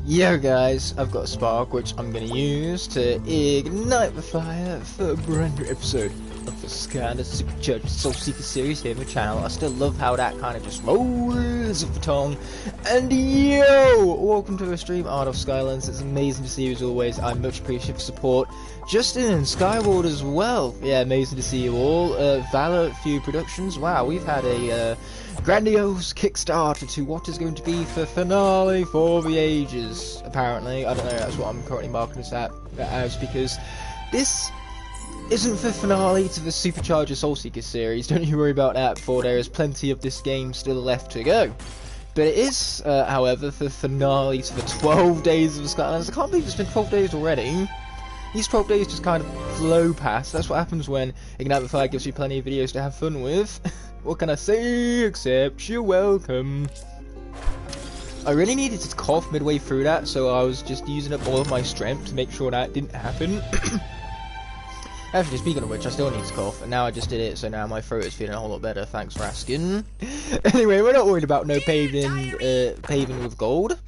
Yo guys, I've got a spark which I'm going to use to ignite the fire for a brand new episode of the Skylanders Superchargers Soul Seeker series here on the channel. I still love how that kind of just rolls off the tongue. And yo, welcome to the stream Art of Skylanders. It's amazing to see you as always. I much appreciate the support. Justin and Skyward as well. Yeah, amazing to see you all. Valor Few Productions. Wow, we've had a grandiose Kickstarter to what is going to be the finale for the ages, apparently. I don't know, that's what I'm currently marking this as, because this isn't the finale to the Supercharger Soul Seeker series. Don't you worry about that, for there is plenty of this game still left to go. But it is, however, the finale to the 12 days of Skylanders. I can't believe it's been 12 days already. These 12 days just kind of flow past. That's what happens when Igknightthefire gives you plenty of videos to have fun with. What can I say except you're welcome. I really needed to cough midway through that, so I was just using up all of my strength to make sure that didn't happen. Actually, speaking of which, I still need to cough, and now I just did it, so now my throat is feeling a whole lot better. Thanks for asking. Anyway, we're not worried about no paving with gold.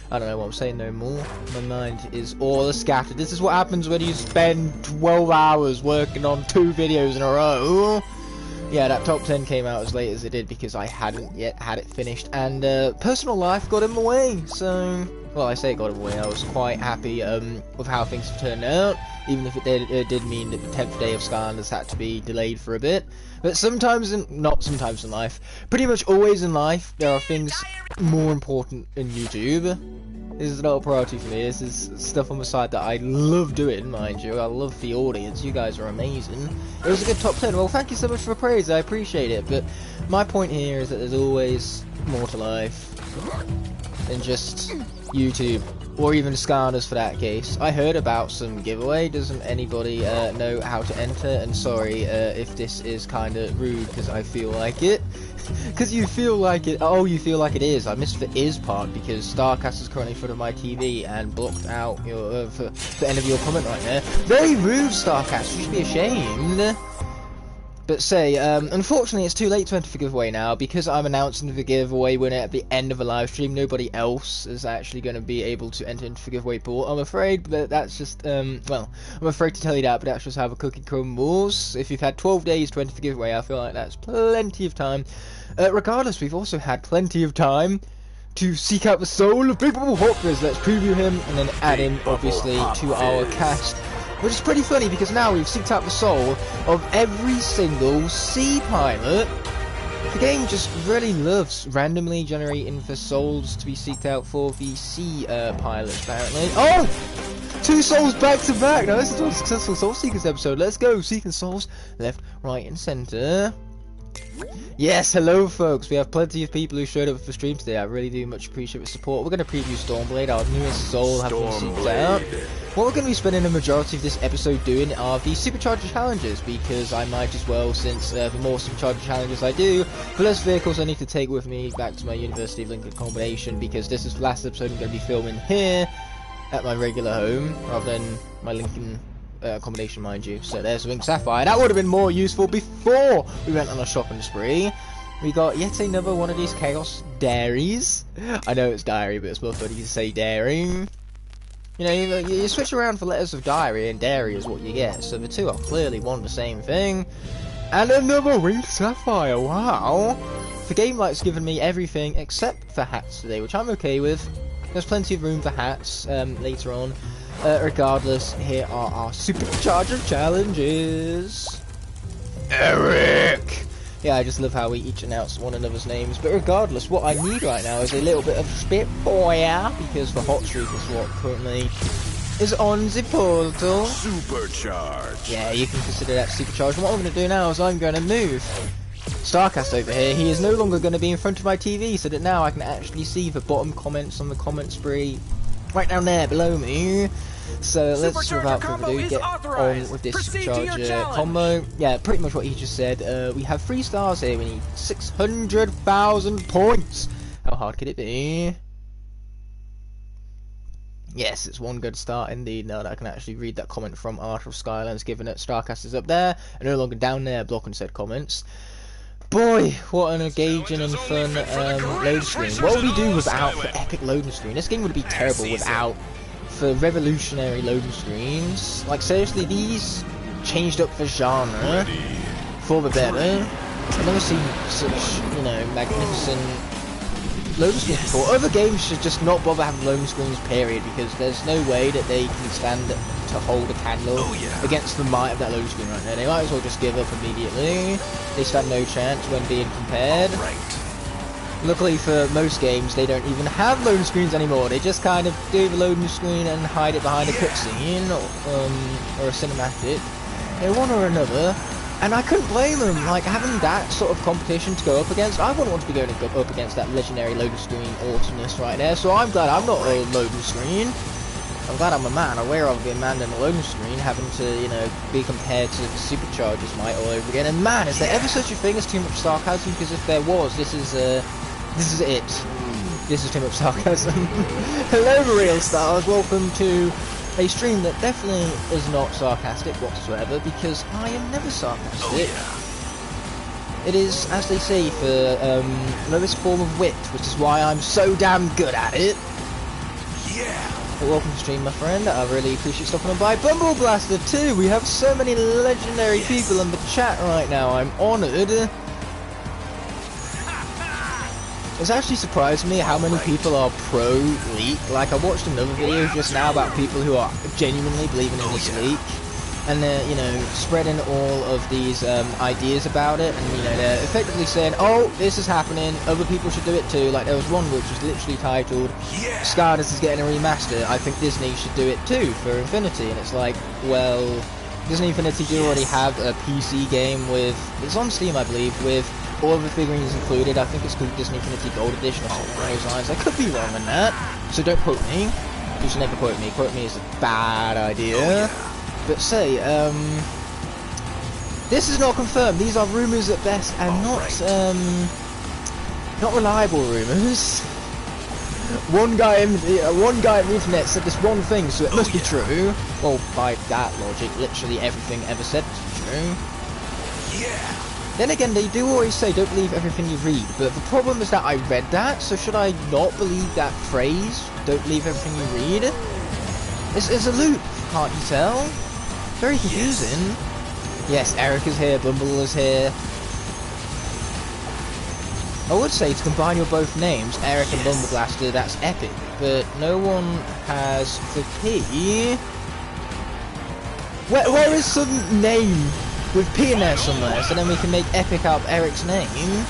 I don't know what I'm saying no more. My mind is all scattered. This is what happens when you spend 12 hours working on 2 videos in a row. Yeah, that top 10 came out as late as it did because I hadn't yet had it finished, and personal life got in the way, so... Well, I say it got in the way. I was quite happy with how things have turned out, even if it did mean that the 10th day of Skylanders had to be delayed for a bit. But not sometimes in life, pretty much always in life, there are things more important than YouTube. This is not a priority for me. This is stuff on the side that I love doing, mind you. I love the audience. You guys are amazing. It was a good top 10. Well, thank you so much for the praise. I appreciate it. But my point here is that there's always more to life than just YouTube, or even Skylanders for that case. I heard about some giveaway. Doesn't anybody know how to enter? And sorry if this is kind of rude, because I feel like it. Because you feel like it. Oh, you feel like it is. I missed the is part because Starcast is currently in front of my TV and blocked out your the end of your comment right there. Very rude, Starcast. You should be ashamed. But say, unfortunately it's too late to enter the giveaway now, because I'm announcing the giveaway winner at the end of the live stream. Nobody else is actually going to be able to enter into the giveaway pool, I'm afraid. But that's just, well, I'm afraid to tell you that, but that's just how the cookie crumbles. If you've had 12 days to enter the giveaway, I feel like that's plenty of time. Regardless, we've also had plenty of time to seek out the soul of Big Bubble Hoppers. Let's preview him and then add him, obviously, to our cast. Which is pretty funny, because now we've seeked out the soul of every single sea pilot. The game just really loves randomly generating the souls to be seeked out for the sea pilots, apparently. Oh! 2 souls back to back! Now this is a successful Soul Seekers episode. Let's go! Seeking souls left, right, and centre. Yes, hello folks, we have plenty of people who showed up for the stream today. I really do much appreciate the support. We're going to preview Stormblade, our newest soul, having seeked out. What we're going to be spending the majority of this episode doing are the Supercharger challenges, because I might as well, since the more Supercharger challenges I do, the less vehicles I need to take with me back to my University of Lincoln accommodation, because this is the last episode I'm going to be filming here at my regular home, rather than my Lincoln accommodation, mind you. So there's Winged Sapphire. That would have been more useful before we went on a shopping spree. We got yet another one of these Chaos Dairies. I know it's diary, but it's more funny to say dairy. You know, you switch around for letters of diary, and dairy is what you get. So the two are clearly one and the same thing. And another Winged Sapphire. Wow. The game likes giving me everything except for hats today, which I'm okay with. There's plenty of room for hats later on. Regardless, here are our Supercharger challenges. Eric! Yeah, I just love how we each announce one another's names. But regardless, what I need right now is a little bit of Spitfire, because the Hot Streak is what currently is on the portal. Supercharge. Yeah, you can consider that Supercharge. And what I'm going to do now is I'm going to move Starcast over here. He is no longer going to be in front of my TV, so that now I can actually see the bottom comments on the comment spree right down there below me. So let's, without further ado, get on with this Supercharger combo. Yeah, pretty much what he just said. We have 3 stars here. We need 600,000 points. How hard could it be? Yes, it's one good start indeed. Now that I can actually read that comment from Art of Skylanders, given that Starcast is up there and no longer down there blocking said comments. boy, what an engaging and fun loading screen. What would we do without the epic loading screen? This game would be terrible without the revolutionary loading screens. Like seriously, these changed up the genre for the better. I've never seen such, you know, magnificent loading screens before. Other games should just not bother having loading screens, period, because there's no way that they can stand to hold a candle against the might of that loading screen right now. They might as well just give up immediately. They stand no chance when being compared. Luckily for most games, they don't even have loading screens anymore. They just kind of do the loading screen and hide it behind a cutscene or a cinematic. In one or another. And I couldn't blame them, like, having that sort of competition to go up against, I wouldn't want to be going up against that legendary loading screen awesomeness right there, so I'm glad I'm not a loading screen. I'm glad I'm a man, aware of being a man in a loading screen, having to, you know, be compared to the Superchargers might all over again. And man, is there ever such a thing as too much sarcasm? Because if there was, this is it. This is too much sarcasm. Hello, Real Stars, welcome to a stream that definitely is not sarcastic whatsoever, because I am never sarcastic. It is, as they say, for lowest form of wit, which is why I'm so damn good at it. But welcome to stream, my friend. I really appreciate stopping on by. Bumble Blaster too. We have so many legendary people in the chat right now. I'm honoured. It's actually surprised me how many people are pro-leak. Like, I watched another video just now about people who are genuinely believing in this leak. And they're, you know, spreading all of these ideas about it. And, you know, they're effectively saying, oh, this is happening, other people should do it too. Like, there was one which was literally titled, Skylanders is getting a remaster, I think Disney should do it too for Infinity. And it's like, well, Disney Infinity do already have a PC game with, it's on Steam I believe, with all of the figurines included. I think it's called Disney Infinity Gold Edition or something along those lines. I could be wrong on that, so don't quote me. You should never quote me. Quote me is a bad idea. But say, this is not confirmed. These are rumours at best, and not reliable rumours. One guy on the internet said this one thing, so it must be true. Well, by that logic, literally everything ever said is true. Then again, they do always say, don't believe everything you read, but the problem is that I read that, so should I not believe that phrase, don't believe everything you read? It's a loop, can't you tell? Very confusing. Yes, Eric is here, Bumble is here. I would say to combine your both names, Eric and Bumble Blaster, that's epic, but no one has the P. Where is some name with P in there somewhere, so then we can make epic out of Eric's name?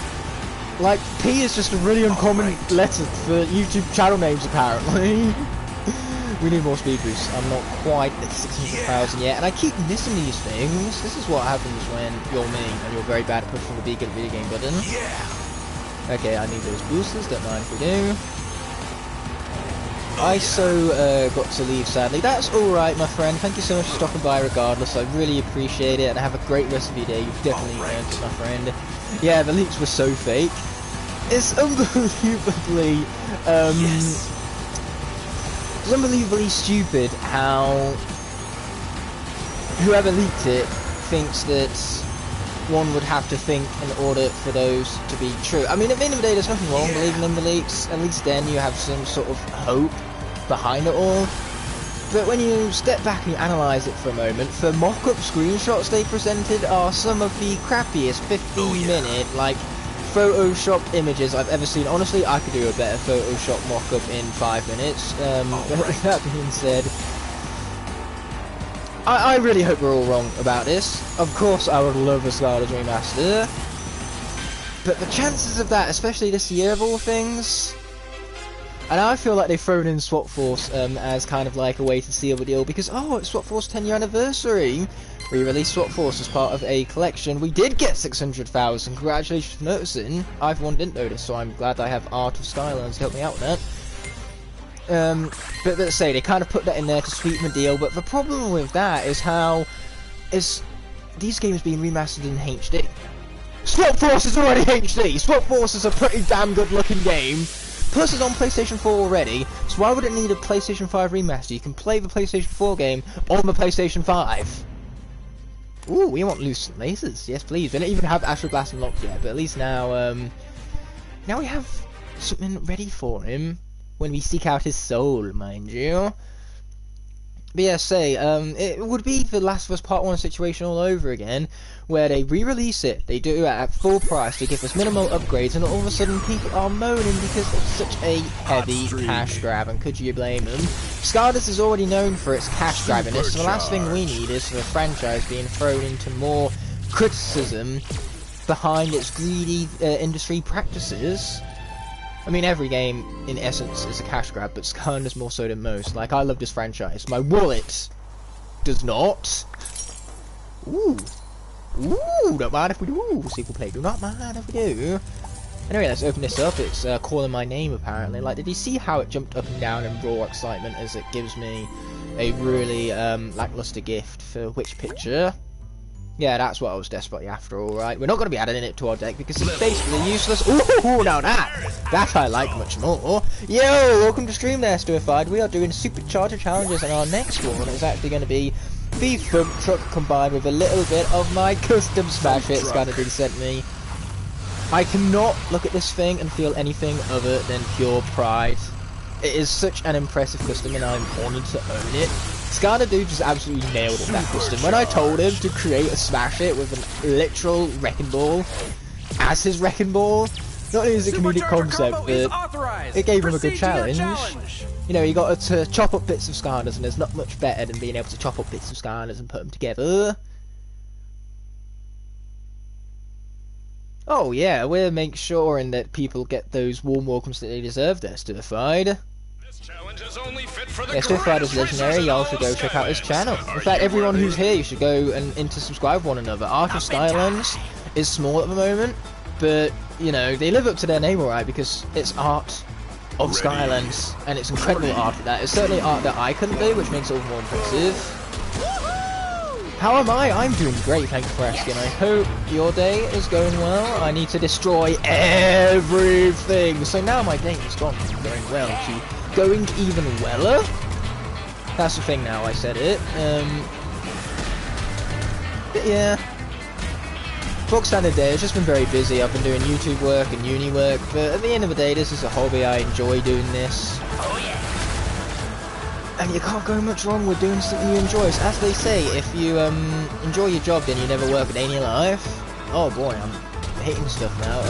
Like, P is just a really uncommon letter for YouTube channel names, apparently. We need more speed boosts. I'm not quite at 600,000 yet, and I keep missing these things. This is what happens when you're me, and you're very bad at pushing the big video game button. Okay, I need those boosters, don't mind if we do. I got to leave, sadly. That's alright, my friend. Thank you so much for stopping by regardless. I really appreciate it, and have a great rest of your day. You've definitely earned it, my friend. Yeah, the leaks were so fake. It's unbelievably, it's unbelievably stupid how whoever leaked it thinks that one would have to think in order for those to be true. I mean, at the end of the day, there's nothing wrong believing in the leaks. At least then you have some sort of hope behind it all. But when you step back and you analyse it for a moment, the mock-up screenshots they presented are some of the crappiest 15-minute, like, Photoshopped images I've ever seen. Honestly, I could do a better Photoshop mock-up in 5 minutes. With that being said, I really hope we're all wrong about this. Of course, I would love a Skylanders remaster, but the chances of that, especially this year of all things, and I feel like they've thrown in Swap Force as kind of like a way to seal the deal, because it's Swap Force 10-year anniversary. We released Swap Force as part of a collection. We did get 600,000. Congratulations for noticing. I, for one, didn't notice, so I'm glad I have Art of Skylanders to help me out with that. But let's say they kind of put that in there to sweeten the deal. But the problem with that is how these games being remastered in HD. Swap Force is already HD. Swap Force is a pretty damn good looking game. Plus it's on PlayStation 4 already, so why would it need a PlayStation 5 remaster? You can play the PlayStation 4 game on the PlayStation 5. Ooh, we want loose lasers. Yes, please. We don't even have Astral Blast unlocked yet, but at least now, now we have something ready for him when we seek out his soul, mind you. But yeah, it would be the Last of Us Part 1 situation all over again, where they re-release it, they do it at full price, they give us minimal upgrades, and all of a sudden people are moaning because it's such a heavy cash grab, and could you blame them? Skylanders is already known for its cash grabbiness, so the last thing we need is for the franchise being thrown into more criticism behind its greedy industry practices. I mean, every game, in essence, is a cash grab, but Skylanders more so than most. Like, I love this franchise. My wallet does not. Ooh. Ooh, don't mind if we do. Sequel play, do not mind if we do. Anyway, let's open this up. It's calling my name, apparently. Like, did you see how it jumped up and down in raw excitement as it gives me a really lackluster gift for which picture? Yeah, that's what I was desperately after, alright. We're not going to be adding it to our deck because it's basically useless. Ooh, now that I like much more. Yo, welcome to stream there, Stirfied. We are doing Supercharger challenges, and our next one is actually going to be the front truck combined with a little bit of my custom smash hit Skylanders sent me. I cannot look at this thing and feel anything other than pure pride. It is such an impressive custom, and I'm honoured to own it. Skylanders just absolutely nailed it, that custom. When I told him to create a smash hit with an literal wrecking ball as his wrecking ball, not only is it a comedic concept, but it gave him a good challenge. You know, you got to chop up bits of Skylanders, and there's not much better than being able to chop up bits of Skylanders and put them together. Oh yeah, we'll make sure that people get those warm welcomes that they deserve there, Stirfied. Yeah, Stirfied is legendary, y'all should go check out his channel. In fact, everyone who's here, you should go and subscribe with one another. Art of Skylands is small at the moment, but, you know, they live up to their name alright because it's art of Skylands, and it's incredible art at that. It's certainly art that I couldn't do, which makes it all more impressive. How am I? I'm doing great, thank you for asking. I hope your day is going well. I need to destroy everything. So now my day has gone from going well to going even weller. That's the thing now, I said it. But yeah. Book standard day, it's just been very busy. I've been doing YouTube work and uni work, but at the end of the day, this is a hobby. I enjoy doing this. Oh yeah. And you can't go much wrong with doing something you enjoy. So as they say, if you enjoy your job, then you never work a day in your life. Oh boy, I'm hitting stuff now.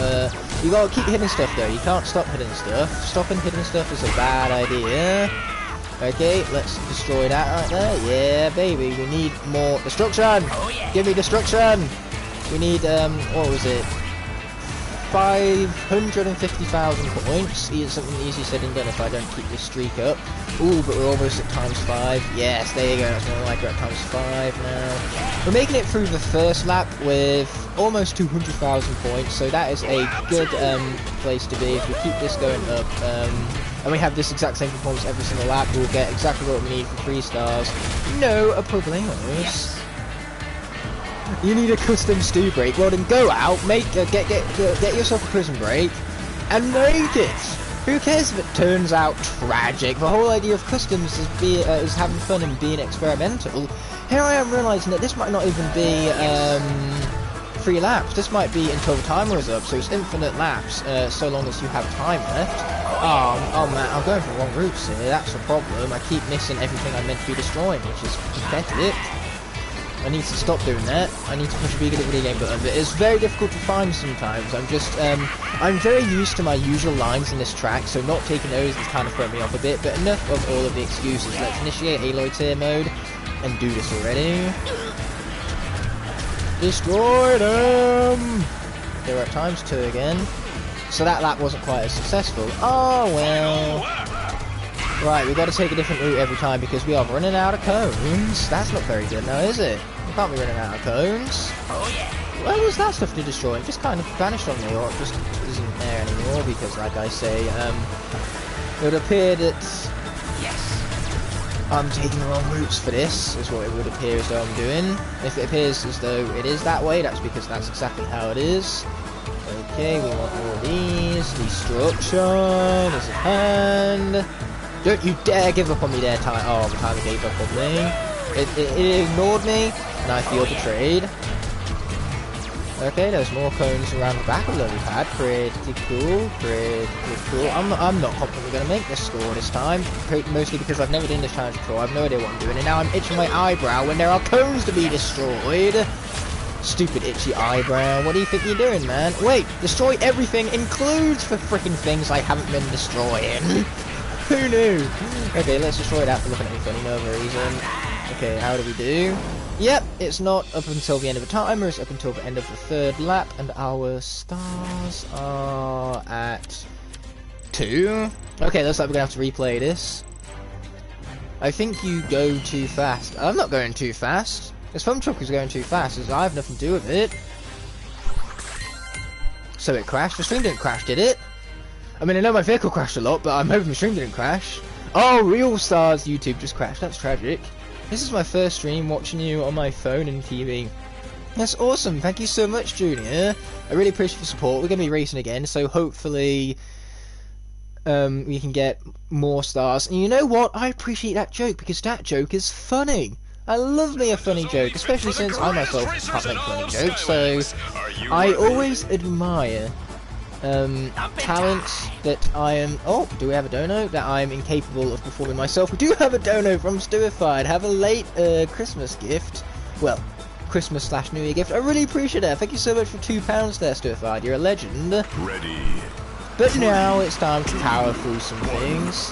You gotta keep hitting stuff though. You can't stop hitting stuff. Stopping hitting stuff is a bad idea. Okay, let's destroy that right there. Yeah, baby, we need more destruction. Oh, yeah. Give me destruction. We need what was it? 550,000 points. It's something easy said and done if I don't keep this streak up. Ooh, but we're almost at ×5. Yes, there you go. That's more like we're at ×5 now. We're making it through the first lap with almost 200,000 points, so that is a good place to be. If we keep this going up, and we have this exact same performance every single lap, we'll get exactly what we need for 3 stars. No problemos. You need a custom stew break. Well then go out, make get yourself a prison break, and make it. Who cares if it turns out tragic? The whole idea of customs is having fun and being experimental. Here I am realizing that this might not even be 3 laps. This might be until the timer is up, so it's infinite laps, so long as you have time left. Oh man, I'm going for the wrong routes here. That's the problem. I keep missing everything I'm meant to be destroying, which is pathetic. I need to stop doing that. I need to push a bigger video game button, but it's very difficult to find sometimes. I'm very used to my usual lines in this track, so not taking those has kind of thrown me off a bit, but enough of all of the excuses. Let's initiate Aloy tier mode and do this already. Destroy them! They were at ×2 again. So that lap wasn't quite as successful. Oh well. Right, we've got to take a different route every time because we are running out of cones. That's not very good now, is it? We can't be running out of cones. Oh yeah. Where was that stuff to destroy? It just kind of vanished on me, or it just isn't there anymore because, like I say, it would appear that I'm taking the wrong routes for this, is what it would appear as though I'm doing. If it appears as though it is that way, that's because that's exactly how it is. Okay, we want all of these. Destruction is at hand. Don't you dare give up on me there, Time. Oh, the timer gave up on me. It ignored me, and I feel betrayed. Okay, there's more cones around the back of the lily pad. Pretty cool, pretty cool. I'm not confident we're going to make this score this time, mostly because I've never done this challenge before. I have no idea what I'm doing, and now I'm itching my eyebrow when there are cones to be destroyed. Stupid itchy eyebrow. What do you think you're doing, man? Wait, destroy everything includes for freaking things I haven't been destroying. Who knew? Okay, let's destroy that for looking at me funny, no other reason. Okay, how do we do? Yep, it's not up until the end of the timer, it's up until the end of the third lap, and our stars are at 2. Okay, looks like we're gonna have to replay this. I think you go too fast. I'm not going too fast. This foam truck is going too fast, as I have nothing to do with it. So it crashed. The stream didn't crash, did it? I mean, I know my vehicle crashed a lot, but I'm hoping the stream didn't crash. Oh, Real Stars YouTube just crashed. That's tragic. This is my first stream watching you on my phone and TV. That's awesome. Thank you so much, Junior. I really appreciate the support. We're going to be racing again, so hopefully we can get more stars. And you know what? I appreciate that joke because that joke is funny. I love me a funny joke, especially since I myself can't make funny jokes, so I always admire talents that I am... Oh, do we have a dono? That I am incapable of performing myself. We do have a dono from Stuified. Have a late Christmas gift. Well, Christmas/New Year gift. I really appreciate that. Thank you so much for £2 there, Stuified. You're a legend. Ready. But now it's time to power through some things.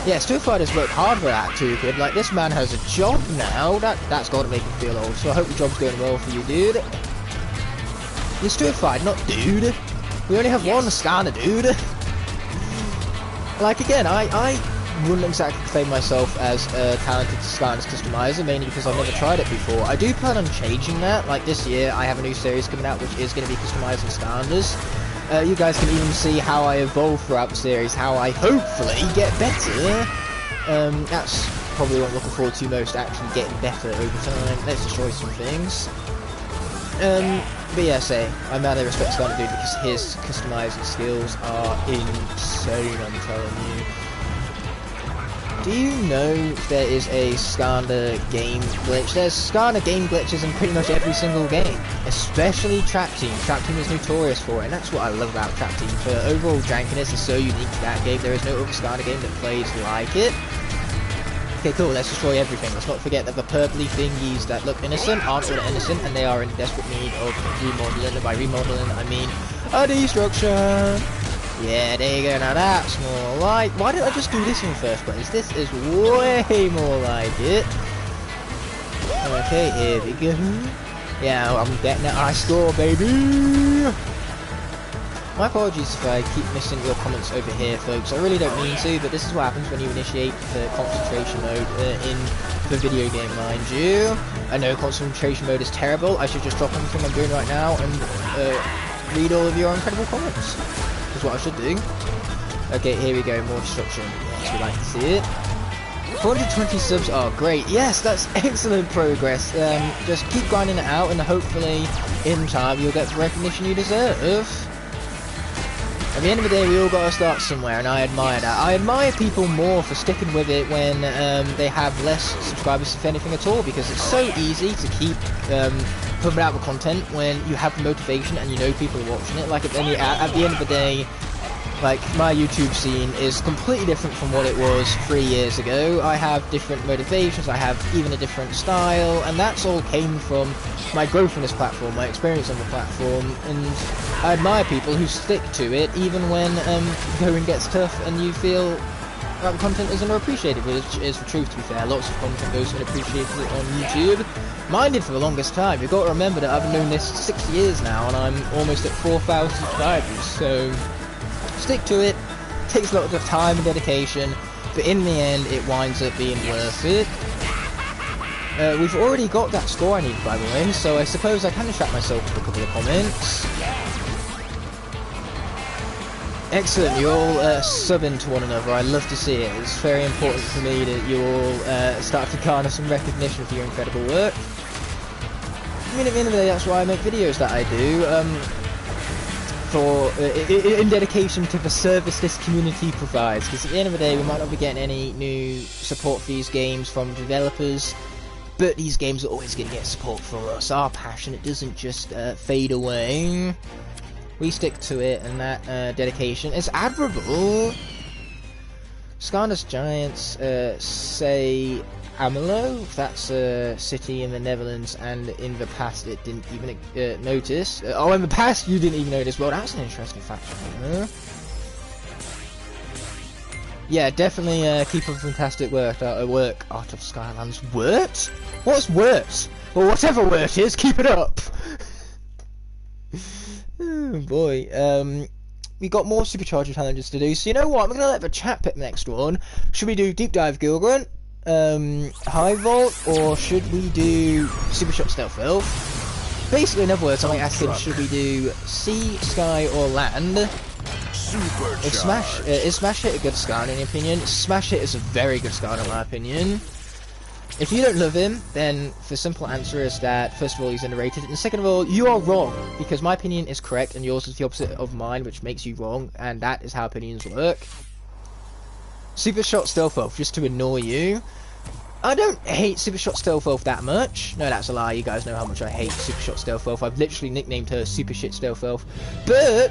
Yeah, Stuified has worked hard for that too, kid. Like, this man has a job now. That's got to make him feel old. So I hope the job's going well for you, dude. You're Stuified, not dude. We only have one scanner, dude. Like, again, I wouldn't exactly claim myself as a talented Skylanders customizer, mainly because I've never tried it before. I do plan on changing that. Like, this year, I have a new series coming out, which is going to be customizing Skylanders. You guys can even see how I evolve throughout the series, how I hopefully get better. That's probably what I'm looking forward to most, actually getting better over time. Let's destroy some things. But yeah, I'm out of respect to Skylander dude because his customizing skills are insane, I'm telling you. Do you know there is a Skylander game glitch? There's Skylander game glitches in pretty much every single game, especially Trap Team. Trap Team is notorious for it, and that's what I love about Trap Team. For overall jankiness is so unique to that game. There is no other Skylander game that plays like it. Okay, cool, let's destroy everything. Let's not forget that the purpley thingies that look innocent aren't all innocent, and they are in desperate need of remodeling. And by remodeling, I mean a destruction. Yeah, there you go, now that's more like... Why didn't I just do this in the first place? This is way more like it. Okay, here we go. Yeah, I'm getting a high score, baby! My apologies if I keep missing your comments over here, folks. I really don't mean to, but this is what happens when you initiate the concentration mode in the video game, mind you. I know concentration mode is terrible. I should just drop everything I'm doing right now and read all of your incredible comments. Is what I should do. Okay, here we go. More destruction. Yes, we like to see it. 420 subs. Oh, great. Yes, that's excellent progress. Just keep grinding it out, and hopefully, in time, you'll get the recognition you deserve. At the end of the day, we all got to start somewhere, and I admire that. I admire people more for sticking with it when they have less subscribers, if anything at all, because it's so easy to keep pumping out the content when you have the motivation and you know people are watching it. Like, at the end of the day, like, my YouTube scene is completely different from what it was 3 years ago. I have different motivations, I have even a different style, and that's all came from my growth on this platform, my experience on the platform, and I admire people who stick to it even when going gets tough and you feel that the content is underappreciated, which is the truth, to be fair. Lots of content goes unappreciated on YouTube. Mine did for the longest time. You've got to remember that I've been doing this 6 years now, and I'm almost at 4,000 subscribers, so stick to it. Takes a lot of time and dedication, but in the end it winds up being worth it. We've already got that score I needed, by the way, so I suppose I can distract myself with a couple of comments. Excellent, you're all subbing to one another. I love to see it. It's very important for me that you all start to garner some recognition for your incredible work. I mean, at the end of the day, that's why I make videos that I do. In dedication to the service this community provides, because at the end of the day we might not be getting any new support for these games from developers, but these games are always going to get support from us. Our passion, it doesn't just fade away. We stick to it, and that dedication is admirable. Skylanders Giants say Amelo, that's a city in the Netherlands, and in the past it didn't even notice. Oh, in the past you didn't even notice. Well, that's an interesting fact. Yeah, definitely keep up fantastic work out of Skylanders. Wort? What's wort? Well, whatever wort is, keep it up. Oh boy. We got more Supercharger challenges to do, so you know what? I'm gonna let the chat pick the next one. Should we do Deep Dive Gilgrunt, High Vault, or should we do Super Shot Stealth Elf? Basically, in other words, I'm asking, should we do Sea, Sky, or Land? Is Smash Hit a good Skylander in your opinion? Smash Hit is a very good Skylander in my opinion. If you don't love him, then the simple answer is that, first of all, he's underrated, and second of all, you are wrong, because my opinion is correct, and yours is the opposite of mine, which makes you wrong, and that is how opinions work. Super Shot Stealth Elf, just to annoy you. I don't hate Super Shot Stealth Elf that much. No, that's a lie, you guys know how much I hate Super Shot Stealth Elf. I've literally nicknamed her Super Shit Stealth Elf, but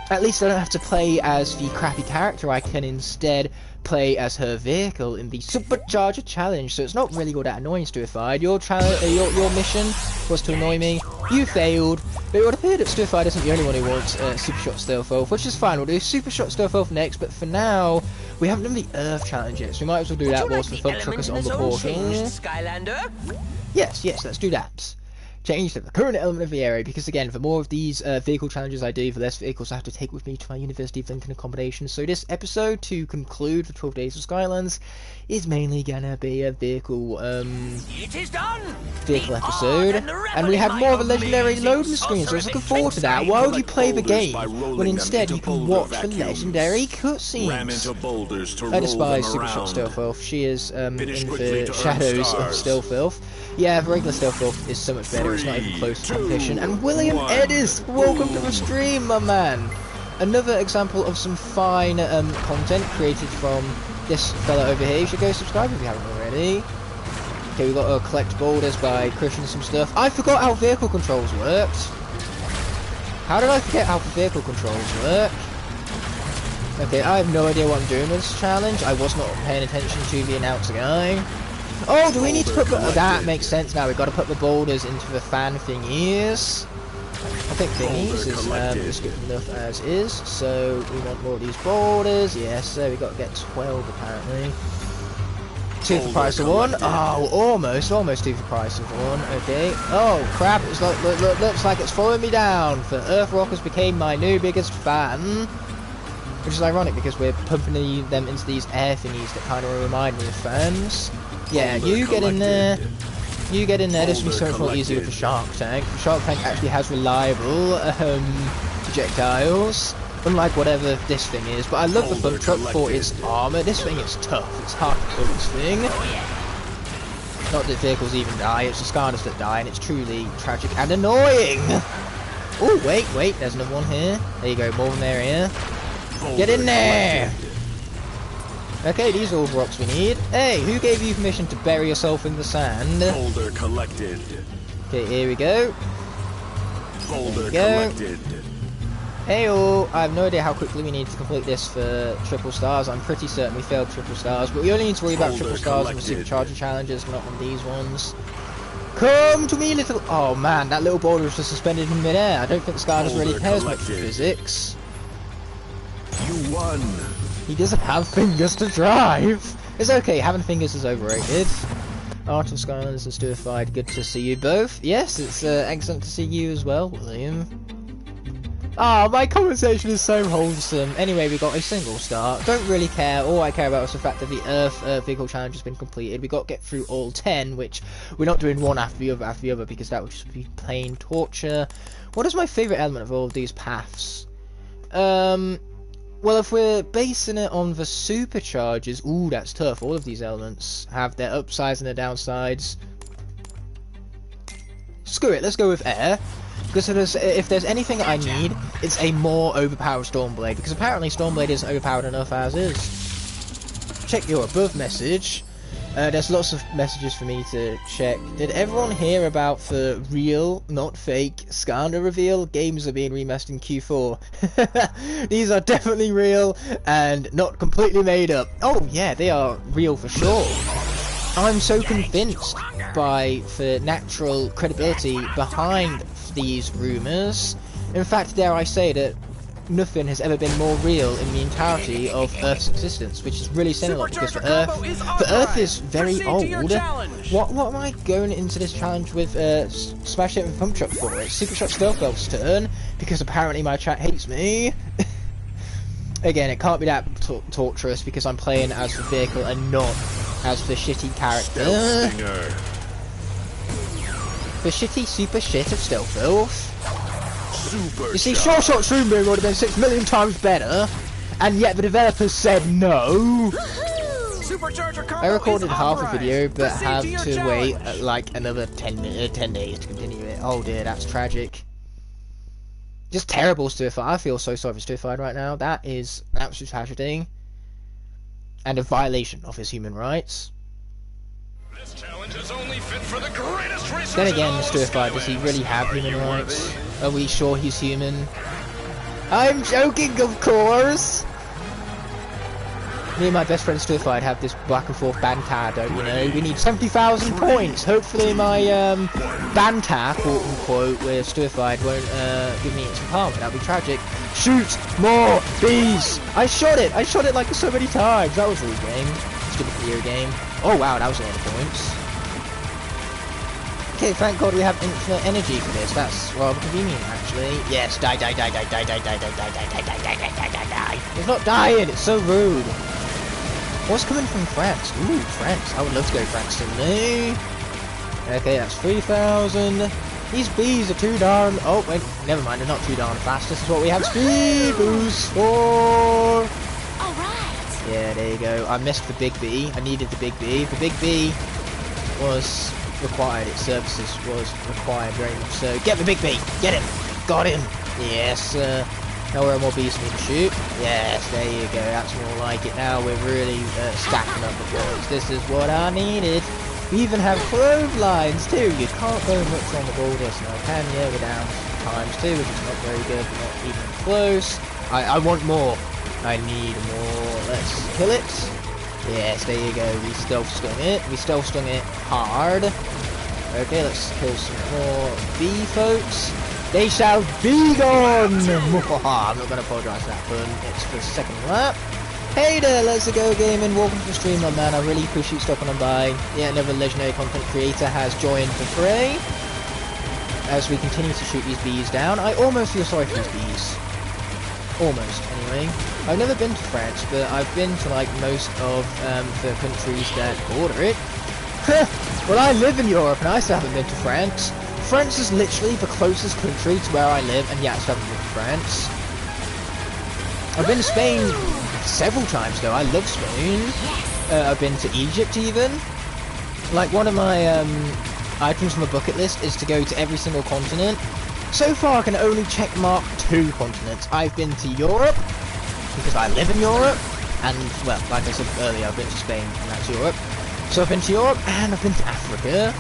at least I don't have to play as the crappy character. I can instead play as her vehicle in the Supercharger challenge, so it's not really all that annoying, Stuified. Your mission was to annoy me. You failed, but it would appear that Stuified isn't the only one who wants Super Shot Stealth Elf, which is fine. We'll do Super Shot Stealth Elf next, but for now, we haven't done the Earth challenge yet, so we might as well do that whilst the Funk Truck is on the portal. Skylander? Yes, let's do that. Change to the current element of the area, because again, the more of these vehicle challenges I do, the less vehicles I have to take with me to my University of Lincoln accommodation. So this episode, to conclude the 12 Days of Skylands, is mainly gonna be a vehicle episode, and we have more of a legendary loading screen, so I was looking forward to that. Why would you play the game when instead you can watch the legendary cutscenes? I despise Super Shot Stealth Elf. She is in the shadows of Stealth Elf. Yeah, the regular Stealth Elf is so much better, it's not even close to competition. And William Edis, welcome to the stream, my man! Another example of some fine content created from this fella over here. You should go subscribe if you haven't already. Okay, we've got to collect boulders by crushing some stuff. I forgot how vehicle controls worked. How did I forget how the vehicle controls work? Okay, I have no idea what I'm doing with this challenge. I was not paying attention to the announcer guy. Oh, do we need to put that makes sense now. We've got to put the boulders into the fan thingies. I think thingies is good enough as is. So we want more of these boulders. Yes, so we've got to get 12 apparently. 2 for the price of 1. Oh, almost 2 for the price of 1. Okay. Oh crap! It's like looks like it's following me down. For Earth Rockers became my new biggest fan. Which is ironic because we're pumping them into these air thingies that kind of remind me of fans. Yeah, you get in there. You get in there. This will be so much more easier with the Shark Tank. The Shark Tank actually has reliable projectiles, unlike whatever this thing is. But I love the Funk Truck for its armor. This thing is tough. It's hard to kill this thing. Not that vehicles even die. It's the Skylanders that die, and it's truly tragic and annoying. Oh wait, there's another one here. There you go, more than there here. Get in there! Okay, these are all the rocks we need. Hey, who gave you permission to bury yourself in the sand? Boulder collected. Okay, here we go. Boulder collected. Hey-oh, I have no idea how quickly we need to complete this for triple stars. I'm pretty certain we failed triple stars, but we only need to worry about triple stars on the Supercharger challenges, not on these ones. Come to me, little... Oh man, that little boulder is just suspended in midair. I don't think Skylanders really cares much for physics. You won. He doesn't have fingers to drive. It's okay, having fingers is overrated. Art of Skylanders and Stuified, good to see you both. Yes, it's excellent to see you as well, William. Ah, my conversation is so wholesome. Anyway, we got a single star. Don't really care. All I care about is the fact that the Earth vehicle challenge has been completed. We got to get through all 10, which we're not doing one after the other because that would just be plain torture. What is my favourite element of all of these paths? Well, if we're basing it on the Superchargers, ooh, that's tough. All of these elements have their upsides and their downsides. Screw it, let's go with air. Because if there's anything I need, it's a more overpowered Stormblade. Because apparently Stormblade isn't overpowered enough as is. Check your above message. There's lots of messages for me to check. Did everyone hear about the real, not fake, Skylander reveal? Games are being remastered in Q4. These are definitely real and not completely made up. Oh yeah, they are real for sure. I'm so convinced by the natural credibility behind these rumours. In fact, dare I say that nothing has ever been more real in the entirety of Earth's existence, which is really saying a lot because the Earth is very old. What am I going into this challenge with Smash Hit and Pump Truck for? It's Super Truck Stealth Elf's turn because apparently my chat hates me. Again, it can't be that torturous because I'm playing as the vehicle and not as the shitty character. The shitty super shit of Stealth Elf. You see, Short Shot Shroom Boom would have been 6 million times better, and yet the developers said no. I recorded half the video, but have to wait like another 10 days to continue it. Oh dear, that's tragic. Just terrible Stuified. I feel so sorry for Stuified right now. That is an absolute tragedy, and a violation of his human rights. This challenge is only fit for the greatest racers. Then again, Stuified, does he really have human rights? Are we sure he's human? I'm joking, of course! Me and my best friend Stuified have this back and forth banter, don't you know? We need 70,000 points! Hopefully my banter, quote unquote, with Stuified won't give me some harm. That'd be tragic. Shoot more bees! I shot it like so many times! That was a good game. Stupid video game. Oh wow, that was a lot of points. Okay, thank God we have infinite energy for this. That's rather convenient, actually. Yes, die. It's not dying, it's so rude. What's coming from France? Ooh, France. I would love to go France someday. Okay, that's 3,000. These bees are too darn... Oh, wait, never mind, they're not too darn fast. This is what we have speed boost for. Alright. Yeah, there you go. I missed the big bee. I needed the big bee. The big bee was required. Its services was required very much so. Get the big bee! Get him! Got him! Yes, now we're more bees for me to shoot. Yes, there you go. That's more like it. Now we're really stacking up the points. This is what I needed. We even have clotheslines too. You can't go much on the borders now, can you? We're down times 2, which is not very good, but not even close. I want more. I need more. Let's kill it. Yes, there you go. We stealth stung it. We stealth stung it hard. Okay, let's kill some more bee folks. They shall be gone! I'm not going to apologise for that pun. It's the second lap. Hey there, Let's Go Gaming. Welcome to the stream, my man. I really appreciate you stopping on by. Yeah, another legendary content creator has joined the fray. As we continue to shoot these bees down. I almost feel sorry for these bees. Almost, anyway. I've never been to France, but I've been to like most of the countries that border it. Well, I live in Europe and I still haven't been to France. France is literally the closest country to where I live, and yet I still haven't been to France. I've been to Spain several times though. I love Spain. I've been to Egypt even. Like one of my items on the bucket list is to go to every single continent. So far I can only check mark 2 continents. I've been to Europe, because I live in Europe, and well, like I said earlier, I've been to Spain, and that's Europe. So I've been to Europe, and I've been to Africa.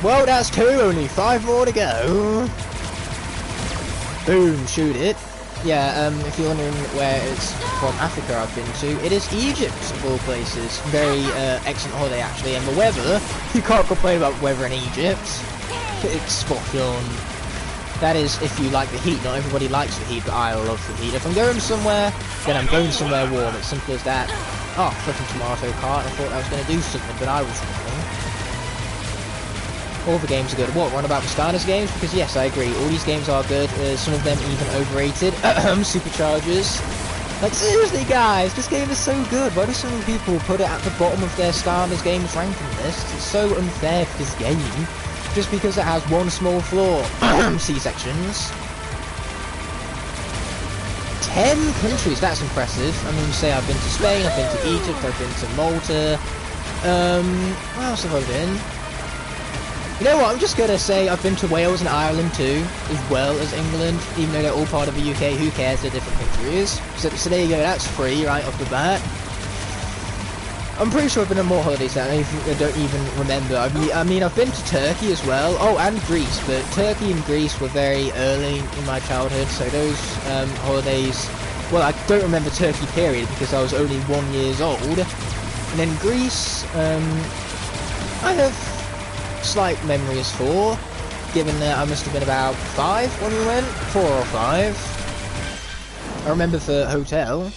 Well, that's 2, only 5 more to go. Boom, shoot it. Yeah, if you're wondering where it's from Africa I've been to, it is Egypt, of all places. Very excellent holiday, actually, and the weather, you can't complain about weather in Egypt. It's spot on. That is, if you like the heat. Not everybody likes the heat, but I love the heat. If I'm going somewhere, then I'm going somewhere warm. It's simple as that. Oh, flipping tomato cart. I thought I was going to do something, but I was wrong. All the games are good. What, one about the Skylanders games? Because yes, I agree. All these games are good. Some of them even overrated. Superchargers. Like, seriously, guys, this game is so good. Why do so many people put it at the bottom of their Skylanders games ranking list? It's so unfair for this game. Just because it has one small flaw. C-sections. 10 countries, that's impressive. I mean, say I've been to Spain, I've been to Egypt, I've been to Malta. Where else have I been? You know what, I'm just gonna say I've been to Wales and Ireland too, as well as England, even though they're all part of the UK, who cares, they're different countries. So there you go, that's free right off the bat. I'm pretty sure I've been on more holidays than I don't even remember. I mean, I've been to Turkey as well. Oh, and Greece, but Turkey and Greece were very early in my childhood, so those holidays... Well, I don't remember Turkey, period, because I was only 1 year old. And then Greece, I have slight memories for, given that I must have been about 5 when we went. 4 or 5. I remember for hotel.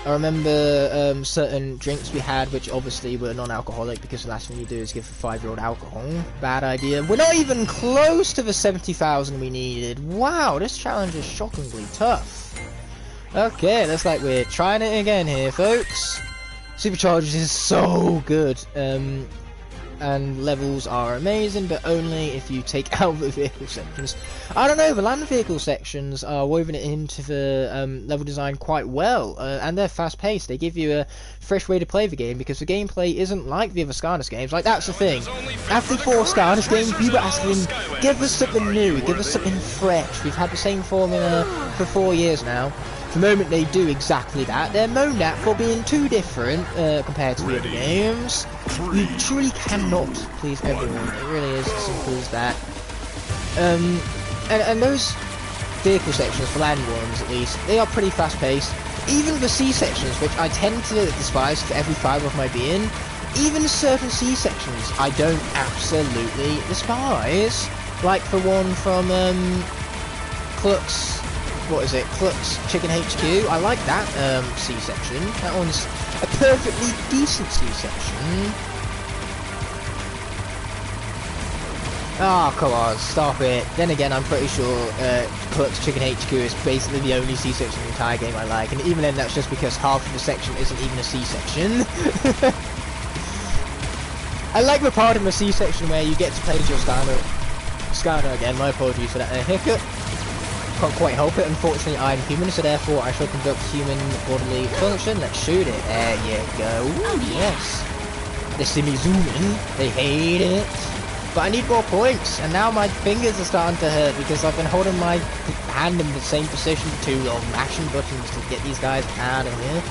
I remember certain drinks we had, which obviously were non-alcoholic, because the last thing you do is give a 5-year-old alcohol. Bad idea. We're not even close to the 70,000 we needed. Wow, this challenge is shockingly tough. Okay, looks like we're trying it again here, folks. Superchargers is so good. And levels are amazing, but only if you take out the vehicle sections. I don't know, the land vehicle sections are woven into the level design quite well, and they're fast paced. They give you a fresh way to play the game, because the gameplay isn't like the other Skylanders games. Like, that's the thing. After 4 Skylanders games, people are asking, give us something new, give us something fresh. We've had the same formula for 4 years now. The moment they do exactly that, they're moaned at for being too different compared to the other games. You truly cannot please everyone. It really is as simple as that. And those vehicle sections, the land ones at least, they are pretty fast paced. Even the C sections, which I tend to despise for every fibre of my being, even certain C sections I don't absolutely despise. Like the one from Cluck's. What is it? Cluck's Chicken HQ. I like that C-section. That one's a perfectly decent C-section. Oh, come on, stop it. Then again, I'm pretty sure Cluck's Chicken HQ is basically the only C-section in the entire game I like, and even then that's just because half of the section isn't even a C-section. I like the part in the C-section where you get to play as your Skylander again. My apologies for that hiccup. Can't quite help it. Unfortunately, I'm human, so therefore I shall conduct human bodily function. Let's shoot it. There you go. Ooh, yes. They see me zooming. They hate it. But I need more points, and now my fingers are starting to hurt because I've been holding my hand in the same position for too long, mashing buttons to get these guys out of here.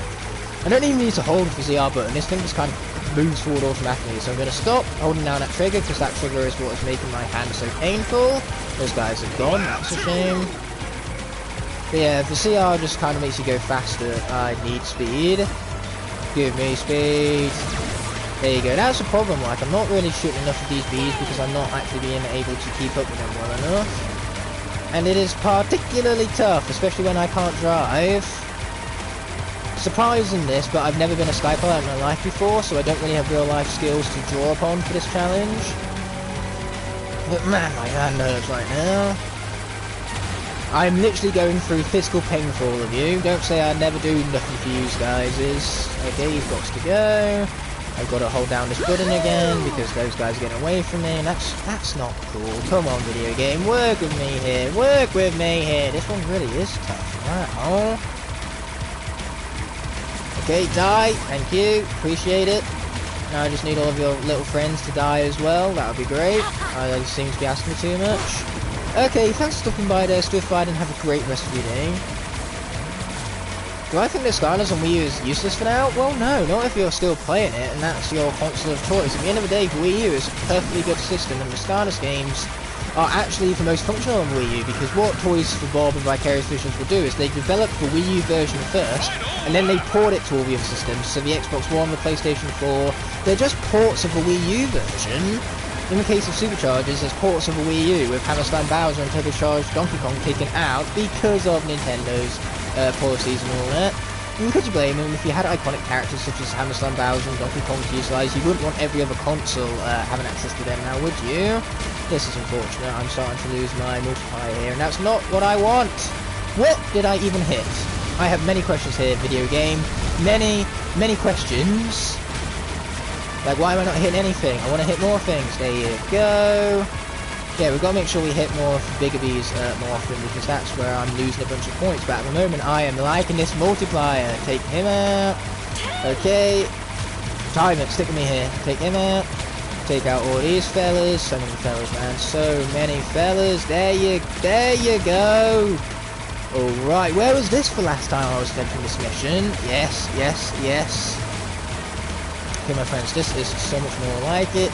I don't even need to hold the ZR button. This thing just kind of moves forward automatically. So I'm going to stop holding down that trigger, because that trigger is what is making my hand so painful. Those guys are gone. That's a shame. But yeah, the CR just kind of makes you go faster. I need speed. Give me speed. There you go. That's the problem. Like, I'm not really shooting enough of these bees because I'm not actually being able to keep up with them well enough. And it is particularly tough, especially when I can't drive. Surprising this, but I've never been a sky pilot in my life before, so I don't really have real life skills to draw upon for this challenge. But man, my hand hurts right now. I'm literally going through physical pain for all of you. Don't say I never do nothing for you guys. Okay, you've got to go. I've got to hold down this button again because those guys are getting away from me, and that's not cool. Come on, video game, work with me here. Work with me here. This one really is tough. Wow. Okay, die. Thank you. Appreciate it. Now I just need all of your little friends to die as well. That would be great. That seems to be asking me too much. Okay, thanks for stopping by there, Swiftfight, and have a great rest of your day. Do I think the Skylanders on Wii U is useless for now? Well, no, not if you're still playing it, and that's your console of choice. At the end of the day, the Wii U is a perfectly good system, and the Skylanders games are actually the most functional on Wii U, because what Toys for Bob and Vicarious Visions will do is they develop the Wii U version first, and then they port it to all the other systems, so the Xbox One, the PlayStation 4, they're just ports of the Wii U version. In the case of Superchargers, there's ports of the Wii U with Hammerstein Bowser and Turbocharged Donkey Kong taken out because of Nintendo's policies and all that. And could you blame them? If you had iconic characters such as Hammerstein Bowser and Donkey Kong to utilise, you wouldn't want every other console having access to them now, would you? This is unfortunate. I'm starting to lose my multiplier here, and that's not what I want. What did I even hit? I have many questions here, video game. Many questions. Like, why am I not hitting anything? I want to hit more things. There you go. Yeah, we've got to make sure we hit more of the bigger bees more often, because that's where I'm losing a bunch of points. But at the moment, I am liking this multiplier. Take him out. Okay. Time it. Stick with me here. Take him out. Take out all these fellas. So many fellas, man. So many fellas. There you go. Alright, where was this for last time I was attempting this mission? Yes. Okay, my friends, this is so much more like it.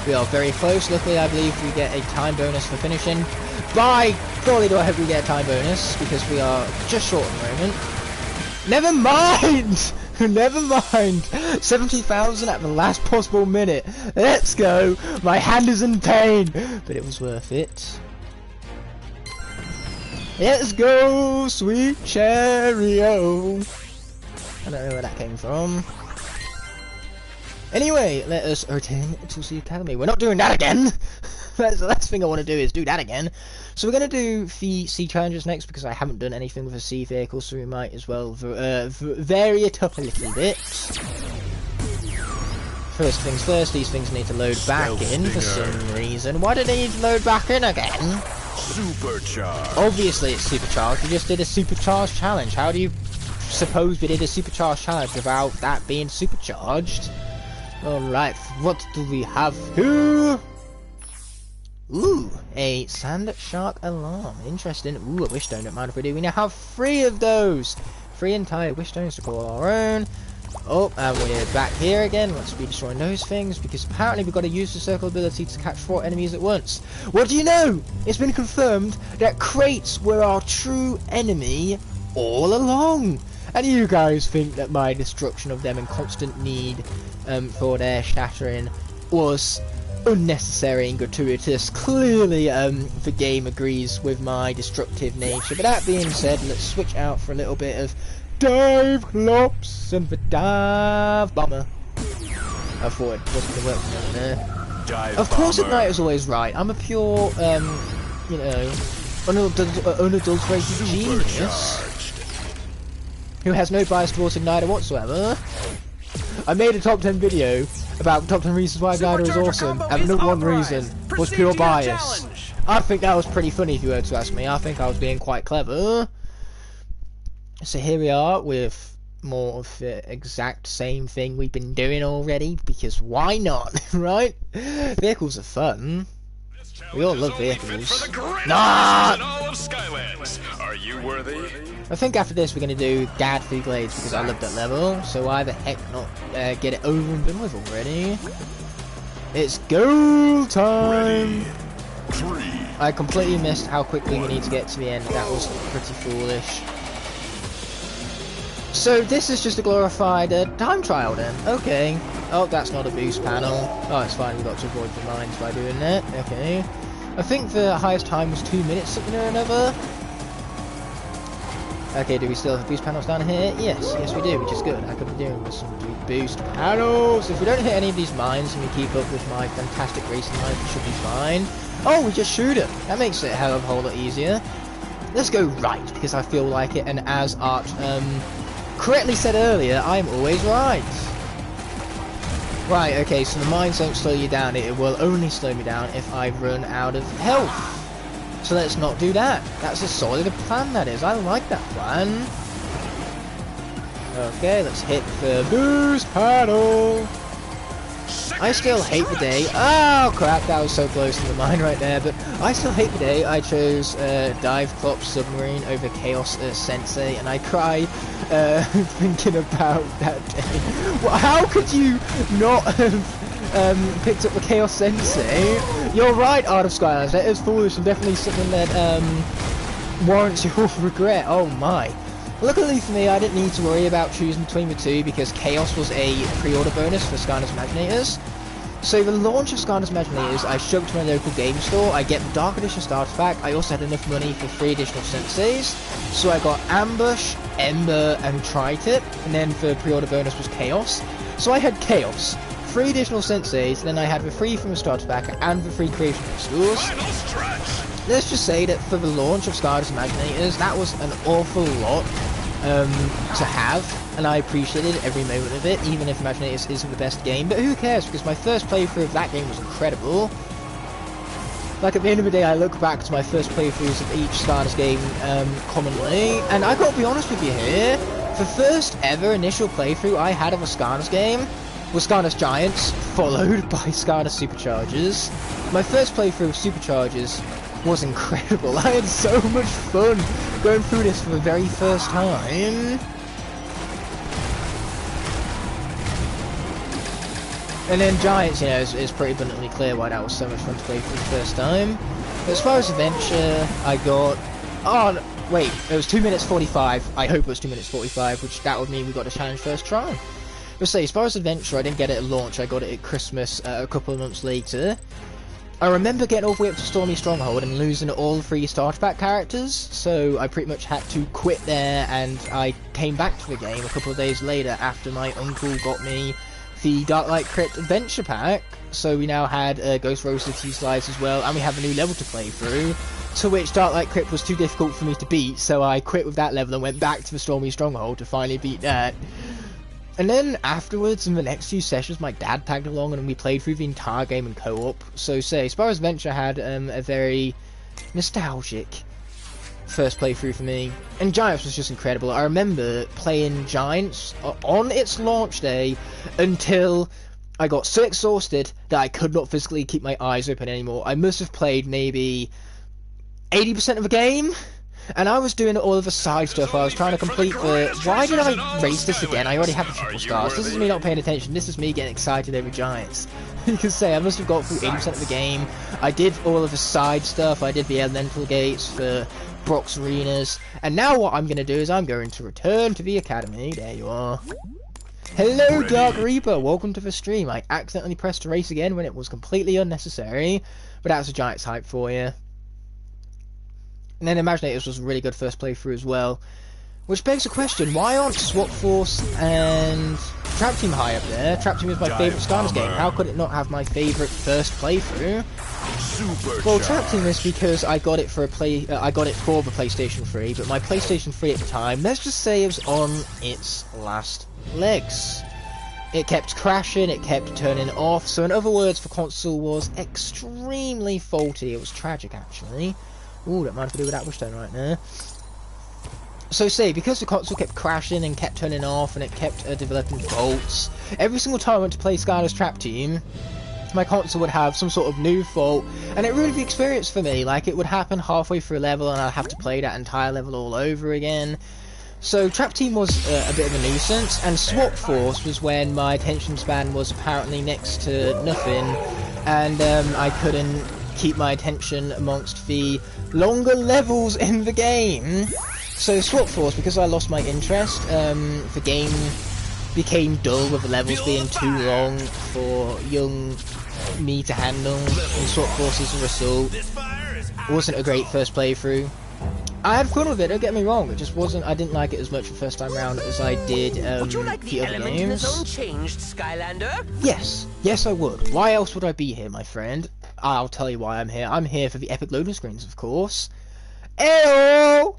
We are very close. Luckily, I believe we get a time bonus for finishing. By golly, do I hope we get a time bonus, because we are just short at the moment. Never mind! Never mind! 70,000 at the last possible minute. Let's go! My hand is in pain! But it was worth it. Let's go, sweet Cheerio! I don't know where that came from. Anyway, let us return to the academy. We're not doing that again! That's the last thing I want to do is do that again. So we're going to do the sea challenges next because I haven't done anything with a sea vehicle, so we might as well vary it up a little bit. First things first, these things need to load back in for some reason. Why do they need to load back in again? Supercharger. Obviously it's Supercharged. We just did a Supercharged challenge. How do you suppose we did a Supercharged challenge without that being Supercharged? Alright, what do we have here? Ooh, a sand shark alarm. Interesting. Ooh, a wish stone. Don't mind if we do. We now have 3 of those. 3 entire wish stones to call our own. Oh, and we're back here again. Let's be destroying those things because apparently we've got to use the circle ability to catch 4 enemies at once. What do you know? It's been confirmed that crates were our true enemy all along. And you guys think that my destruction of them and constant need for their shattering was unnecessary and gratuitous. Clearly the game agrees with my destructive nature. But that being said, let's switch out for a little bit of Dive Clops and the Dive Bomber. I thought it wasn't going to work for me there. Of course Ignite is always right. I'm a pure you know, unadulterated genius who has no bias towards Igniter whatsoever. I made a top 10 video about top 10 reasons why Igniter is awesome, and the one reason was pure bias. I think that was pretty funny if you were to ask me. I think I was being quite clever. So here we are with more of the exact same thing we've been doing already, because why not, right? Vehicles are fun. We all love vehicles. Nah! Are you worthy? I think after this we're going to do Dad Food Glades because I love that level, so why the heck not get it over and done with already? It's goal time! I completely missed how quickly we need to get to the end. That was pretty foolish. So this is just a glorified time trial then. Okay. Oh, that's not a boost panel. Oh, it's fine. We've got to avoid the mines by doing that. Okay. I think the highest time was 2 minutes, something or another. Okay, do we still have boost panels down here? Yes, yes we do, which is good. I could be doing with some boost panels. If we don't hit any of these mines and we keep up with my fantastic racing life, it should be fine. Oh, we just shoot them. That makes it a hell of a whole lot easier. Let's go right, because I feel like it, and as Art correctly said earlier, I'm always right. Right, okay, so the mines don't slow you down. It will only slow me down if I run out of health. So let's not do that. That's a solid plan, that is. I like that plan. Okay, let's hit the boost panel. I still hate the day. Oh crap, that was so close to the mine right there. But I still hate the day I chose Dive Clop Submarine over Chaos Sensei, and I cry thinking about that day. Well, how could you not have picked up the Chaos Sensei? You're right, Art of Skylanders. That is foolish and definitely something that warrants your regret. Oh my. Luckily for me, I didn't need to worry about choosing between the two because Chaos was a pre-order bonus for Skylanders Imaginators. So the launch of Skylanders Imaginators, I showed to my local game store. I get the Dark Edition starter pack. I also had enough money for 3 additional senseis. So I got Ambush, Ember, and Tri-Tip. And then the pre-order bonus was Chaos. So I had Chaos, 3 additional senseis, then I had the 3 from the starter pack and the 3 creation crystals. Let's just say that for the launch of Skylanders Imaginators, that was an awful lot to have, and I appreciated every moment of it, even if Imaginators isn't the best game. But who cares, because my first playthrough of that game was incredible. Like, at the end of the day, I look back to my first playthroughs of each Skylanders game commonly, and I gotta be honest with you here, the first ever initial playthrough I had of a Skylanders game was Skylanders Giants, followed by Skylanders Superchargers. My first playthrough of Superchargers was incredible. I had so much fun going through this for the very first time. And then Giants, you know, is pretty abundantly clear why that was so much fun to play for the first time. But as far as Adventure, I got... Oh, wait, it was 2 minutes 45. I hope it was 2 minutes 45, which that would mean we got the challenge first try. But say, as far as Adventure, I didn't get it at launch, I got it at Christmas a couple of months later. I remember getting all the way up to Stormy Stronghold and losing all 3 starter pack characters, so I pretty much had to quit there, and I came back to the game a couple of days later after my uncle got me the Dark Light Crypt Adventure Pack. So we now had Ghost Roasted Tea Slides as well, and we have a new level to play through, to which Dark Light Crypt was too difficult for me to beat, so I quit with that level and went back to the Stormy Stronghold to finally beat that. And then afterwards, in the next few sessions, my dad tagged along and we played through the entire game in co-op. So say, as far as Adventure had a very nostalgic first playthrough for me. And Giants was just incredible. I remember playing Giants on its launch day until I got so exhausted that I could not physically keep my eyes open anymore. I must have played maybe 80% of the game. And I was doing all of the side stuff. I was trying to complete the... Why did I race this again? I already have the triple stars. This is me not paying attention. This is me getting excited over Giants. You can say I must have got through 80% of the game. I did all of the side stuff. I did the elemental gates for Brock's arenas. And now what I'm going to do is I'm going to return to the academy. There you are. Hello, Dark Reaper. Welcome to the stream. I accidentally pressed race again when it was completely unnecessary. But that's a Giants hype for you. And then Imaginators was a really good first playthrough as well. Which begs the question, why aren't Swap Force and Trap Team high up there? Trap Team is my favourite Skylanders game. How could it not have my favourite first playthrough? Well, Trap Team is because I got it for the PlayStation 3, but my PlayStation 3 at the time, let's just say it was on its last legs. It kept crashing, it kept turning off, so in other words, the console was extremely faulty. It was tragic, actually. Ooh, don't mind if I do with that wishstone right now. So say, because the console kept crashing and kept turning off and it kept developing faults, every single time I went to play Skylanders Trap Team, my console would have some sort of new fault, and it ruined the experience for me. Like, it would happen halfway through a level and I'd have to play that entire level all over again. So Trap Team was a bit of a nuisance, and Swap Force was when my attention span was apparently next to nothing, and I couldn't keep my attention amongst the longer levels in the game. So Swap Force, because I lost my interest, the game became dull with the levels being too long for young me to handle, and Swap Force as a result. It wasn't a great first playthrough. I had fun with it, don't get me wrong, it just wasn't, I didn't like it as much the first time round as I did Would you like the other element games. in the zone changed, Skylander? Yes I would. Why else would I be here, my friend? I'll tell you why I'm here. I'm here for the epic loading screens, of course. Ew!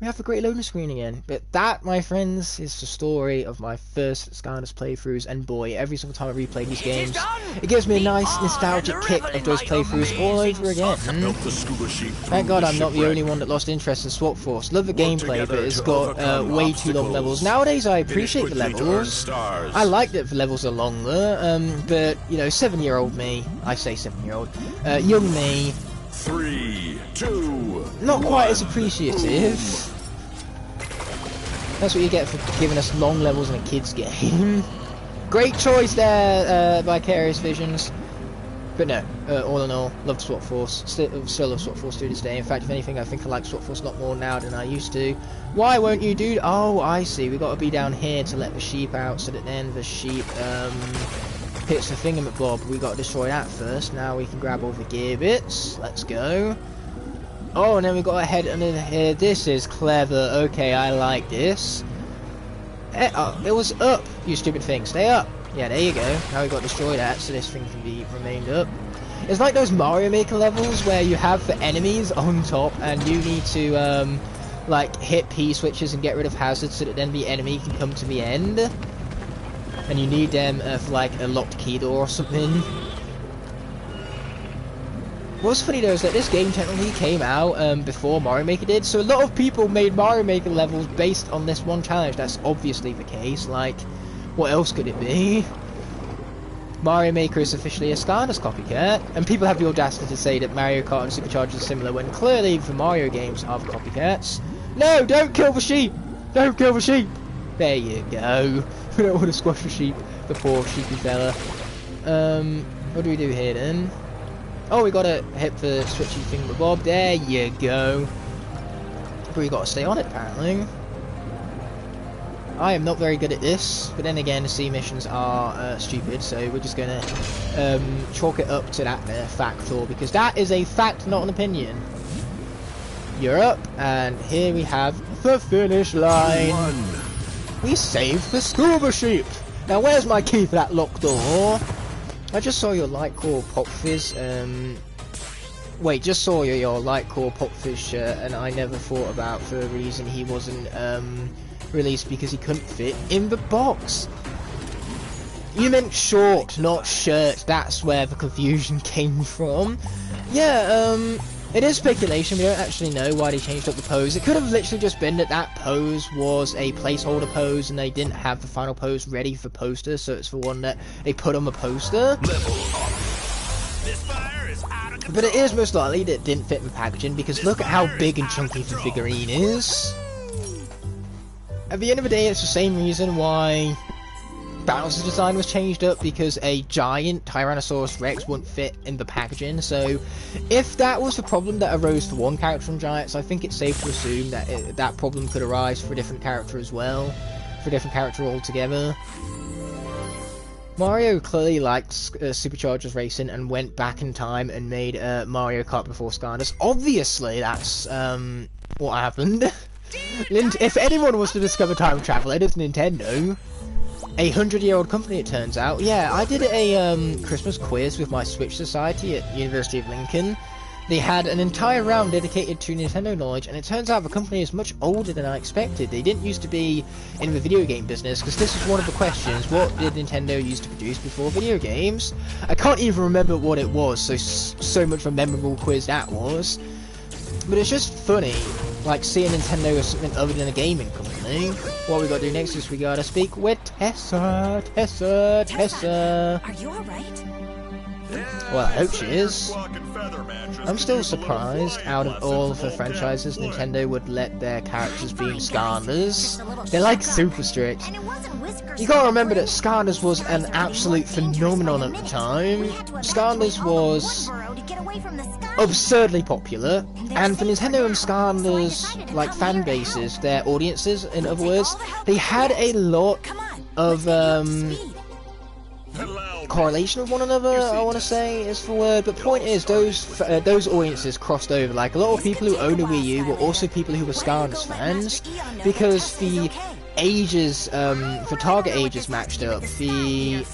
We have a great loading screen again. But that, my friends, is the story of my first Skylanders playthroughs, and boy, every single time I replay these games, it gives me a nice nostalgic kick of those playthroughs all over again. Thank God I'm not the only one that lost interest in Swap Force. Love the gameplay, but it's got way too long levels. Nowadays I appreciate the levels. I like that the levels are longer, but, you know, 7-year-old me, I say 7-year-old, young me, 3, 2, not quite as appreciative. That's what you get for giving us long levels in a kid's game. Great choice there, Vicarious Visions. But no, all in all, love Swap Force. Still love Swap Force to this day. In fact, if anything, I think I like Swap Force a lot more now than I used to. Why won't you, dude? Oh, I see. We got to be down here to let the sheep out, so that then the sheep hits the thingamabob. We got to destroy that first. Now we can grab all the gear bits. Let's go. Oh, and then we got to head under here. This is clever. Okay, I like this. Oh, it was up, you stupid thing. Stay up. Yeah, there you go. Now we got to destroy that, so this thing can be remained up. It's like those Mario Maker levels where you have the enemies on top, and you need to like hit P switches and get rid of hazards, so that then the enemy can come to the end. And you need them for like a locked key door or something. What's funny though is that this game technically came out before Mario Maker did, so a lot of people made Mario Maker levels based on this one challenge. That's obviously the case. Like, what else could it be? Mario Maker is officially a Skylanders copycat, and people have the audacity to say that Mario Kart and Superchargers are similar, when clearly the Mario games are the copycats. No, don't kill the sheep! Don't kill the sheep! There you go. We don't want to squash the sheep, the poor sheepy fella. What do we do here then? Oh, we gotta hit the switchy thingamabob. There you go. But we gotta stay on it apparently. I am not very good at this, but then again, sea missions are stupid, so we're just gonna chalk it up to that there factor, because that is a fact, not an opinion. You're up, and here we have the finish line. We saved the scuba sheep. Now, where's my key for that locked door? I just saw your light core pop fizz. Wait, just saw your light core pop fizz shirt, and I never thought about for a reason he wasn't released because he couldn't fit in the box. You meant short, not shirt. That's where the confusion came from. Yeah, it is speculation. We don't actually know why they changed up the pose. It could have literally just been that that pose was a placeholder pose and they didn't have the final pose ready for poster, so it's the one that they put on the poster. But it is most likely that it didn't fit in the packaging, because look at how big and chunky the figurine is. At the end of the day, it's the same reason why Bowser's design was changed up, because a giant Tyrannosaurus Rex wouldn't fit in the packaging. So if that was the problem that arose for one character from Giants, I think it's safe to assume that that problem could arise for a different character as well, for a different character altogether. Mario clearly liked Superchargers racing and went back in time and made Mario Kart before Skylanders. Obviously that's what happened. If anyone was to discover time travel, it is Nintendo. A 100-year-old company, it turns out. Yeah, I did a Christmas quiz with my Switch Society at University of Lincoln. They had an entire round dedicated to Nintendo knowledge, and it turns out the company is much older than I expected. They didn't used to be in the video game business, because this is one of the questions: what did Nintendo used to produce before video games? I can't even remember what it was, so much of a memorable quiz that was. But it's just funny, like, seeing Nintendo as something other than a gaming company. What we gotta do next is we gotta speak with Tessa. Are you alright? Well, I hope she is. I'm still surprised, out of all of the franchises, Nintendo would let their characters be in Skylanders. They're like super strict. You gotta remember that Skylanders was an absolute phenomenon at the time. Skylanders was absurdly popular, and for Nintendo and Skylanders, like, fan bases, their audiences, in other words, they had a lot of correlation with one another, I want to say is the word. But point is, those audiences crossed over. Like, a lot of people who owned a Wii U were also people who were Skylanders fans, because the ages, the target ages matched up, the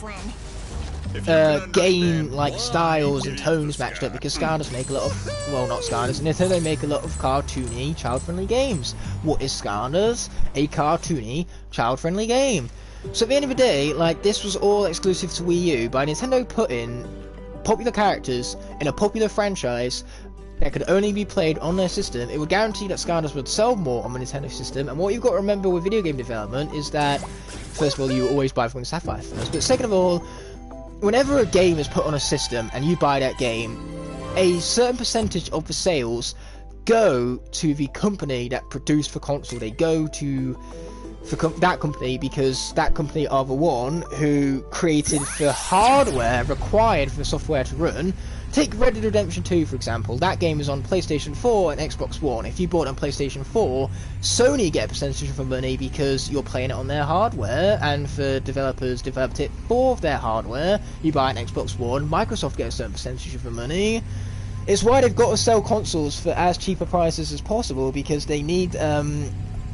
game like styles and tones matched up, because Skylanders make a lot of, well, not Skylanders, Nintendo make a lot of cartoony, child-friendly games. What is Skylanders? A cartoony, child-friendly game. So at the end of the day, like, this was all exclusive to Wii U. By Nintendo putting popular characters in a popular franchise that could only be played on their system, it would guarantee that Skylanders would sell more on the Nintendo system. And what you've got to remember with video game development is that, first of all, you always buy from Sapphire first, but second of all, whenever a game is put on a system and you buy that game, a certain percentage of the sales go to the company that produced the console. They go to that company, because that company are the one who created the hardware required for the software to run. Take Red Dead Redemption 2 for example. That game is on PlayStation 4 and Xbox One. If you bought it on PlayStation 4, Sony get a percentage of the money because you're playing it on their hardware, and the developers developed it for their hardware. You buy an Xbox One, Microsoft gets a certain percentage of the money. It's why they've got to sell consoles for as cheaper prices as possible, because they need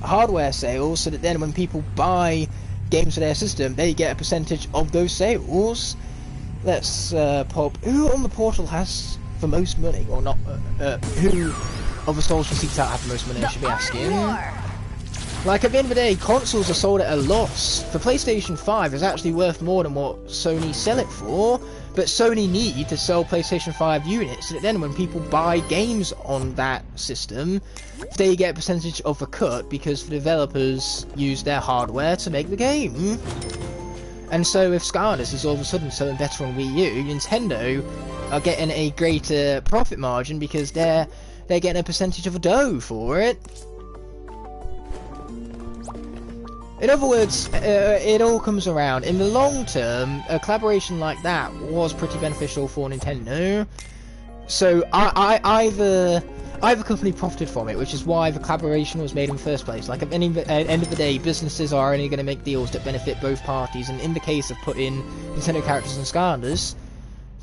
hardware sales, so that then when people buy games for their system, they get a percentage of those sales. Let's pop. Who on the portal has the most money, or not? Who of the stalls from Seats Out have the most money? I should be asking. Like, at the end of the day, consoles are sold at a loss. The PlayStation 5 is actually worth more than what Sony sell it for, but Sony need to sell PlayStation 5 units, so that then when people buy games on that system, they get a percentage of the cut, because the developers use their hardware to make the game. And so if Skylanders is all of a sudden selling better on Wii U, Nintendo are getting a greater profit margin, because they're getting a percentage of a dough for it. In other words, it all comes around. In the long term, a collaboration like that was pretty beneficial for Nintendo. So either company profited from it, which is why the collaboration was made in the first place. Like at the end of the day, businesses are only going to make deals that benefit both parties. And in the case of putting Nintendo characters in Skylanders,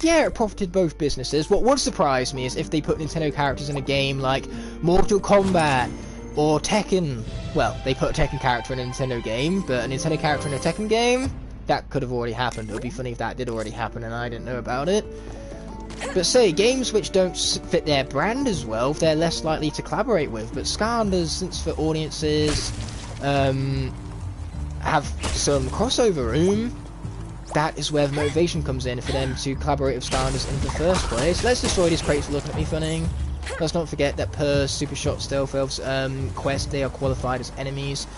yeah, it profited both businesses. What would surprise me is if they put Nintendo characters in a game like Mortal Kombat or Tekken. Well, they put a Tekken character in a Nintendo game, but a Nintendo character in a Tekken game? That could have already happened. It would be funny if that did already happen and I didn't know about it. But say, games which don't fit their brand as well, they're less likely to collaborate with. But Skylanders, since the audiences have some crossover room, that is where the motivation comes in for them to collaborate with Skylanders in the first place. Let's destroy these crates for looking at me funny. Let's not forget that per Super Shot Stealth Elves quest, they are qualified as enemies.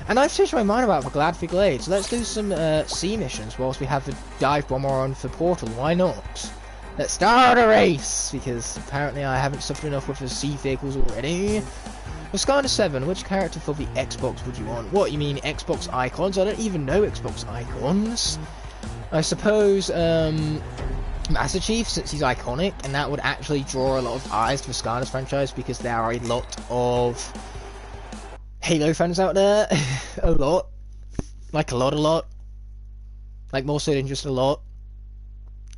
And I've changed my mind about the Glad for Glade, so let's do some sea missions whilst we have the Dive Bomber on for Portal. Why not? Let's start a race, because apparently I haven't suffered enough with the sea vehicles already. With Skylanders 7, which character for the Xbox would you want? What, you mean Xbox icons? I don't even know Xbox icons. I suppose, Master Chief, since he's iconic, and that would actually draw a lot of eyes to the Skylanders franchise, because there are a lot of Halo fans out there. A lot. Like a lot. Like more so than just a lot.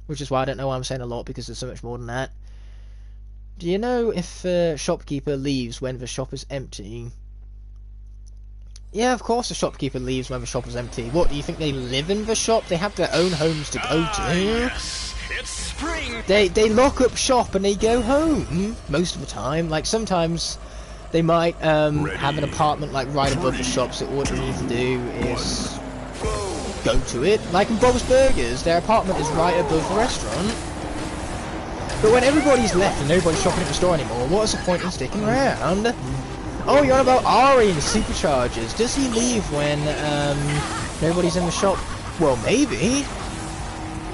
Which is why I don't know why I'm saying a lot, because there's so much more than that. Do you know if a shopkeeper leaves when the shop is empty? Yeah, of course the shopkeeper leaves when the shop is empty. What, do you think they live in the shop? They have their own homes to go to. Yes, it's spring. They lock up shop and they go home most of the time. Like sometimes they might have an apartment like right above the shop, so all they need to do is go to it. Like in Bob's Burgers, their apartment is right above the restaurant. But when everybody's left and nobody's shopping at the store anymore, what's the point in sticking around? Oh, you're on about Ari and Superchargers. Does he leave when nobody's in the shop? Well, maybe.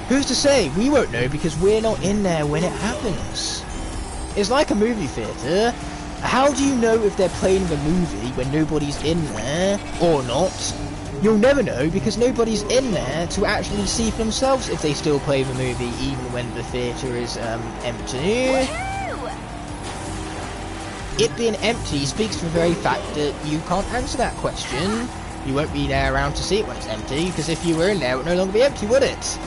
Who's to say? We won't know because we're not in there when it happens. It's like a movie theatre. How do you know if they're playing the movie when nobody's in there or not? You'll never know because nobody's in there to actually see for themselves if they still play the movie even when the theatre is empty. It being empty speaks to the very fact that you can't answer that question. You won't be there around to see it when it's empty, because if you were in there, it would no longer be empty, would it?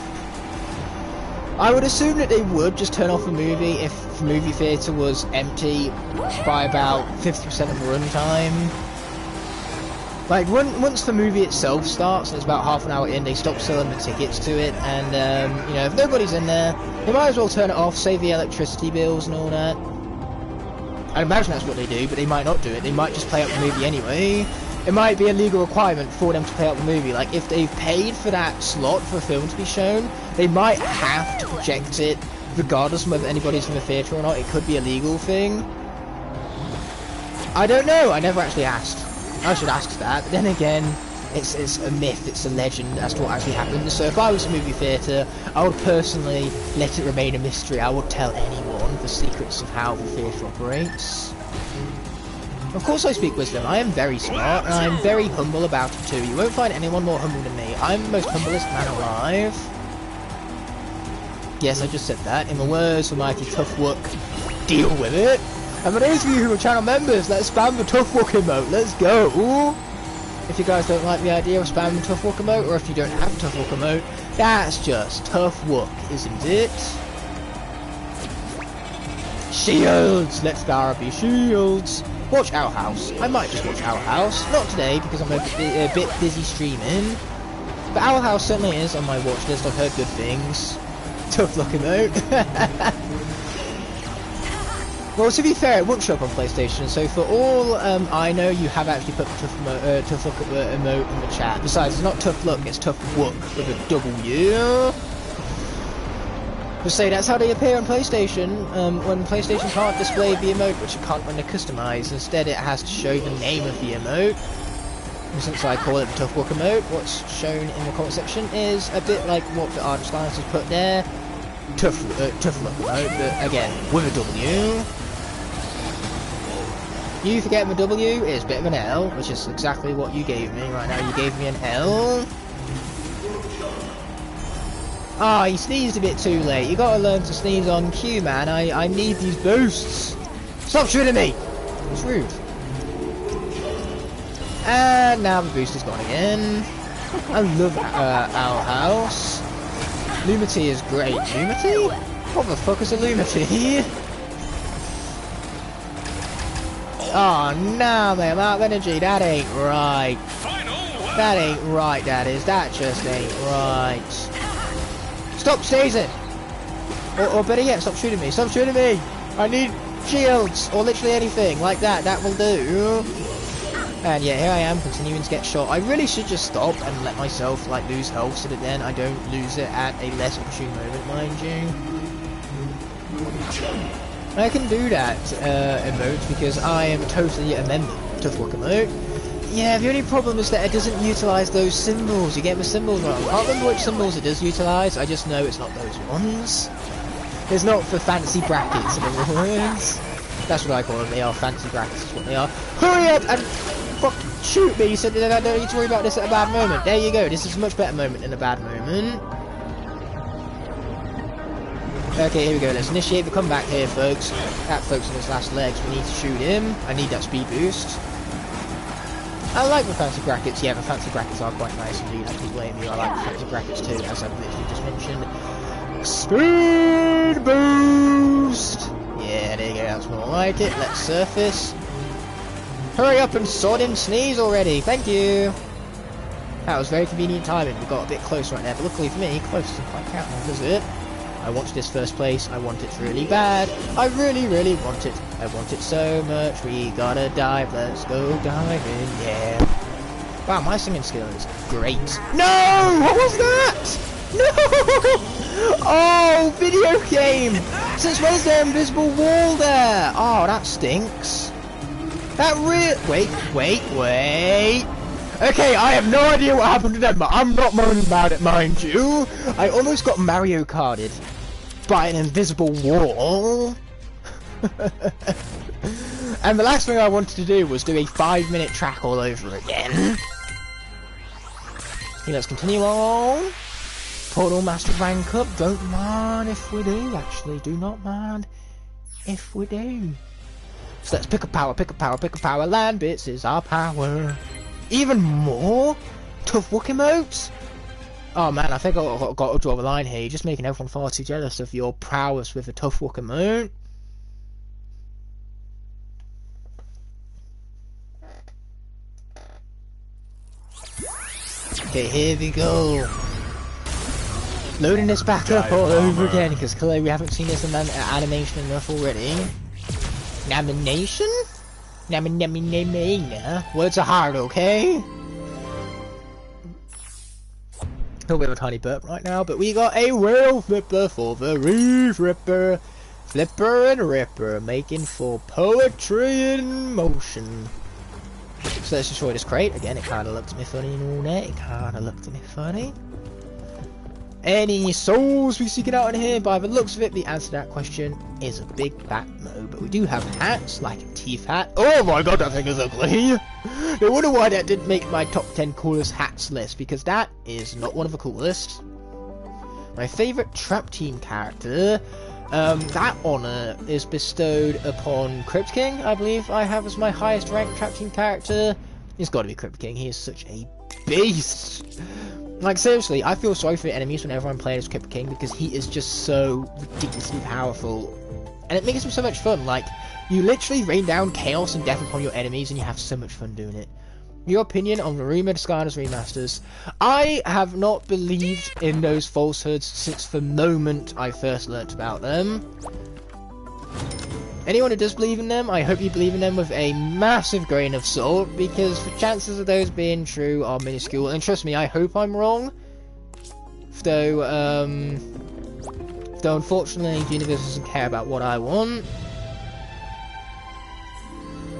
I would assume that they would just turn off the movie if the movie theatre was empty by about 50% of the runtime. Like, once the movie itself starts, and it's about half an hour in, they stop selling the tickets to it, and, you know, if nobody's in there, they might as well turn it off, save the electricity bills and all that. I'd imagine that's what they do, but they might not do it. They might just play out the movie anyway. It might be a legal requirement for them to play out the movie. Like, if they've paid for that slot for a film to be shown, they might have to project it, regardless of whether anybody's in the theatre or not. It could be a legal thing. I don't know. I never actually asked. I should ask that. But then again, it's a myth, it's a legend as to what actually happened. So if I was a movie theatre, I would personally let it remain a mystery. I would tell anyone the secrets of how the theatre operates. Of course I speak wisdom. I am very smart, and I'm very humble about it too. You won't find anyone more humble than me. I'm the most humblest man alive. Yes, I just said that. In the words of Mighty Tough Wook, deal with it. And for those of you who are channel members, let's spam the Tough Wook emote. Let's go. If you guys don't like the idea of spamming the Tough Wook emote, or if you don't have a Tough Wook emote, that's just Tough Wook, isn't it? Shields! Let's go be shields! Watch Our House. I might just watch Our House. Not today, because I'm a bit busy streaming. But Our House certainly is on my watch list. I've heard good things. Tough Luck emote. Well, to be fair, it won't show up on PlayStation, so for all I know, you have actually put the Tough Luck emote in the chat. Besides, it's not Tough Luck, it's Tough Wook with a W. Just say that's how they appear on PlayStation. When PlayStation can't display the emote, which it can't when they customize, instead it has to show the name of the emote. And since I call it the Tough Wook emote, what's shown in the comment section is a bit like what the Art Science has put there. Tough Luck emote, but again, with a W. You forget my W is a bit of an L, which is exactly what you gave me right now. You gave me an L. Ah, he sneezed a bit too late. You gotta learn to sneeze on cue, man. I need these boosts. Stop shooting me! It's rude. And now the boost is gone again. I love Owl House. Lumity is great. Lumity? What the fuck is a Lumity? Oh, no, mate, I'm out of energy. That ain't right. That ain't right, that is. That just ain't right. Stop sneezing! Or better yet, stop shooting me. Stop shooting me! I need shields, or literally anything like that. That will do. And yeah, here I am, continuing to get shot. I really should just stop and let myself, like, lose health so that then I don't lose it at a less opportune moment, mind you. I can do that emote because I am totally a member of Tough Walk emote. Yeah, the only problem is that it doesn't utilise those symbols. You get the symbols wrong. I can't remember which symbols it does utilise, I just know it's not those ones. It's not for fancy brackets, in other words. That's what I call them, they are fancy brackets, is what they are. Hurry up and fucking shoot me so that I don't need to worry about this at a bad moment. There you go, this is a much better moment than a bad moment. Okay, here we go, let's initiate the comeback here, folks. That folks on his last legs, we need to shoot him. I need that speed boost. I like the fancy brackets, yeah, the fancy brackets are quite nice indeed, I don't blame you, I like the fancy brackets too, as I've literally just mentioned. Speed boost! Yeah, there you go, that's more like it. Let's surface. Hurry up and sort him sneeze already, thank you! That was very convenient timing, we got a bit close right there, but luckily for me, close doesn't quite count now, does it? I wanted this first place, I want it really bad. I really, really want it. I want it so much, we gotta dive, let's go diving, yeah. Wow, my singing skill is great. No! What was that? No! Oh, video game! Since when's there invisible wall there? Oh, that stinks. That wait. Okay, I have no idea what happened to them, but I'm not moaning about it, mind you. I almost got Mario Karted by an invisible wall. And the last thing I wanted to do was do a 5-minute track all over again. Okay, let's continue on. Portal Master rank up. Don't mind if we do, actually. Do not mind if we do. So let's pick a power. Land bits is our power. Even more Tough Walk emotes? Oh man, I think I've got to draw the line here. You're just making everyone far too jealous of your prowess with a Tough Walk emote. Okay, here we go. Loading this back up all over again, because clearly we haven't seen this animation enough already. Nomination? Words are hard, okay? A bit of a tiny burp right now, but we got a whale flipper for the Reef Ripper. Flipper and Ripper, making for poetry in motion. So let's destroy this crate. Again, it kind of looked at me funny and all that. Any souls we seek it out in here? By the looks of it, the answer to that question is a big fat no. But we do have hats, like a teeth hat. Oh my god, that thing is ugly! No wonder why that didn't make my top 10 coolest hats list, because that is not one of the coolest. My favourite Trap Team character, that honour is bestowed upon Crypt King, I believe I have as my highest ranked Trap Team character. It's got to be Crypt King, he is such a beast! Like, seriously, I feel sorry for the enemies whenever I'm playing as Crypt King, because he is just so ridiculously powerful. And it makes him so much fun, like, you literally rain down chaos and death upon your enemies, and you have so much fun doing it. Your opinion on the rumored Skylanders remasters? I have not believed in those falsehoods since the moment I first learnt about them. Anyone who does believe in them, I hope you believe in them with a massive grain of salt, because the chances of those being true are minuscule, and trust me, I hope I'm wrong. Though unfortunately the universe doesn't care about what I want.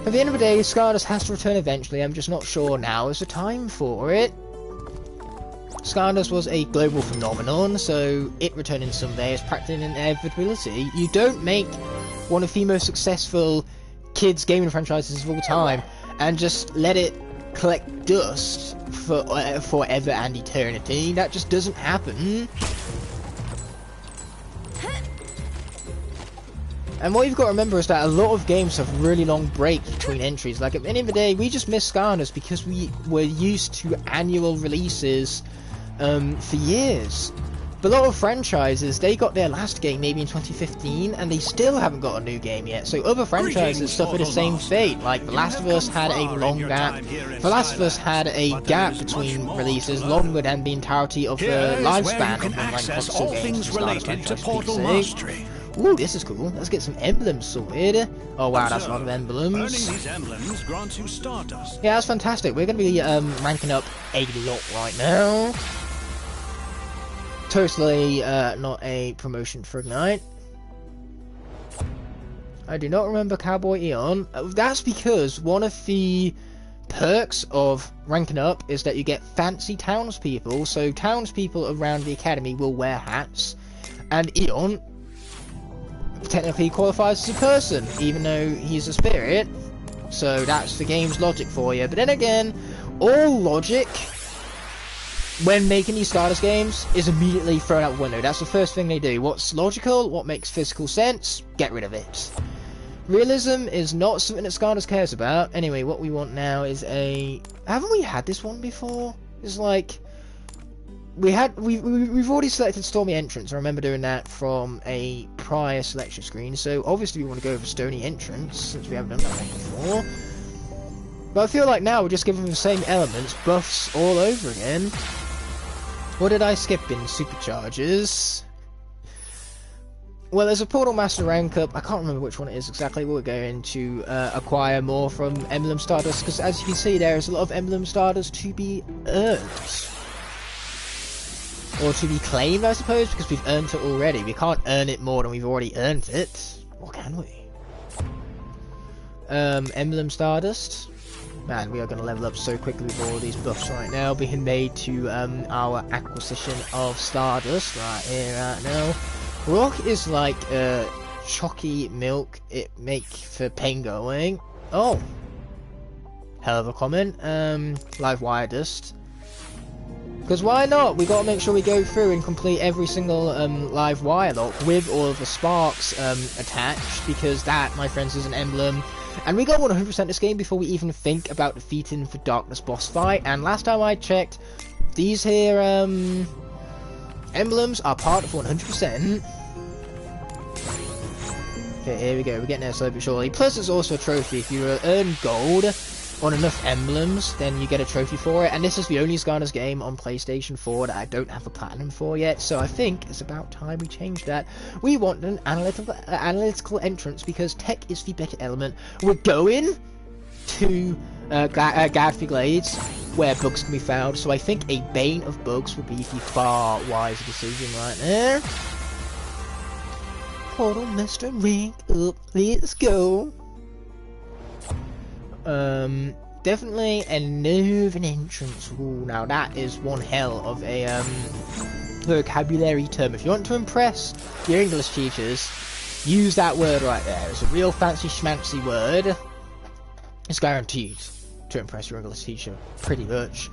At the end of the day, Skylanders has to return eventually, I'm just not sure now is the time for it. Skylanders was a global phenomenon, so it returning someday is practically an inevitability. You don't make one of the most successful kids' gaming franchises of all time and just let it collect dust for forever and eternity. That just doesn't happen. And what you've got to remember is that a lot of games have really long breaks between entries. Like at the end of the day, we just missed Skylanders because we were used to annual releases for years. But a lot of franchises, they got their last game maybe in 2015, and they still haven't got a new game yet. So other franchises suffer the same fate. Like The Last of Us had a long gap. The Last of Us had a gap between releases longer than the entirety of the lifespan of online console games. Ooh, this is cool. Let's get some emblems sorted. Oh wow, that's a lot of emblems. Yeah, that's fantastic. We're going to be ranking up a lot right now. Totally not a promotion for Ignite. I do not remember Cowboy Eon. That's because one of the perks of ranking up is that you get fancy townspeople. So townspeople around the academy will wear hats, and Eon technically qualifies as a person, even though he's a spirit. So that's the game's logic for you. But then again, all logic when making these Stardust games is immediately thrown out the window. That's the first thing they do. What's logical, what makes physical sense, get rid of it. Realism is not something that Stardust cares about. Anyway, what we want now is a... Haven't we had this one before? It's like... We've already selected Stormy Entrance. I remember doing that from a prior selection screen. So obviously we want to go for Stony Entrance, since we haven't done that one before. But I feel like now we're just giving them the same elements, buffs all over again. What did I skip in Superchargers? Well, there's a Portal Master rank up. I can't remember which one it is exactly. We're going to acquire more from Emblem Stardust, because as you can see, there is a lot of Emblem Stardust to be earned. Or to be claimed, I suppose, because we've earned it already. We can't earn it more than we've already earned it. Or can we? Emblem Stardust. Man, we are going to level up so quickly with all these buffs right now being made to our acquisition of Stardust right here, right now. Rock is like chalky milk. It make for pain going. Oh, hell of a comment. Live wire dust. Because why not? We got to make sure we go through and complete every single live wire lock with all of the sparks attached, because that, my friends, is an emblem. And we got 100% this game before we even think about defeating the Darkness boss fight. And last time I checked, these here emblems are part of 100%. Okay, here we go. We're getting there slowly but surely. Plus, it's also a trophy. If you earn gold on enough emblems, then you get a trophy for it. And this is the only Skylanders game on PlayStation 4 that I don't have a platinum for yet. So I think it's about time we change that. We want an analytical entrance, because tech is the better element. We're going to Gadfly Glades, where bugs can be found. So I think a Bane of Bugs would be the far wiser decision right there. Portal Master rank up. Let's go. Definitely a Nerve entrance. Ooh, now that is one hell of a vocabulary term. If you want to impress your English teachers, use that word right there. It's a real fancy schmancy word. It's guaranteed to impress your English teacher, pretty much.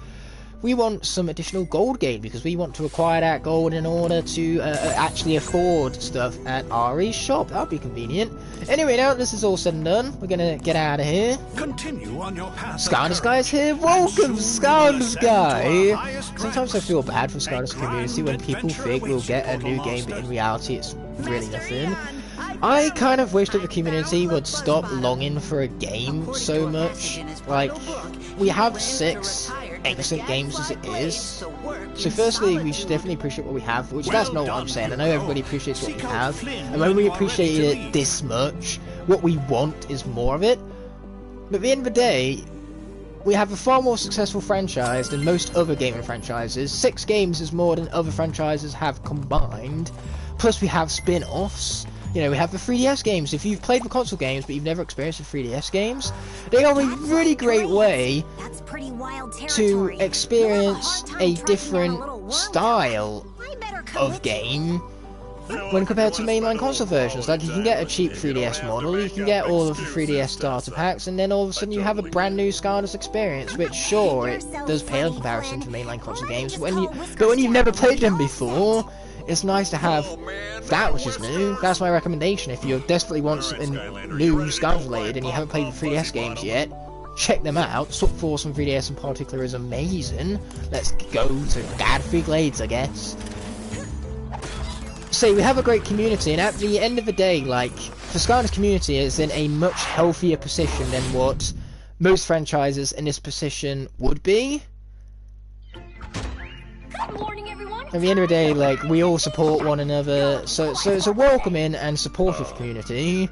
We want some additional gold gain, because we want to acquire that gold in order to actually afford stuff at Ari's shop. That'd be convenient. Anyway, now that this is all said and done, we're gonna get out of here. Continue on your path. Skylanders Guy is here. Welcome, Skylanders Guy. Sometimes I feel bad for Skylanders community when people think we'll get a new game, but in reality it's really nothing. I kind of wish that the community would stop longing for a game so much. Like, we have 6 excellent games as it is. So firstly, we should definitely appreciate what we have, which that's not what I'm saying. I know everybody appreciates what we have, and when we appreciate it this much, what we want is more of it. But at the end of the day, we have a far more successful franchise than most other gaming franchises. 6 games is more than other franchises have combined. Plus we have spin-offs. You know, we have the 3DS games. If you've played the console games but you've never experienced the 3DS games, they are a really great way to experience a different style of game when compared to mainline console versions. Like, you can get a cheap 3DS model, you can get all of the 3DS starter packs, and then all of a sudden you have a brand new Skylanders experience, which, sure, it does pale in comparison to mainline console games, but when you've never played them before, it's nice to have that which is new. That's my recommendation. If you desperately want something new Skylanders related and you haven't played the 3DS games yet, check them out. Sub Force from 3DS in particular is amazing. Let's go to Godfrey Glades, I guess. So we have a great community, and at the end of the day, like, the Skylanders community is in a much healthier position than what most franchises in this position would be. Good morning, everyone. At the end of the day, like, we all support one another, so it's a welcoming and supportive community.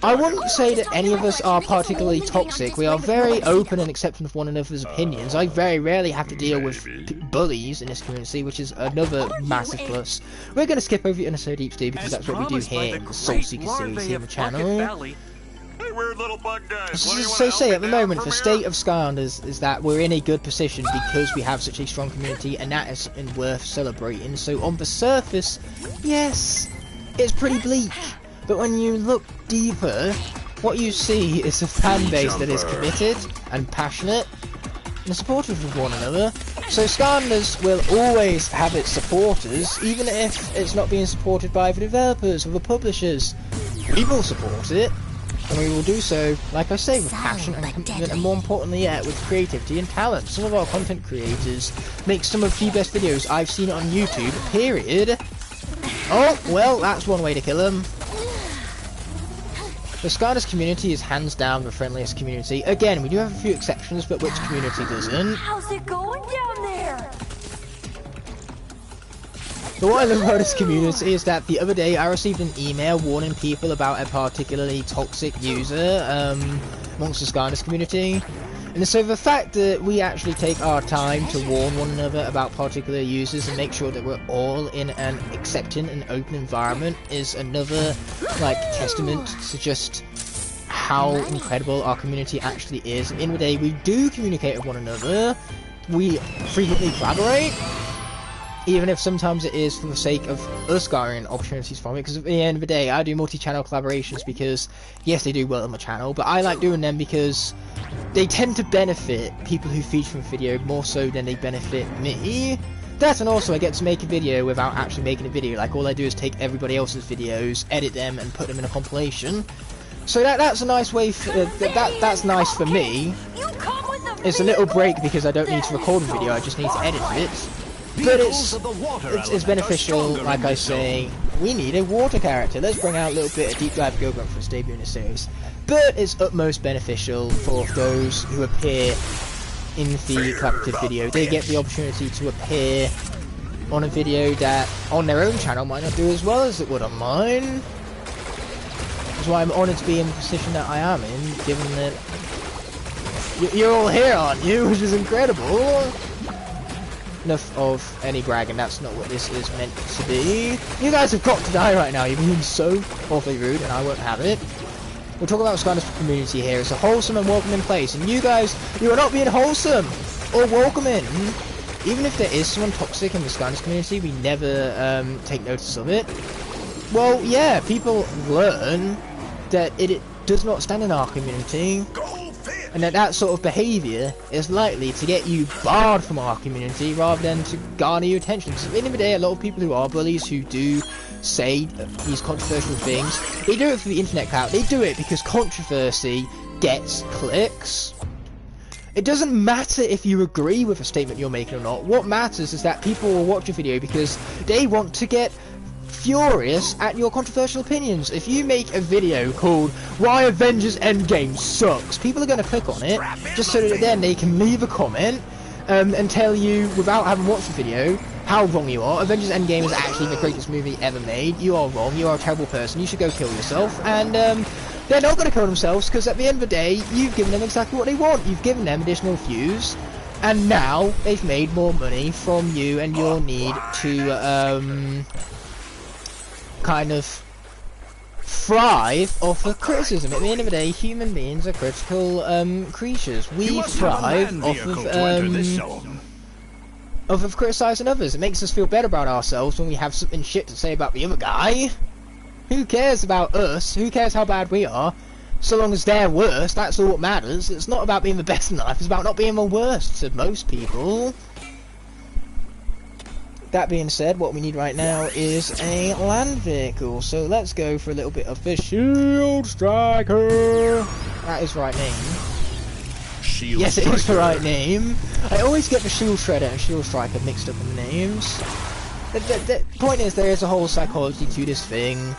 I wouldn't say that any of us are particularly toxic. We are very open and accepting of one another's opinions. I very rarely have to deal with bullies in this community, which is another massive plus. We're going to skip over the episode each day because that's what we do here in the Soul Seeker series here on the channel. Hey, weird little bug guys. So say at the moment, the state of Skylanders is that we're in a good position because we have such a strong community, and that is something worth celebrating. So on the surface, yes, it's pretty bleak. But when you look deeper, what you see is a fan base that is committed and passionate and supportive of one another. So Skylanders will always have its supporters, even if it's not being supported by the developers or the publishers. We will support it, and we will do so, like I say, with passion and commitment, and more importantly yet, with creativity and talent. Some of our content creators make some of the best videos I've seen on YouTube, period. Oh, well, that's one way to kill them. The Skylanders community is hands down the friendliest community. Again, we do have a few exceptions, but which community doesn't? How's it going down there? But what I love about this community is that the other day I received an email warning people about a particularly toxic user amongst the Skylanders community. And so the fact that we actually take our time to warn one another about particular users and make sure that we're all in an accepting and open environment is another, like, testament to just how incredible our community actually is. At the end of the day, we do communicate with one another. We frequently collaborate, even if sometimes it is for the sake of us garnering opportunities from it, because at the end of the day, I do multi-channel collaborations because, yes, they do well on my channel, but I like doing them because they tend to benefit people who feature in the video more so than they benefit me. That, and also I get to make a video without actually making a video. Like, all I do is take everybody else's videos, edit them, and put them in a compilation. So that's a nice way, that's nice for me. It's a little break because I don't need to record a video, I just need to edit it. But it's beneficial, like I say. We need a water character. Let's bring out a little bit of Deep Dive Go-Grunt for its debut in the series. But it's utmost beneficial for those who appear in the collaborative video. They get the opportunity to appear on a video that on their own channel might not do as well as it would on mine. That's why I'm honoured to be in the position that I am in, given that you're all here, aren't you? Which is incredible. Enough of any bragging, that's not what this is meant to be. You guys have got to die right now, you're being so awfully rude, and I won't have it. We're talking about Skylanders community here. It's a wholesome and welcoming place, and you guys, you are not being wholesome or welcoming. Even if there is someone toxic in the Skylanders community, we never take notice of it. Well, yeah, people learn that it does not stand in our community, and that sort of behaviour is likely to get you barred from our community rather than to garner your attention. Because at the end of the day, a lot of people who are bullies, who do say these controversial things, they do it for the internet clout. They do it because controversy gets clicks. It doesn't matter if you agree with a statement you're making or not. What matters is that people will watch a video because they want to get furious at your controversial opinions. If you make a video called "Why Avengers Endgame Sucks," people are going to click on it just so that then they can leave a comment and tell you, without having watched the video, how wrong you are. Avengers Endgame is actually the greatest movie ever made. You are wrong. You are a terrible person. You should go kill yourself. And they're not going to kill themselves because at the end of the day, you've given them exactly what they want. You've given them additional views, and now they've made more money from you and your need to kind of thrive off of criticism. At the end of the day, human beings are critical creatures. We thrive off of of criticising others. It makes us feel better about ourselves when we have something shit to say about the other guy. Who cares about us? Who cares how bad we are? So long as they're worse, that's all that matters. It's not about being the best in life, it's about not being the worst to most people. That being said, what we need right now is a land vehicle. So let's go for a little bit of the Shield Striker. That is the right name. Shield Yes, it Striker. is the right name. I always get the Shield Shredder and Shield Striker mixed up in the names. The point is, there is a whole psychology to this thing.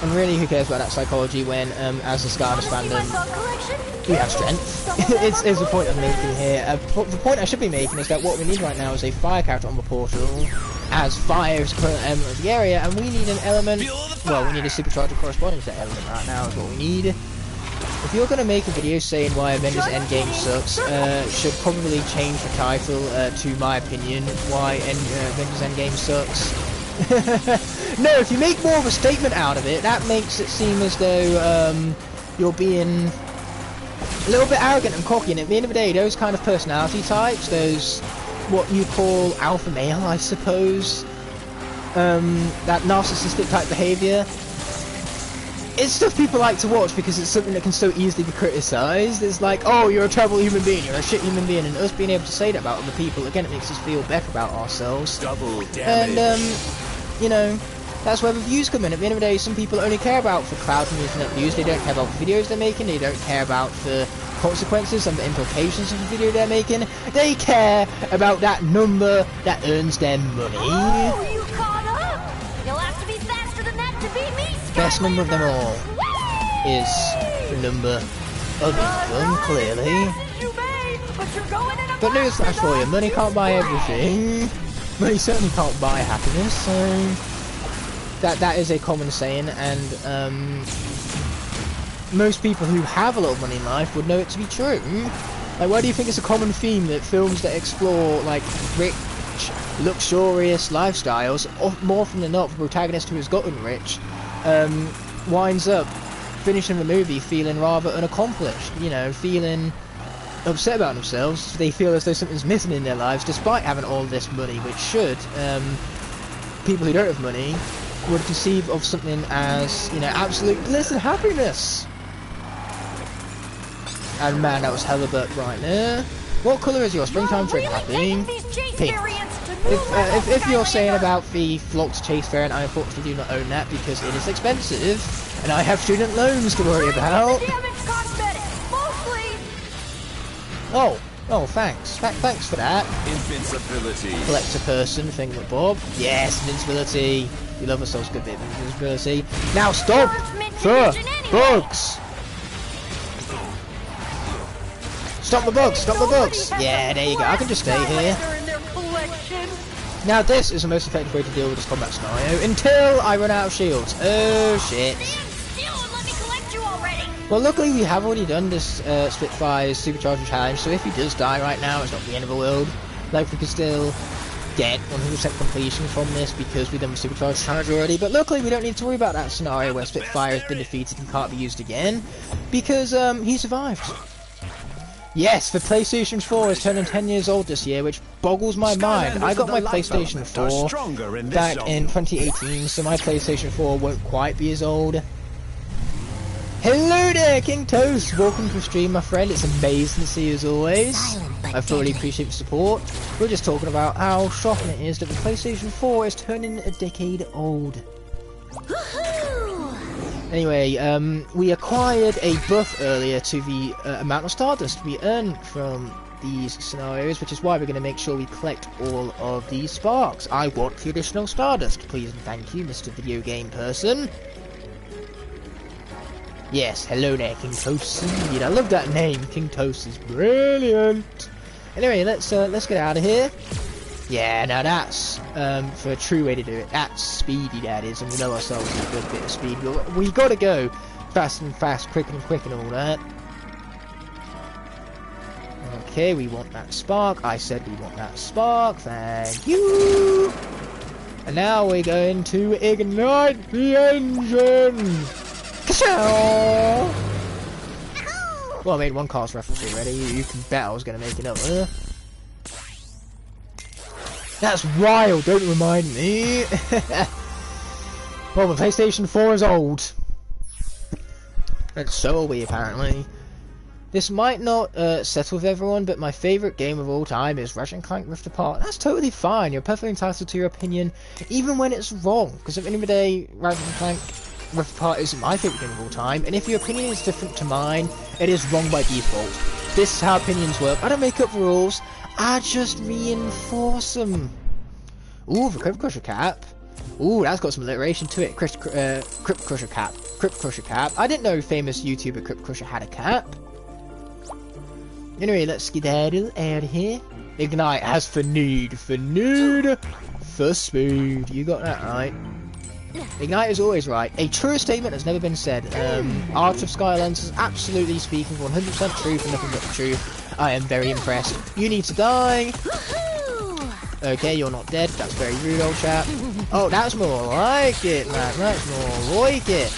And really, who cares about that psychology when, as a Skylanders fandom, we have strength. it's the point I'm making here. The point I should be making is that what we need right now is a fire character on the portal, as fire is the current element of the area, and we need an element, well, we need a supercharger corresponding to that element right now is what we need. If you're going to make a video saying why Avengers Endgame sucks, should probably change the title to my opinion, why Avengers Endgame sucks. No, if you make more of a statement out of it, that makes it seem as though you're being a little bit arrogant and cocky, and at the end of the day, those kind of personality types, those what you call alpha male, I suppose, that narcissistic type behaviour, it's stuff people like to watch because it's something that can so easily be criticised. It's like, oh, you're a terrible human being, you're a shit human being, and us being able to say that about other people, again, it makes us feel better about ourselves. Double damage. And, you know, that's where the views come in. At the end of the day, some people only care about the cloud and internet views. They don't care about the videos they're making. They don't care about the consequences and the implications of the video they're making. They care about that number that earns them money. Oh, you caught up! You'll have to be faster than that to beat me, Skylanders! Best number of them all is the number of income, clearly. But newsflash for you, money can't buy everything. Money certainly can't buy happiness, so that is a common saying, and most people who have a lot of money in life would know it to be true. Like, why do you think it's a common theme that films that explore, like, rich, luxurious lifestyles, more often than not, the protagonist who has gotten rich, winds up finishing the movie feeling rather unaccomplished, you know, feeling upset about themselves. They feel as though something's missing in their lives, despite having all this money, which should, people who don't have money would conceive of something as, you know, absolute bliss and happiness. And man, that was hella butt right there. What colour is your springtime trip happy? Pink. If you're saying about the Flocked Chase variant, I unfortunately do not own that because it is expensive, and I have student loans to worry about. Oh, thanks. Thanks for that. Invincibility. Collector person, thingamabob. Yes, invincibility. We love ourselves a good bit of invincibility. Now stop the bugs! Stop the bugs! Stop the bugs! Yeah, there you go. I can just stay here. Now this is the most effective way to deal with this combat scenario until I run out of shields. Oh shit. Well, luckily we have already done this Spitfire's Supercharger challenge, so if he does die right now, it's not the end of the world. Like, we can still get 100% completion from this because we've done the Supercharger challenge already, but luckily we don't need to worry about that scenario where Spitfire has been defeated and can't be used again, because he survived. Yes, the PlayStation 4 is turning 10 years old this year, which boggles my mind. I got my PlayStation 4 back in 2018, so my PlayStation 4 won't quite be as old. Hello there, King Toast! Welcome to the stream, my friend. It's amazing to see you as always. I thoroughly appreciate the support. We're just talking about how shocking it is that the PlayStation 4 is turning a decade old. Anyway, we acquired a buff earlier to the amount of Stardust we earn from these scenarios, which is why we're going to make sure we collect all of these sparks. I want the additional Stardust, please and thank you, Mr. Video Game Person. Yes, hello there, King Toast. Indeed, I love that name. King Toast is brilliant. Anyway, let's get out of here. Yeah, now that's for a true way to do it. That's speedy, that is, and we know ourselves a good bit of speed. We gotta go fast and fast, quick and quick, and all that. Okay, we want that spark. I said we want that spark. Thank you. And now we're going to ignite the engine. Well, I made one cast reference already. You can bet I was going to make another. That's wild, don't remind me. Well, the PlayStation 4 is old. And so are we, apparently. This might not settle with everyone, but my favourite game of all time is Ratchet & Clank Rift Apart. That's totally fine. You're perfectly entitled to your opinion, even when it's wrong. Because at the end of the day, Ratchet & Clank Rift Apart is my favourite game of all time, and if your opinion is different to mine, it is wrong by default. This is how opinions work. I don't make up the rules, I just reinforce them. Ooh, the Crypt Crusher cap. Ooh, that's got some alliteration to it. Crypt Crusher cap. Crypt Crusher cap. I didn't know famous YouTuber Crypt Crusher had a cap. Anyway, let's skedaddle out of here. Ignite has for need. For need. For speed. You got that right. Ignite is always right. A truer statement has never been said. Art of Skylanders is absolutely speaking 100% truth and nothing but the truth. I am very impressed. You need to die. Okay, you're not dead. That's very rude, old chap. Oh, that's more like it, man. That's more like it.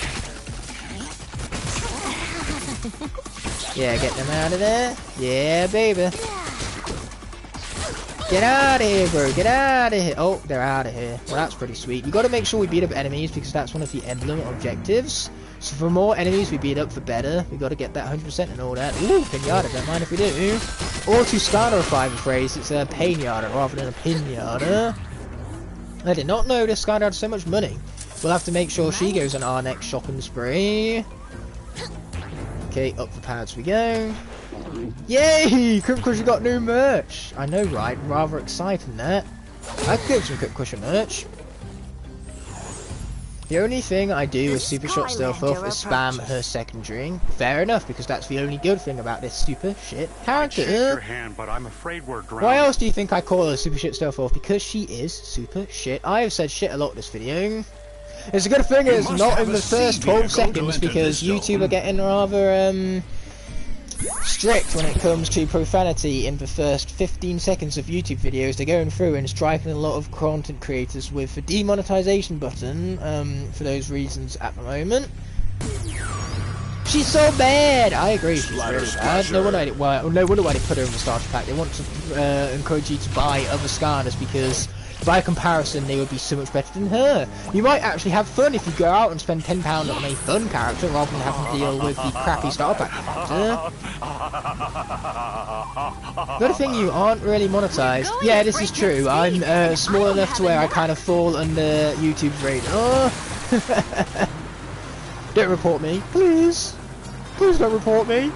Yeah, get them out of there. Yeah, baby. Get out of here, bro. Get out of here. Oh, they're out of here. Well, that's pretty sweet. You got to make sure we beat up enemies because that's one of the emblem objectives. So for more enemies we beat up, for better. We got to get that 100% and all that. Ooh, pinata. Don't mind if we do. Or to Skylanders phrase, it's a pinata rather than a pinata. I did not know this Skylander had so much money. We'll have to make sure she goes on our next shopping spree. Okay, up the pads we go. Yay! Crypt Crusher got new merch! I know, right? Rather exciting, that. I could get some Crypt Crusher merch. The only thing I do with Super Shot Stealth Off is spam her secondary. Fair enough, because that's the only good thing about this super shit character. Your hand, but I'm afraid we're drowned. Why else do you think I call her Super Shit Stealth Off? Because she is super shit. I have said shit a lot this video. It's a good thing it's not in the first 12 seconds because YouTube are getting rather strict when it comes to profanity in the first 15 seconds of YouTube videos. They're going through and striking a lot of content creators with the demonetization button for those reasons at the moment. She's so bad! I agree, she's really bad. No wonder why they put her in the starter pack. They want to encourage you to buy other Skylanders because by comparison, they would be so much better than her. You might actually have fun if you go out and spend £10 on a fun character rather than having to deal with the crappy starter pack character. The other thing, you aren't really monetized. Yeah, this is true. I'm small enough to where I kind of fall under YouTube's radar. Don't report me, please. Please don't report me.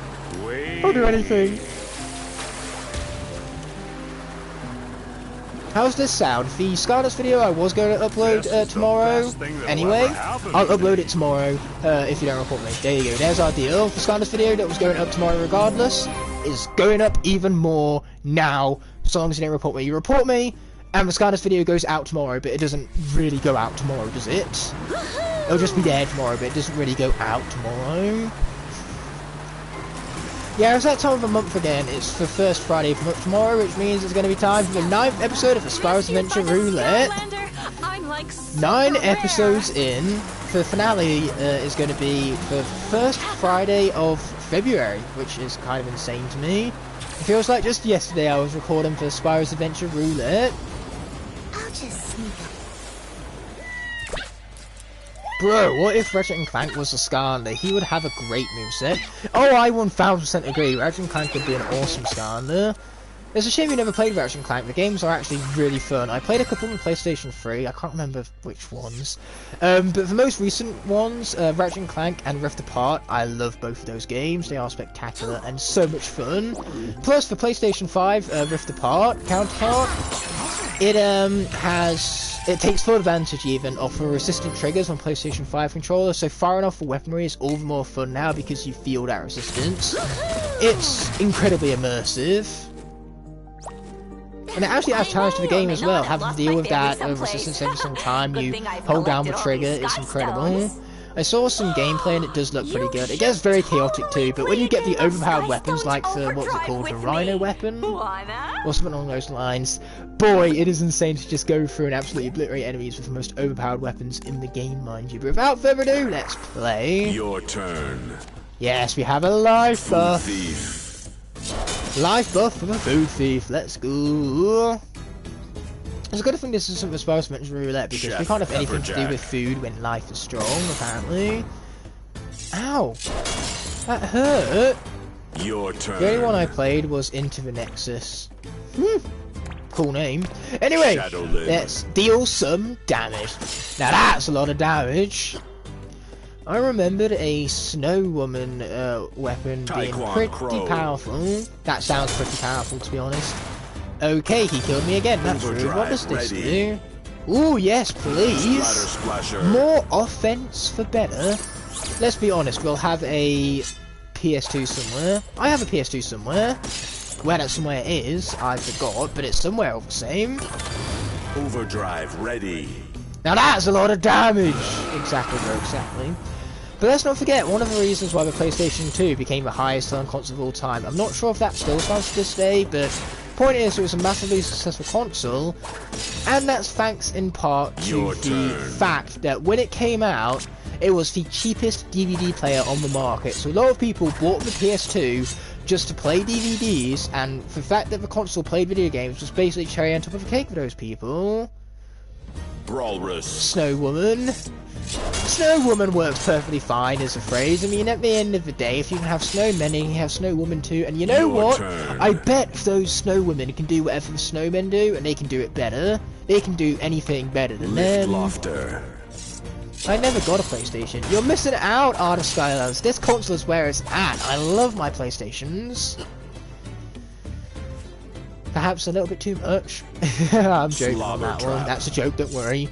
Don't do anything. How's this sound? The Skylanders video I was going to upload tomorrow anyway. I'll upload it tomorrow if you don't report me. There you go, there's our deal. The Skylanders video that was going up tomorrow regardless is going up even more now, so long as you don't report me. You report me, and the Skylanders video goes out tomorrow, but it doesn't really go out tomorrow, does it? It'll just be there tomorrow, but it doesn't really go out tomorrow. Yeah, it's that time of the month again. It's the first Friday of the month tomorrow, which means it's going to be time for the 9th episode of the Spyro's Adventure Roulette. 9 episodes in. The finale is going to be the first Friday of February, which is kind of insane to me. It feels like just yesterday I was recording for Spyro's Adventure Roulette. I'll just sneak up. Bro, what if Ratchet & Clank was a Skylander? He would have a great moveset. Oh, I 1000% agree. Ratchet & Clank would be an awesome Skylander. It's a shame you never played Ratchet & Clank. The games are actually really fun. I played a couple on PlayStation 3. I can't remember which ones. But the most recent ones, Ratchet & Clank and Rift Apart, I love both of those games. They are spectacular and so much fun. Plus, the PlayStation 5 Rift Apart counterpart, it takes full advantage even of the resistant triggers on PlayStation 5 controller, so firing off the weaponry is all the more fun now because you feel that resistance. It's incredibly immersive. And it actually adds challenge to the game as well, having to deal with that resistance every single time you hold down the trigger. It's incredible. I saw some gameplay and it does look pretty good. It gets very chaotic too, but when you get the overpowered weapons like the, what's it called, the Rhino weapon? Or something along those lines, boy, it is insane to just go through and absolutely obliterate enemies with the most overpowered weapons in the game, mind you. But without further ado, let's play. Your turn. Yes, we have a life buff. Thief. Life buff from a food thief. Let's go. It's a good thing this isn't supposed to mention roulette because Chef we can't have anything to do Pepperjack. with food when life is strong, apparently. Ow! That hurt! Your turn. The only one I played was Into the Nexus. Cool name. Anyway, Shadowlin. let's deal some damage. Now that's a lot of damage. I remembered a Snow Woman weapon being Taekwon pretty Crow. powerful. That sounds pretty powerful, to be honest. Okay, he killed me again. That's rude. What does this Overdrive do? Ooh, yes, please. Splatter Splasher. More offense for better. Let's be honest, we'll have a PS2 somewhere. I have a PS2 somewhere. Where that somewhere is, I forgot, but it's somewhere all the same. Overdrive ready. Now that's a lot of damage! Exactly, bro, exactly. But let's not forget, one of the reasons why the PlayStation 2 became the highest selling console of all time. I'm not sure if that still stands to this day, but point is, it was a massively successful console, and that's thanks in part to Your the turn. fact that when it came out, it was the cheapest DVD player on the market. So a lot of people bought the PS2 just to play DVDs, and the fact that the console played video games was basically cherry on top of the cake for those people. Brawlrus. Snow Woman. Snow Woman works perfectly fine as a phrase. I mean, at the end of the day, if you can have snowmen, you can have Snow Woman too. And you know Your what? turn. I bet those snow women can do whatever the snowmen do, and they can do it better. They can do anything better than Lift them. Lofter. I never got a PlayStation. You're missing out, Art of Skylanders. This console is where it's at. I love my PlayStations. Perhaps a little bit too much. I'm joking on that one. Slobber That's a joke, don't worry.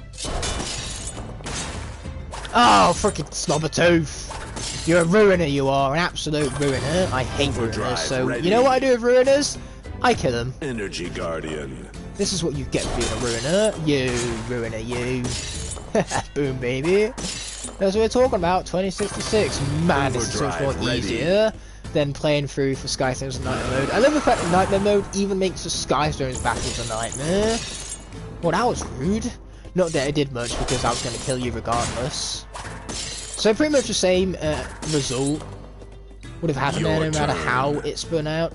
Oh, frickin' Slobbertooth! You're a ruiner, you are. An absolute ruiner. I hate Overdrive ruiners, so ready. you know what I do with ruiners? I kill them. Energy Guardian. This is what you get for being a ruiner. You, ruiner, you. Boom, baby. That's what we're talking about, 2066. Man, this is so much more Overdrive ready. easier than playing through for Skylanders in Nightmare Mode. I love the fact that Nightmare Mode even makes the Skylanders battles a nightmare. Well, that was rude. Not that it did much, because I was going to kill you regardless. So pretty much the same result would have happened there, no Your matter turn. how it spun out.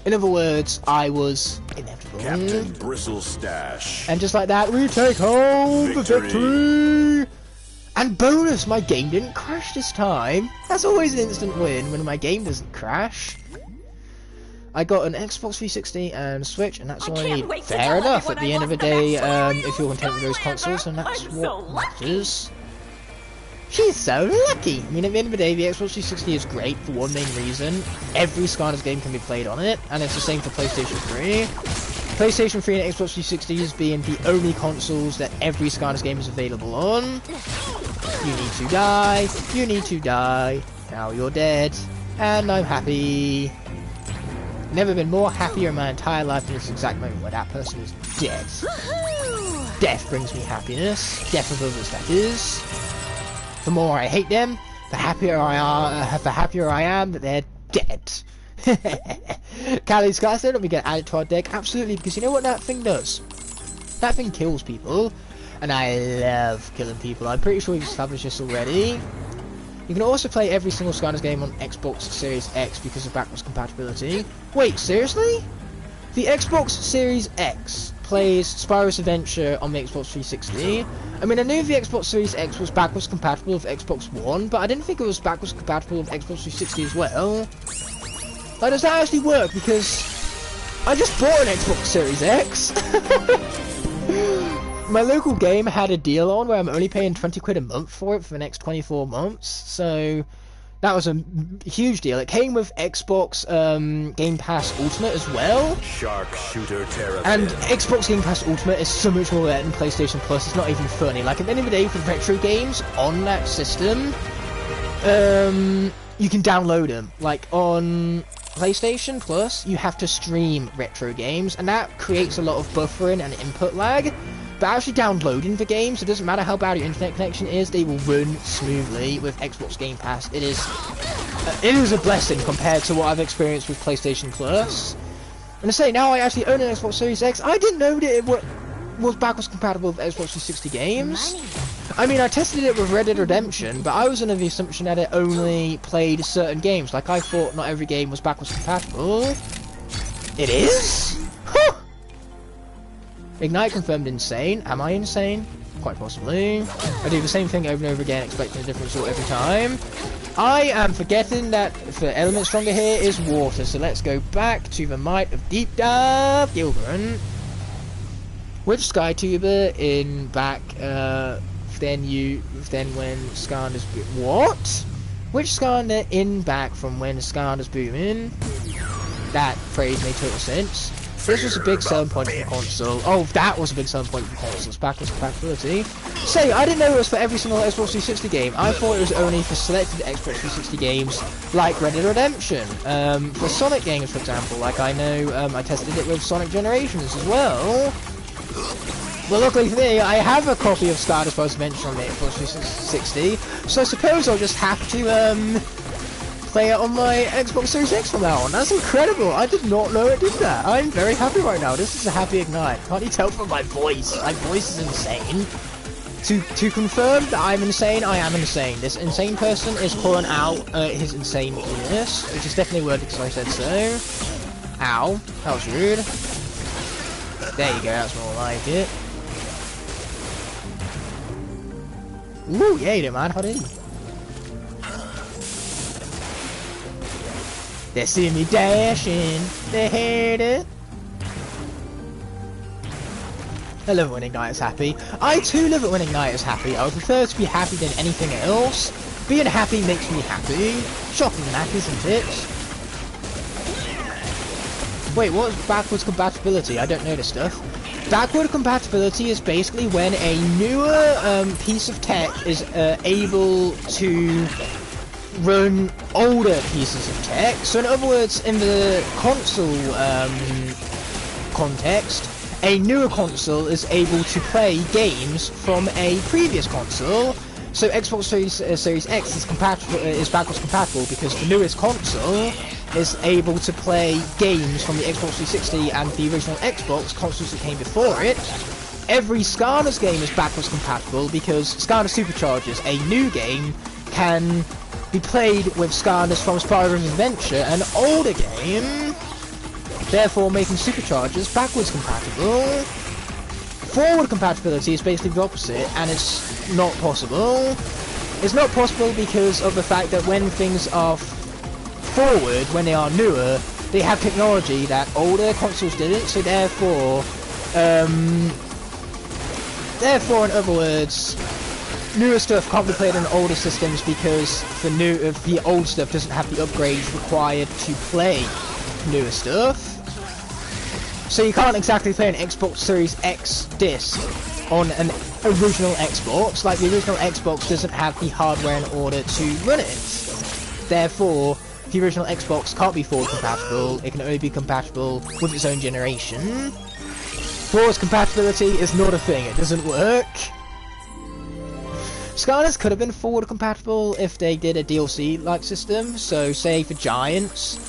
In other words, I was inevitable. Captain Bristle Stash. And just like that, we take home the victory! And bonus, my game didn't crash this time. That's always an instant win when my game doesn't crash. I got an Xbox 360 and Switch, and that's all I need. Fair enough, at the end of the day, if you're content with those consoles, then that's what matters. She's so lucky! I mean, at the end of the day, the Xbox 360 is great for one main reason. Every Skylanders game can be played on it, and it's the same for PlayStation 3. PlayStation 3 and Xbox 360 being the only consoles that every Skylanders game is available on. You need to die, you need to die, now you're dead, and I'm happy. Never been more happier in my entire life than this exact moment where that person is dead. Death brings me happiness, death of others that is. The more I hate them, the happier I am that they're dead. Cali Sky said, "Let me get added to our deck." Absolutely, because you know what that thing does? That thing kills people, and I love killing people. I'm pretty sure we've established this already. You can also play every single Skylanders game on Xbox Series X because of backwards compatibility. Wait, seriously? The Xbox Series X plays Spyro's Adventure on the Xbox 360. I mean, I knew the Xbox Series X was backwards compatible with Xbox One, but I didn't think it was backwards compatible with Xbox 360 as well. Like, does that actually work? Because I just bought an Xbox Series X. My local game had a deal on where I'm only paying 20 quid a month for it for the next 24 months, so that was a huge deal. It came with Xbox Game Pass Ultimate as well. Sharpshooter Terrapin. And Xbox Game Pass Ultimate is so much more better than PlayStation Plus. It's not even funny. Like, at the end of the day, for retro games on that system, you can download them. Like, on PlayStation Plus, you have to stream retro games, and that creates a lot of buffering and input lag. But actually downloading the games, it doesn't matter how bad your internet connection is, they will run smoothly with Xbox Game Pass. It is a blessing compared to what I've experienced with PlayStation Plus. And to say, now I actually own an Xbox Series X, I didn't know that it was backwards compatible with Xbox 360 games. I mean, I tested it with Red Dead Redemption, but I was under the assumption that it only played certain games. Like, I thought not every game was backwards compatible. It is? Huh! Ignite confirmed insane. Am I insane? Quite possibly. I do the same thing over and over again, expecting a different result every time. I am forgetting that the element stronger here is water, so let's go back to the might of Deep Dive Gilgren. Which Skytuber in back, then when Skylanders what? Which Skylander in back from when Skylanders booming? That phrase made total sense. This was a big selling point for the console. Oh, that was a big selling point for the console's backwards compatibility. Say, I didn't know it was for every single Xbox 360 game. I thought it was only for selected Xbox 360 games, like Red Dead Redemption. For Sonic games, for example, like I know I tested it with Sonic Generations as well. Well, luckily for me, I have a copy of Skylanders Superchargers on the Xbox 360, so I suppose I'll just have to play it on my Xbox Series X from now on. That's incredible. I did not know it did that. I'm very happy right now. This is a happy Ignite. Can't you tell from my voice? My voice is insane. To confirm that I'm insane, I am insane. This insane person is calling out his insaneness, which is definitely worded because I said so. Ow. That was rude. There you go. That's more like it. Ooh, yeah, you did, man. How did you? They see me dashing, they hate it. I love it when Ignite is happy. I too love it when Ignite is happy. I would prefer to be happy than anything else. Being happy makes me happy. Shocking and happy, isn't it? Wait, what's backwards compatibility? I don't know this stuff. Backward compatibility is basically when a newer piece of tech is able to run older pieces of tech. So in other words, in the console context, a newer console is able to play games from a previous console. So Xbox Series X is backwards compatible because the newest console is able to play games from the Xbox 360 and the original Xbox consoles that came before it. Every Skylanders game is backwards compatible because Skylanders Superchargers, a new game, can be played with Skylanders from Spyro's Adventure, an older game, therefore making Superchargers backwards compatible. Forward compatibility is basically the opposite, and it's not possible. It's not possible because of the fact that when things are forward, when they are newer, they have technology that older consoles didn't, so therefore, in other words, newer stuff can't be played on older systems because the old stuff doesn't have the upgrades required to play newer stuff. So you can't exactly play an Xbox Series X disc on an original Xbox, like the original Xbox doesn't have the hardware in order to run it. Therefore, the original Xbox can't be forward compatible, it can only be compatible with its own generation. Forward compatibility is not a thing, it doesn't work. Skylanders could have been forward compatible if they did a DLC-like system, so say for Giants,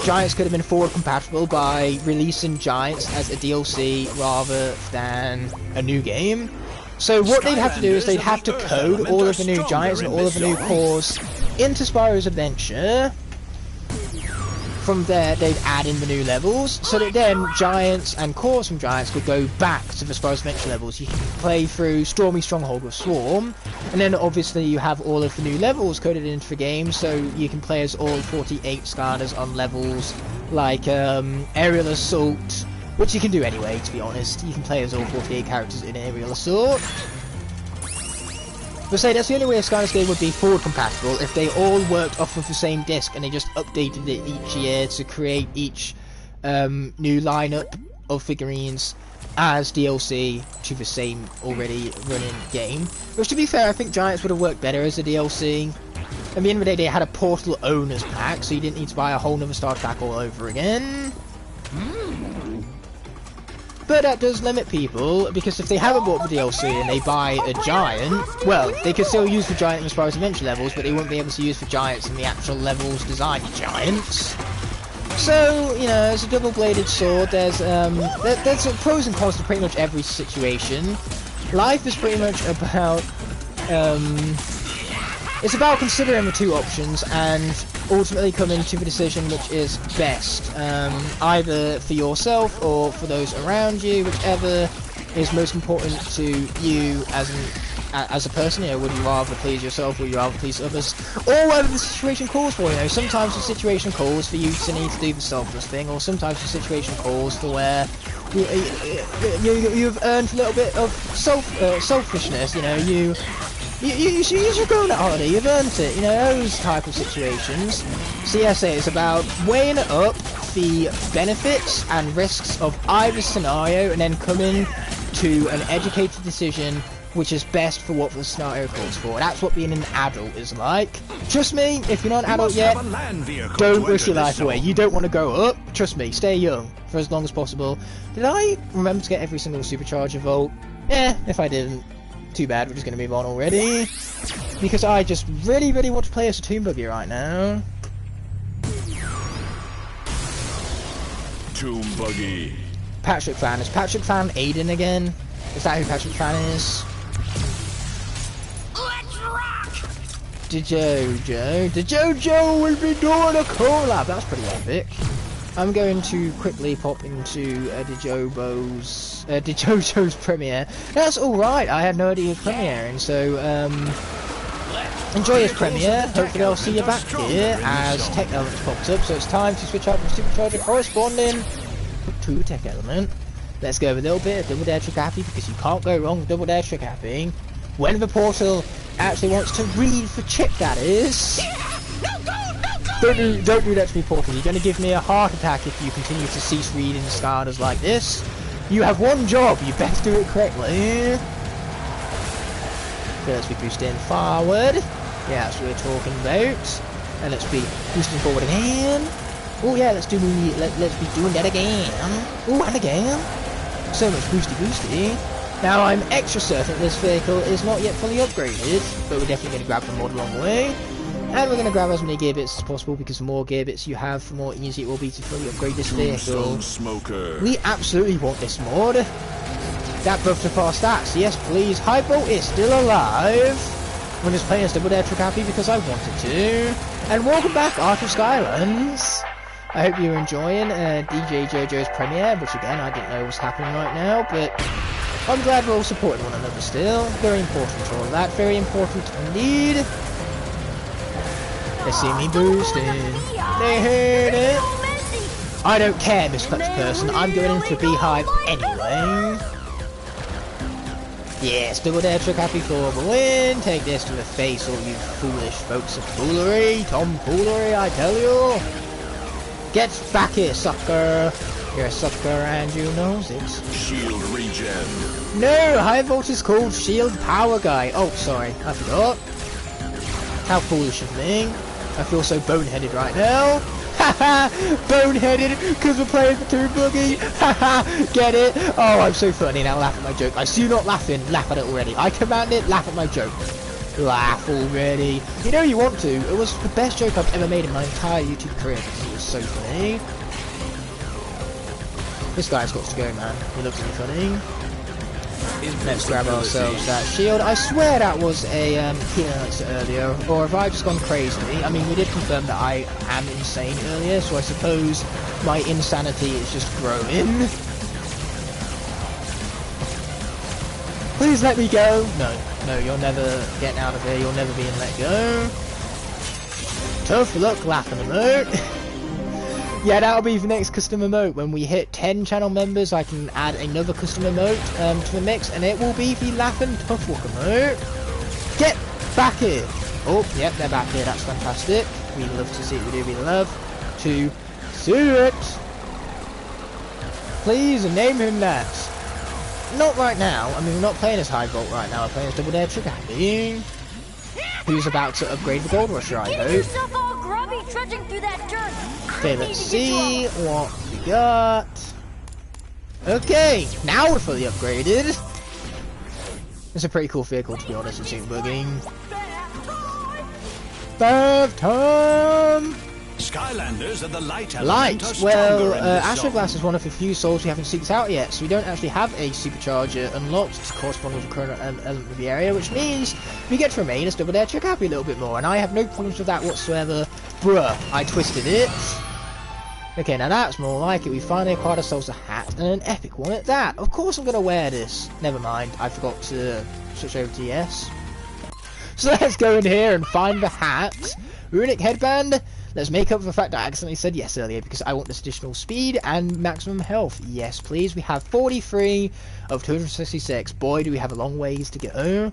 Giants could have been forward compatible by releasing Giants as a DLC rather than a new game. So what they'd have to do is they'd have to code all of the new Giants and all of the new cores into Spyro's Adventure. From there, they'd add in the new levels, so that then Giants and cores from Giants could go back to the Spyro's Adventure levels. You can play through Stormy Stronghold with Swarm, and then obviously you have all of the new levels coded into the game, so you can play as all 48 Skylanders on levels like Aerial Assault, which you can do anyway, to be honest. You can play as all 48 characters in Aerial Assault. But say that's the only way a Skylanders game would be forward compatible if they all worked off of the same disc and they just updated it each year to create each new lineup of figurines as DLC to the same already running game. Which, to be fair, I think Giants would have worked better as a DLC. At the end of the day, they had a Portal Owners Pack, so you didn't need to buy a whole nother starter pack all over again. But that does limit people, because if they haven't bought the DLC and they buy a Giant, well, they could still use the Giant in the Spyro's Adventure levels, but they wouldn't be able to use the Giants in the actual levels designed for Giants. So, you know, it's a double-bladed sword. There's pros and cons to pretty much every situation. Life is pretty much about, it's about considering the two options and ultimately coming to the decision which is best, either for yourself or for those around you, whichever is most important to you as a person. You know, would you rather please yourself, or would you rather please others, or whatever the situation calls for. You know, sometimes the situation calls for you to need to do the selfless thing, or sometimes the situation calls for where you've earned a little bit of selfishness. You know, you should go on that holiday, you've earned it, you know, those type of situations. So yes, it's about weighing up the benefits and risks of either scenario and then coming to an educated decision which is best for what the scenario calls for. That's what being an adult is like. Trust me, if you're not an adult yet, don't wish your life away. You don't want to grow up. Trust me, stay young for as long as possible. Did I remember to get every single Supercharger vault? Yeah, if I didn't, too bad, we're just going to move on already. Because I just really, really want to play as a Tomb Buggy right now. Tomb Buggy. Patrick Fan. Is Patrick Fan Aiden again? Is that who Patrick Fan is? Let's rock! The JoJo will be doing a collab. That's pretty epic. I'm going to quickly pop into the JoJo's premiere. That's alright, I had no idea it was premiering, so enjoy his premiere. Hopefully I'll see you back here as Tech Element pops up. So it's time to switch out from Supercharger corresponding to Tech Element. Let's go with a little bit of Double Dare Trick Happy, because you can't go wrong with Double Dare Trick Happy. When the portal actually wants to read for chip, that is. Don't do that to me, Portal. You're going to give me a heart attack if you continue to cease reading Skylanders like this. You have one job, you best do it correctly. Let's be boosting forward. Yeah, that's what we're talking about. And let's be boosting forward again. Oh yeah, let's be doing that again. Oh, and again. So much boosty. Now I'm extra certain this vehicle is not yet fully upgraded, but we're definitely going to grab the mod along the way. And we're going to grab as many gear bits as possible, because the more gear bits you have, the more easy it will be to fully upgrade this vehicle. Smoker. We absolutely want this mod. That buffed up our stats. Yes, please. High Volt is still alive. I'm just playing as Double Dare Trick Happy because I wanted to. And welcome back, Art of Skylands. I hope you're enjoying DJ JoJo's premiere, which again, I didn't know was happening right now, but I'm glad we're all supporting one another still. Very important to all that. Very important indeed. They see me boosting. They heard it. I don't care, Miss Clutch Person. I'm going in for Beehive anyway. Yes, Double Dare Trick Happy for the win. Take this to the face, all you foolish folks of foolery. Tomfoolery, I tell you. Get back here, sucker. You're a sucker and you knows it. Shield regen. No, High Volt is called Shield Power Guy. Oh, sorry, I forgot. How foolish of me. I feel so boneheaded right now. Haha, boneheaded because we're playing for Tomb Buggy. Haha, get it? Oh, I'm so funny now. Laugh at my joke. I see you not laughing. Laugh at it already. I command it. Laugh at my joke. Laugh already. You know you want to. It was the best joke I've ever made in my entire YouTube career because it was so funny. This guy's got to go, man. He looks really funny. Let's grab ourselves that shield. I swear that was a healing elixir earlier, or have I just gone crazy? I mean, we did confirm that I am insane earlier, so I suppose my insanity is just growing. Please let me go. No, you're never getting out of here. You're never being let go. Tough luck, laughing emote. Yeah, that'll be the next custom emote. When we hit 10 channel members, I can add another custom emote to the mix, and it will be the Laughing Tough Walk emote. Get back here! Oh, yep, they're back here. That's fantastic. We love to see it. We do. We love to see it. Please name him that. Not right now. I mean, we're not playing as High Volt right now. We're playing as Double Dare Trick Happy, who's about to upgrade the Gold Rusher, I hope. Trudging through that dirt. Okay, let's see what we got. Okay, now we're fully upgraded. It's a pretty cool vehicle, to be honest, in Tomb Buggy. Bath time! Skylanders are the light Light! element are Well, stronger in this Astro zone. Glass is one of the few souls we haven't seeked out yet, so we don't actually have a Supercharger unlocked to correspond with the current element of the area, which means we get to remain as Double Dare Trick Happy a little bit more, and I have no problems with that whatsoever. Bruh, I twisted it. Okay, now that's more like it. We finally acquired ourselves a hat, and an epic one at that. Of course I'm going to wear this. Never mind, I forgot to switch over to yes. So let's go in here and find the hat. Runic headband. Let's make up for the fact that I accidentally said yes earlier because I want this additional speed and maximum health. Yes, please. We have 43 of 266. Boy, do we have a long ways to go.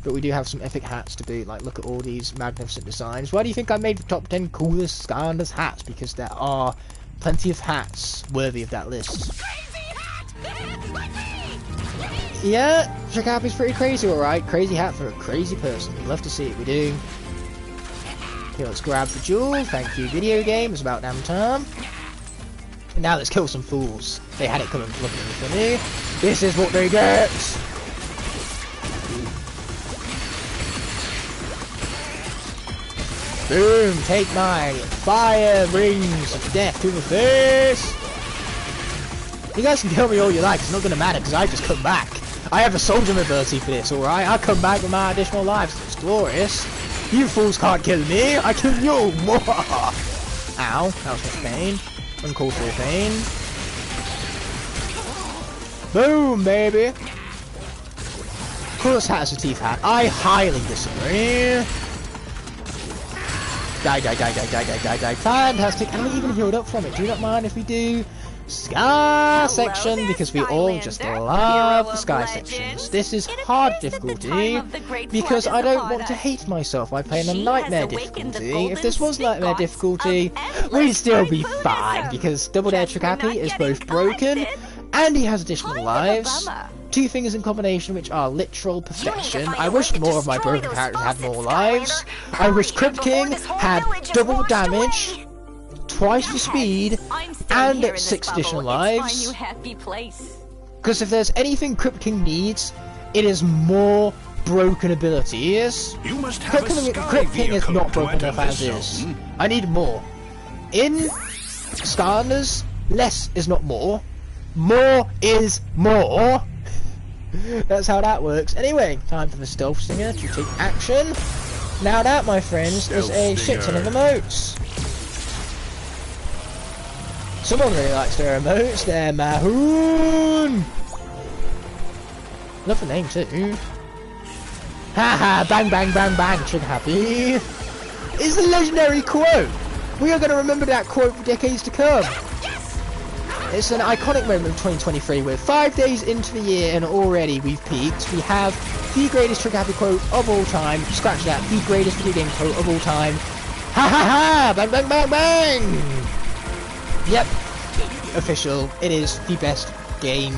But we do have some epic hats to boot. Like, look at all these magnificent designs. Why do you think I made the top 10 coolest Skylanders hats? Because there are plenty of hats worthy of that list. Yeah, Trick Happy's pretty crazy, alright. Crazy hat for a crazy person. We'd love to see it, we do. Okay, let's grab the jewel. Thank you, video game. It's about damn time. And now let's kill some fools. They had it coming looking for me. This is what they get! Boom! Take my fire rings of death to the face! You guys can kill me all you like, it's not gonna matter because I just come back. I have a soldier ability for this, alright? I come back with my additional lives, it's glorious. You fools can't kill me, I kill you! Ow, that was much pain. Uncalled for pain. Boom, baby! Coolest hat is a teeth hat. I highly disagree. Die, die, die, die, die, die, die, die. Fantastic, and we even healed up from it. Do you not mind if we do Sky section, because we all just love the Sky sections. This is hard difficulty because I don't want to hate myself by playing a nightmare difficulty. If this was nightmare difficulty, we'd still be fine because Double Dare Trick Happy is both broken and he has additional lives. Two things in combination which are literal perfection. I wish more of my broken characters had more lives. I wish Crypt King had double damage, twice the speed, and 6 additional lives. Because if there's anything Crypt King needs, it is more broken abilities. Crypt King is not broken enough as is. I need more. In Skylanders, less is not more. More is more. That's how that works. Anyway, time for the Stealth Stinger to take action. Now that, my friends, is a shit ton of emotes. Someone really likes their emotes. They're Mahoon. Love the name too. Haha! Bang bang bang bang! Trick Happy. It's a legendary quote. We are going to remember that quote for decades to come. It's an iconic moment of 2023. We're 5 days into the year and already we've peaked. We have the greatest Trick Happy quote of all time. Scratch that. The greatest video game quote of all time. Ha ha ha! Bang bang bang bang! Yep. Official. It is the best game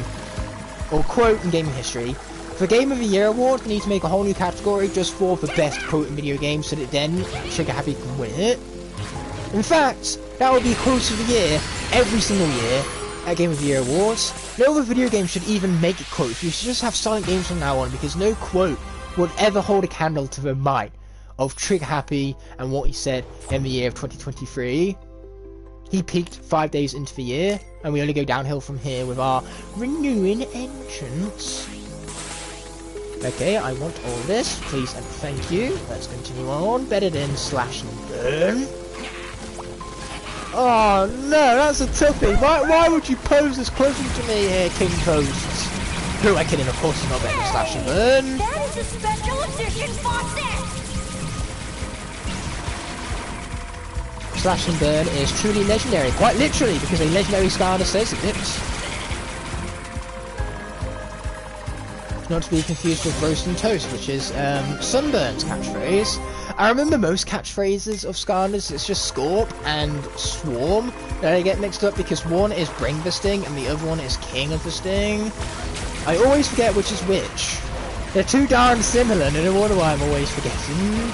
or quote in gaming history. For Game of the Year award, we need to make a whole new category just for the best quote in video games so that then Trick Happy can win it. In fact, that will be quote of the year every single year at Game of the Year Awards. No other video game should even make a quote. You should just have silent games from now on because no quote would ever hold a candle to the might of Trick Happy and what he said in the year of 2023. He peaked 5 days into the year, and we only go downhill from here with our renewing entrance. Okay, I want all this, please and thank you. Let's continue on. Better than slash and burn. Oh no, that's a toughie. Why would you pose this closely to me here, King Posts? Who I kidding, of course, is not better than slash and burn. That is a special edition faucet! Slash and burn is truly legendary, quite literally, because a legendary Skylander says it. Not to be confused with roast and toast, which is Sunburn's catchphrase. I remember most catchphrases of Skylanders, it's just Scorp and Swarm that I get mixed up because one is Bring the Sting and the other one is King of the Sting. I always forget which is which. They're too darn similar, and I don't wonder why I'm always forgetting.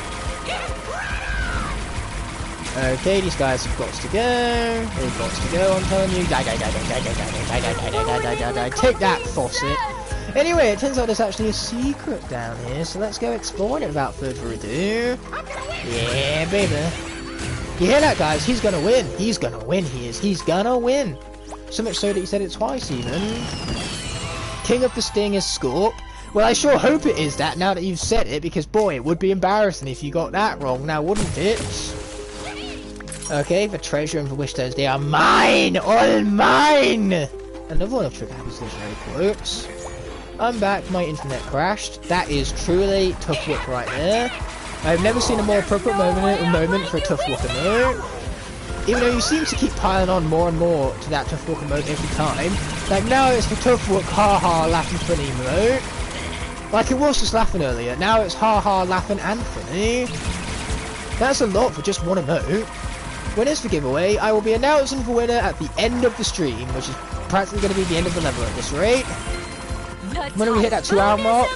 Okay, these guys have got to go. They've got to go, I'm telling you. Die, die, die, die, die, die, die, die, die, die, die, die, die, die. Take that, faucet. Anyway, it turns out there's actually a secret down here, so let's go explore it without further ado. Yeah, baby. You hear that, guys? He's gonna win. He's gonna win. He is. He's gonna win. So much so that he said it twice, even. King of the Sting is Scorp. Well, I sure hope it is that now that you've said it, because boy, it would be embarrassing if you got that wrong now, wouldn't it? Okay, the treasure and the wish stones, they are mine! All mine! Another one of Trick Happy's legendary quotes. I'm back, my internet crashed. That is truly tough luck right there. I've never seen a more appropriate moment for a tough luck emote. Even though you seem to keep piling on more and more to that tough luck emote every time. Like now it's the tough luck haha laughing funny emote. Like it was just laughing earlier, now it's haha laughing and funny. That's a lot for just one emote. Winners for giveaway, I will be announcing the winner at the end of the stream, which is practically going to be the end of the level at this rate. When we hit that 2-hour mark,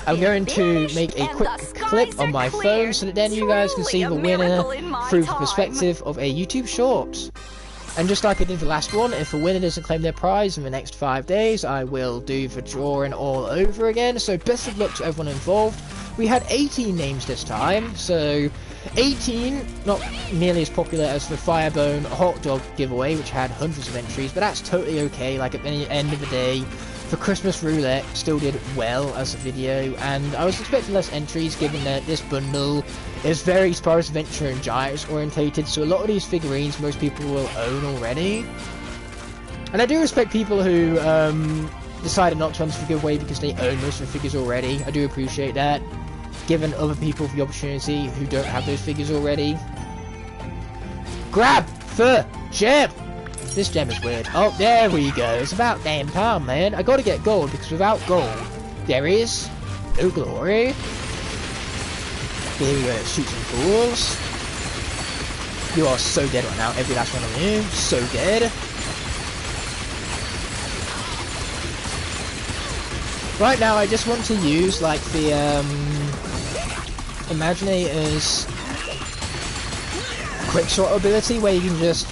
I'm going to make a quick clip on my phone so that then you guys can see the winner through the perspective of a YouTube short. And just like I did the last one, if the winner doesn't claim their prize in the next 5 days, I will do the drawing all over again. So best of luck to everyone involved. We had 18 names this time, so 18, not nearly as popular as the Firebone hot dog giveaway, which had hundreds of entries, but that's totally okay. Like at the end of the day, the Christmas roulette still did well as a video, and I was expecting less entries given that this bundle is very Spyro's Adventure and Giants orientated, so a lot of these figurines most people will own already. And I do respect people who decided not to enter the giveaway because they own most of the figures already. I do appreciate that, giving other people the opportunity who don't have those figures already. Grab the gem! This gem is weird. Oh, there we go. It's about damn time, man. I gotta get gold, because without gold, there is no glory. Here we go. Let's shoot some fools. You are so dead right now. Every last one of you. So dead. Right now, I just want to use, like, the, Imaginator's quick shot ability, where you can just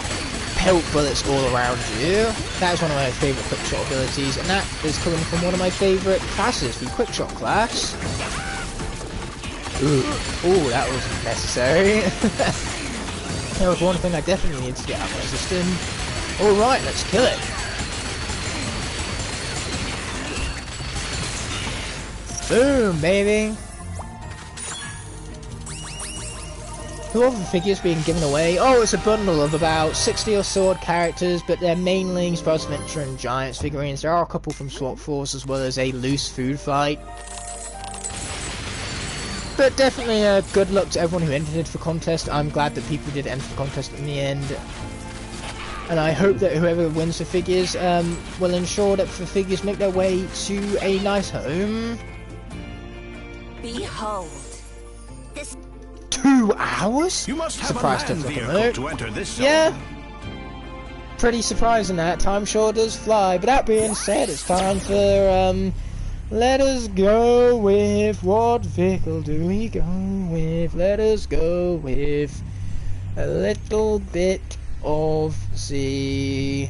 pelt bullets all around you. That is one of my favourite quick shot abilities, and that is coming from one of my favourite classes, the quick shot class. Ooh, that was necessary. That was one thing I definitely needed to get out of my system. Alright, let's kill it. Boom, baby. Who are the figures being given away? Oh, it's a bundle of about 60 or so odd characters, but they're mainly Spyro's Adventure and Giants figurines. There are a couple from Swap Force as well as a loose food fight. But definitely good luck to everyone who entered the contest. I'm glad that people did enter the contest in the end. And I hope that whoever wins the figures will ensure that the figures make their way to a nice home. Behold. 2 hours? You must have Surprised a land vehicle to enter this zone. Yeah. Pretty surprising that. Time sure does fly. But that being said, it's time for, let us go with what vehicle do we go with? Let us go with a little bit of the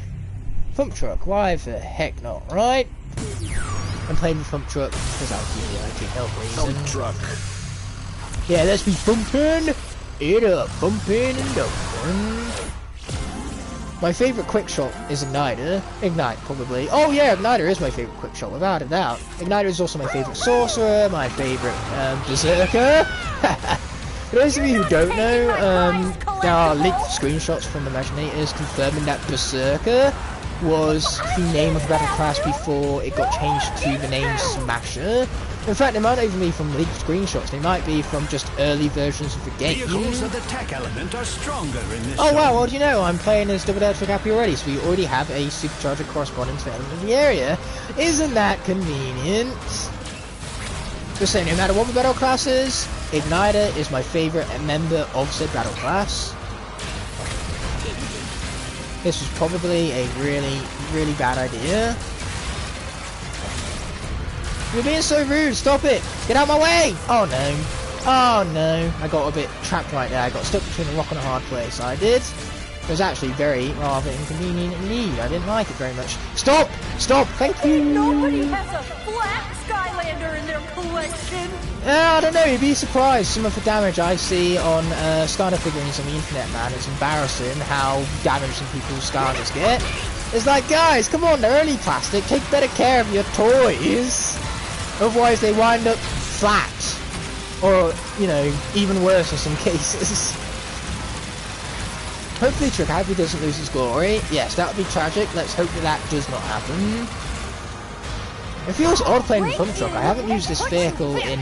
pump truck. Why the heck not, right? I'm playing the pump truck because I can't help reason. Pump truck. Yeah, let's be bumping it up, bumping and dumping. My favourite quick shot is Igniter. Ignite, probably. Oh yeah, Igniter is my favourite quick shot, without a doubt. Igniter is also my favourite sorcerer, my favourite berserker. For those of you who don't know, there are leaked screenshots from Imaginators confirming that berserker was the name of the battle class before it got changed to the name Smasher. In fact, they might not even be from leaked screenshots, they might be from just early versions of the game. Vehicles of the tech element are stronger in this Oh zone. wow, well do you know, I'm playing as Double Trick Happy already, so we already have a Supercharger corresponding to the element of the area. Isn't that convenient? Just saying, no matter what the battle class is, Igniter is my favourite member of said battle class. This was probably a really, really bad idea. You're being so rude, stop it! Get out of my way! Oh no. Oh no. I got a bit trapped right there. I got stuck between a rock and a hard place. I did. It was actually very rather inconvenient indeed. I didn't like it very much. Stop! Stop! Thank you! Nobody has a flat Skylander in their collection. I don't know, you'd be surprised. Some of the damage I see on Skylander figurines on the internet, man, it's embarrassing how damaged some people's Skylanders get. It's like, guys, come on, they're only plastic. Take better care of your toys. Otherwise they wind up flat. Or, you know, even worse in some cases. Hopefully Trick Happy doesn't lose his glory. Yes, that would be tragic. Let's hope that that does not happen. It feels odd playing the pump truck. I haven't used this vehicle in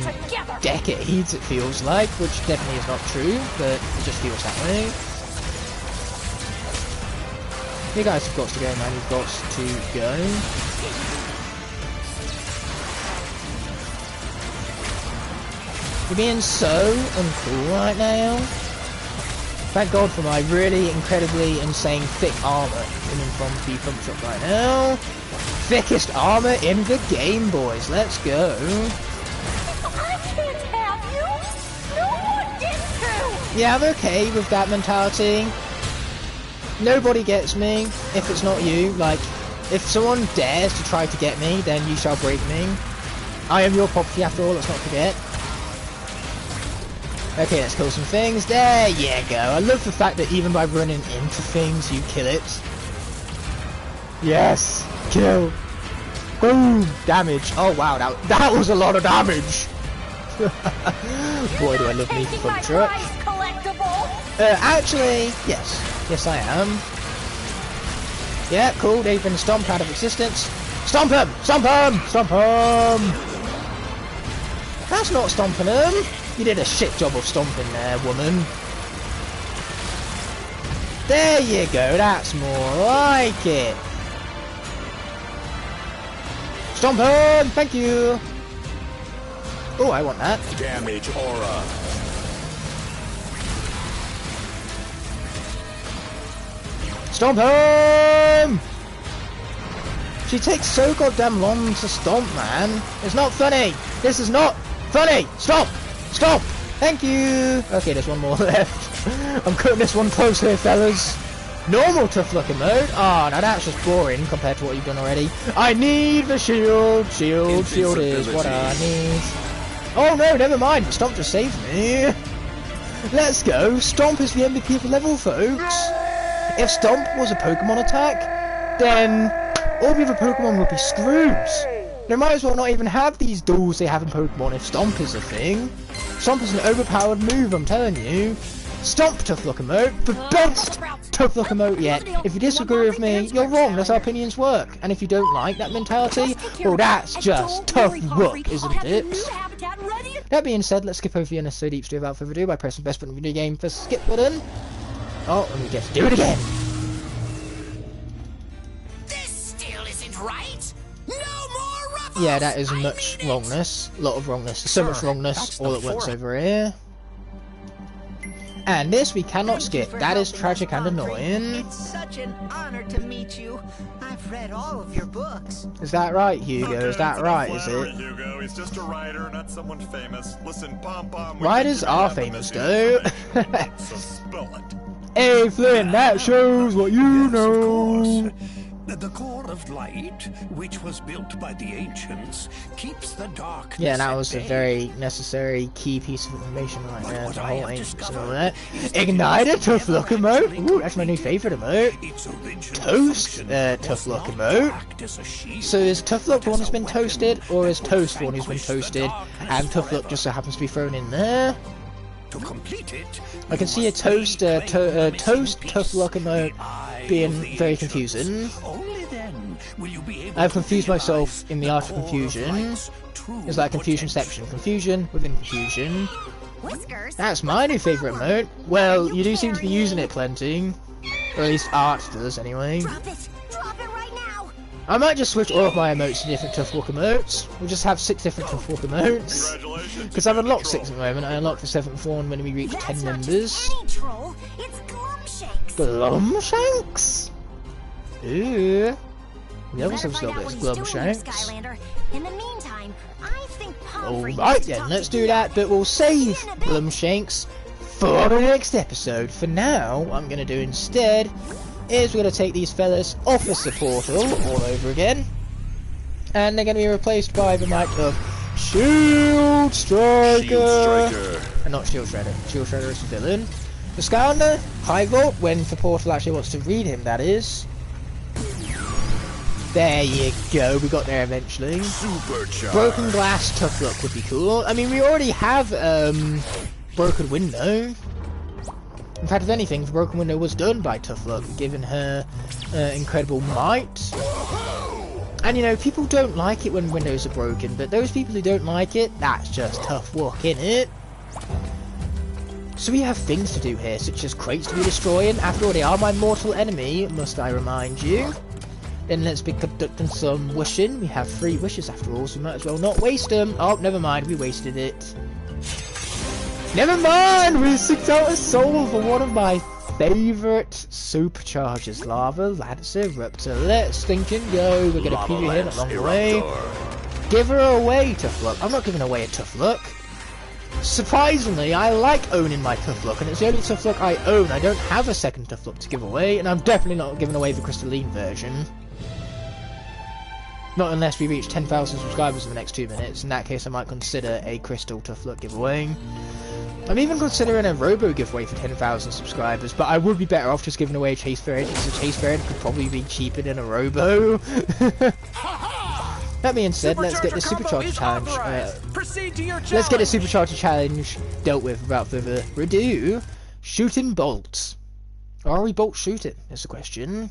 decades, it feels like, which definitely is not true, but it just feels that way. You guys have got to go, man. You've got to go. You're being so uncool right now. Thank God for my really incredibly insane thick armor coming from the pump truck right now. Thickest armor in the game, boys. Let's go. I can't have you. No one gets to. Yeah, I'm okay with that mentality. Nobody gets me if it's not you. Like, if someone dares to try to get me, then you shall break me. I am your property after all, let's not forget. Okay, let's kill some things. There you go. I love the fact that even by running into things, you kill it. Yes! Kill! Boom! Damage. Oh wow, that was a lot of damage! Boy, do I love me for pump truck. Actually, yes. Yes, I am. Yeah, cool. They've been stomped out of existence. Stomp him! Stomp him! Stomp him! That's not stomping him! You did a shit job of stomping there, woman. There you go, that's more like it. Stomp him! Thank you! Oh, I want that. Damage aura. Stomp him! She takes so goddamn long to stomp, man. It's not funny. This is not funny. Stop! Stop! Thank you! Okay, there's one more left. I'm cutting this one close here, fellas. Normal tough looking mode. Ah, now that's just boring compared to what you've done already. I need the shield. Shield. Shield is what I need. Oh no, never mind. Stomp just saved me. Let's go. Stomp is the MVP of the level, folks. If Stomp was a Pokemon attack, then all the other Pokemon would be screwed. They might as well not even have these duels they have in Pokemon if Stomp is a thing. Stomp is an overpowered move, I'm telling you. Stomp tough look emote, the best tough look emote yet. If you disagree with me, you're wrong, that's how opinions work. And if you don't like that mentality, well that's just tough look, isn't it? That being said, let's skip over the unnecessary deep story without further ado by pressing the best button in the video game for skip button. Oh, and we get to do it again. This still isn't right. No more ruffles. Yeah, that is much wrongness. A lot of wrongness. So much wrongness all at once over here. And this we cannot skip. That is tragic and annoying. It's such an honor to meet you. I've read all of your books. Is that right, Hugo? Is that right, is it? Hugo, he's just a writer, not someone famous. Listen, Pom Pom. Writers are famous, though. So spill it. Hey, Flynn, that shows what you know. The core of light, which was built by the ancients, keeps the darkness. Yeah, that was a at bay. very necessary key piece of information right there. The whole ancients and all that. Ignite tough look emote. Ooh, that's my new favourite emote. Toast tough look emote. So is tough luck the one who's been toasted, or is toast the one who's been toasted, and tough luck just so happens to be thrown in there? To complete it, I can see a toast tough luck emote being very confusing. only then will you be able I've to confused myself realize in the art of the core confusion. light's true It's like confusionception. Confusion within confusion. That's my new favourite emote. Well, you do seem to be using it plenty. Or at least Art does, anyway. Drop it right now. I might just switch all of my emotes to different tough walk emotes. We'll just have 6 different tough walk emotes. Congratulations. Because I've unlocked 6 at the moment. I unlocked the 7th one when we reach 10 members. Any troll, it's Glumshanks. Glumshanks? Ooh. The other stuff's got this Glumshanks. Skylander. In the meantime, I think Pomfrey Alright then, let's do that, but we'll save Glumshanks for the next episode. For now, what I'm going to do instead is we're going to take these fellas off the portal all over again. And they're going to be replaced by the might of Shield Striker. And not Shield Shredder. Shield Shredder is a villain. The Skylander, High Vault, when the portal actually wants to read him, that is. There you go, we got there eventually. Supercharger. Broken Glass, Tough Luck would be cool. I mean, we already have Broken Window. In fact, if anything, the Broken Window was done by Tough Luck, giving her incredible might. And you know, people don't like it when windows are broken, but those people who don't like it, that's just tough luck, innit? So we have things to do here, such as crates to be destroying. After all, they are my mortal enemy, must I remind you. Then let's be conducting some wishing. We have 3 wishes after all, so we might as well not waste them. Oh, never mind, we wasted it. Never mind, we sucked out a soul for one of my favourite Superchargers, Lava Lancer Eruptor. Let's stink and go. We're gonna preview him along the way. Give her away, Tough Luck. I'm not giving away a Tough Luck. Surprisingly, I like owning my Tough Luck, and it's the only Tough Luck I own. I don't have a second Tough Luck to give away, and I'm definitely not giving away the crystalline version. Not unless we reach 10,000 subscribers in the next 2 minutes. In that case, I might consider a Crystal Tough Luck giveaway. I'm even considering a Robo giveaway for 10,000 subscribers, but I would be better off just giving away a Chase Variant, because a Chase Variant could probably be cheaper than a Robo. That being said, let's get the Supercharger challenge. Let's get the Supercharger challenge dealt with without further ado. Shooting bolts. Are we bolt shooting? That's the question.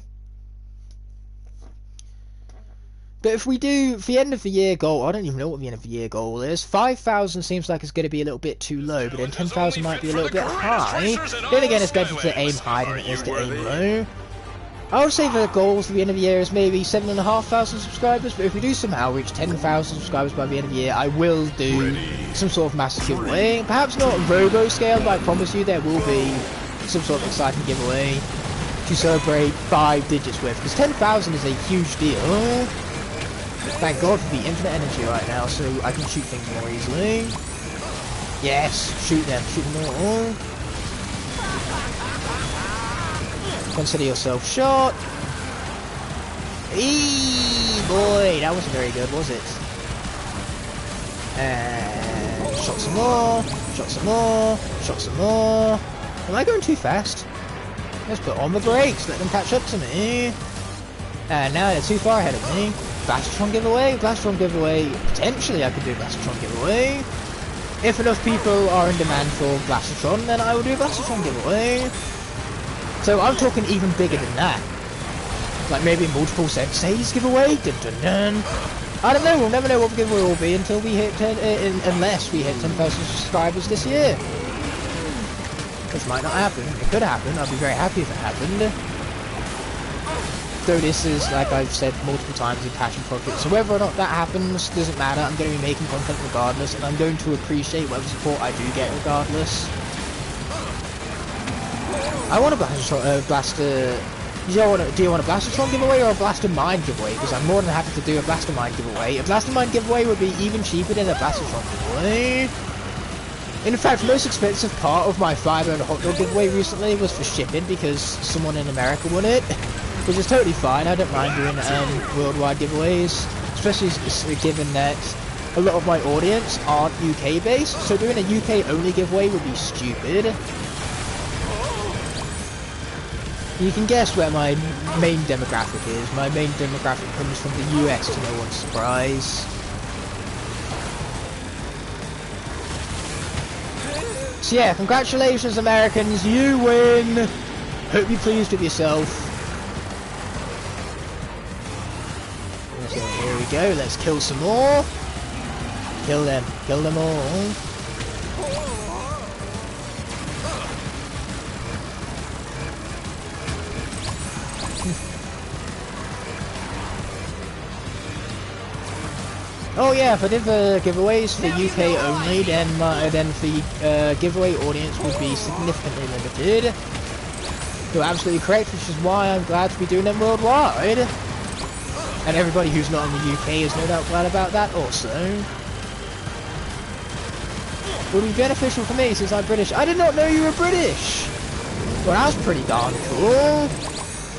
But if we do the end of the year goal, I don't even know what the end of the year goal is. 5,000 seems like it's going to be a little bit too low, but then 10,000 might be a little bit high. Then again, it's better to aim high than it is to aim low. I would say the goal for the end of the year is maybe 7,500 subscribers, but if we do somehow reach 10,000 subscribers by the end of the year, I will do some sort of massive giveaway. Perhaps not Robo scale, but I promise you there will be some sort of exciting giveaway to celebrate 5 digits with, because 10,000 is a huge deal. Thank God for the infinite energy right now, so I can shoot things more easily. Yes, shoot them all. Consider yourself shot. Eee, boy, that wasn't very good, was it? And shot some more, shot some more, shot some more. Am I going too fast? Let's put on the brakes, let them catch up to me. And now they're too far ahead of me. Blastron giveaway? Blastron giveaway. Potentially I could do a Blastron giveaway. If enough people are in demand for Blastron, then I will do a Blastron giveaway. So I'm talking even bigger than that. Like maybe multiple Senseis giveaway? Dun dun dun. I don't know, we'll never know what the giveaway will be until we hit unless we hit 10,000 subscribers this year. Which might not happen. It could happen. I'd be very happy if it happened. Though this is, like I've said multiple times, a passion project, so whether or not that happens doesn't matter. I'm going to be making content regardless, and I'm going to appreciate whatever support I do get regardless. I want a Blaster... Do you want a Blastertron giveaway or a Blaster Mine giveaway? Because I'm more than happy to do a Blaster Mine giveaway. A Blaster Mine giveaway would be even cheaper than a Blastertron giveaway. In fact, the most expensive part of my $5 hot dog giveaway recently was for shipping, because someone in America won it. Which is totally fine. I don't mind doing worldwide giveaways, especially given that a lot of my audience aren't UK based, so doing a UK only giveaway would be stupid. You can guess where my main demographic is. My main demographic comes from the US, to no one's surprise. So yeah, congratulations Americans, you win! Hope you're pleased with yourself. So here we go, let's kill some more. Kill them all. Oh yeah, if I did the giveaways for UK only, then the giveaway audience would be significantly limited. You're absolutely correct, which is why I'm glad to be doing them worldwide. And everybody who's not in the UK is no doubt glad about that also. would be beneficial for me since I'm British. I did not know you were British! Well, that was pretty darn cool.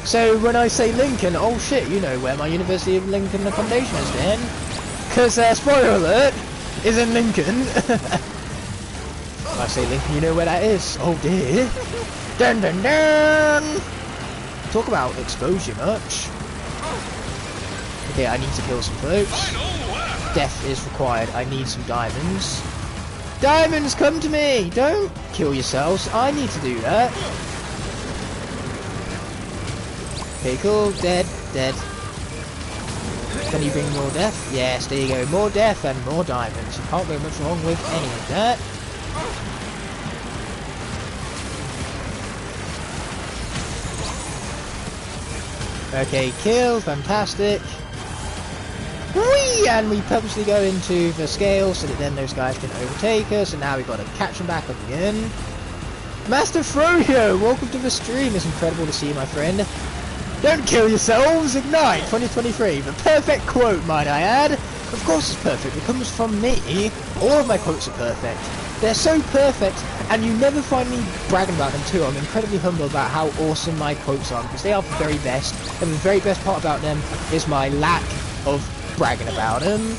So when I say Lincoln, oh shit, you know where my University of Lincoln accommodation is then. Because, spoiler alert, is in Lincoln. When I say Lincoln, you know where that is. Oh dear. Dun dun dun! Talk about exposure much. Okay, I need to kill some folks. Death is required. I need some diamonds. Diamonds, come to me! Don't kill yourselves. I need to do that. Okay, cool. Dead. Dead. Can you bring more death? Yes, there you go. More death and more diamonds. You can't go much wrong with any of that. Okay, kill. Fantastic. Whee! And we purposely go into the scale so that then those guys can overtake us, and now we've got to catch them back up again. Master Froyo, welcome to the stream. It's incredible to see you, my friend. Don't kill yourselves! Ignite 2023. The perfect quote, might I add. Of course it's perfect. It comes from me. All of my quotes are perfect. They're so perfect, and you never find me bragging about them too. I'm incredibly humble about how awesome my quotes are, because they are the very best, and the very best part about them is my lack of bragging about them.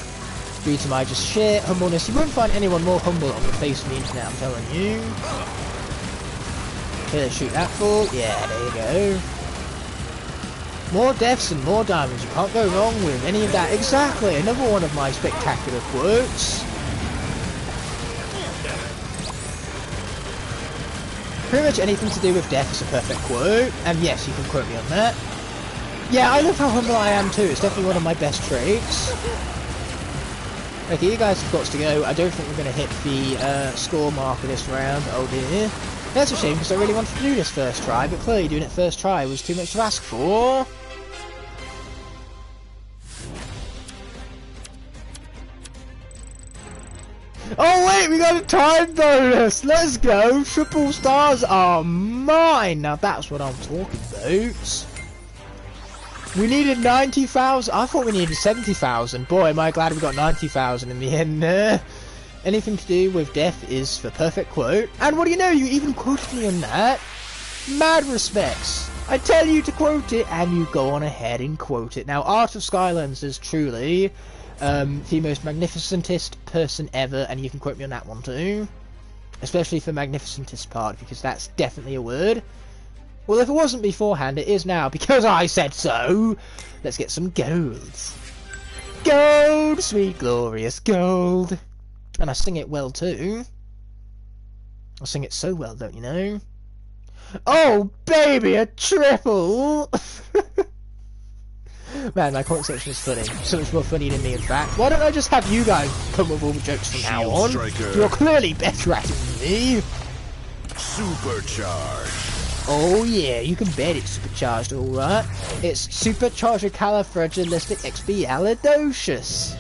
Due to my just sheer humbleness. You won't find anyone more humble on the face of the internet, I'm telling you. Okay, let's shoot that fool. Yeah, there you go. More deaths and more diamonds. You can't go wrong with any of that. Exactly, another one of my spectacular quotes. Pretty much anything to do with death is a perfect quote. And yes, you can quote me on that. Yeah, I love how humble I am too. It's definitely one of my best traits. Okay, you guys have got to go. I don't think we're going to hit the score marker this round. Oh dear. That's a shame because I really wanted to do this first try, but clearly doing it first try was too much to ask for. Oh wait, we got a time bonus! Let's go! Triple stars are mine! Now that's what I'm talking about. We needed 90,000. I thought we needed 70,000. Boy, am I glad we got 90,000 in the end there. Anything to do with death is the perfect quote. And what do you know? You even quoted me on that. Mad respects. I tell you to quote it, and you go on ahead and quote it. Now, Art of Skylanders is truly the most magnificentest person ever, and you can quote me on that one too. Especially for magnificentest part, because that's definitely a word. Well, if it wasn't beforehand, it is now, because I said so. Let's get some gold. Gold, sweet glorious gold. And I sing it well too. I sing it so well, don't you know? Oh, baby, a triple! Man, my comment section is funny. So much more funny than me, in fact. Why don't I just have you guys come up with all the jokes from now on? You're clearly better at it than me. Supercharge. Oh yeah, you can bet it's supercharged, alright. It's Supercharger califragilisticexpialidocious.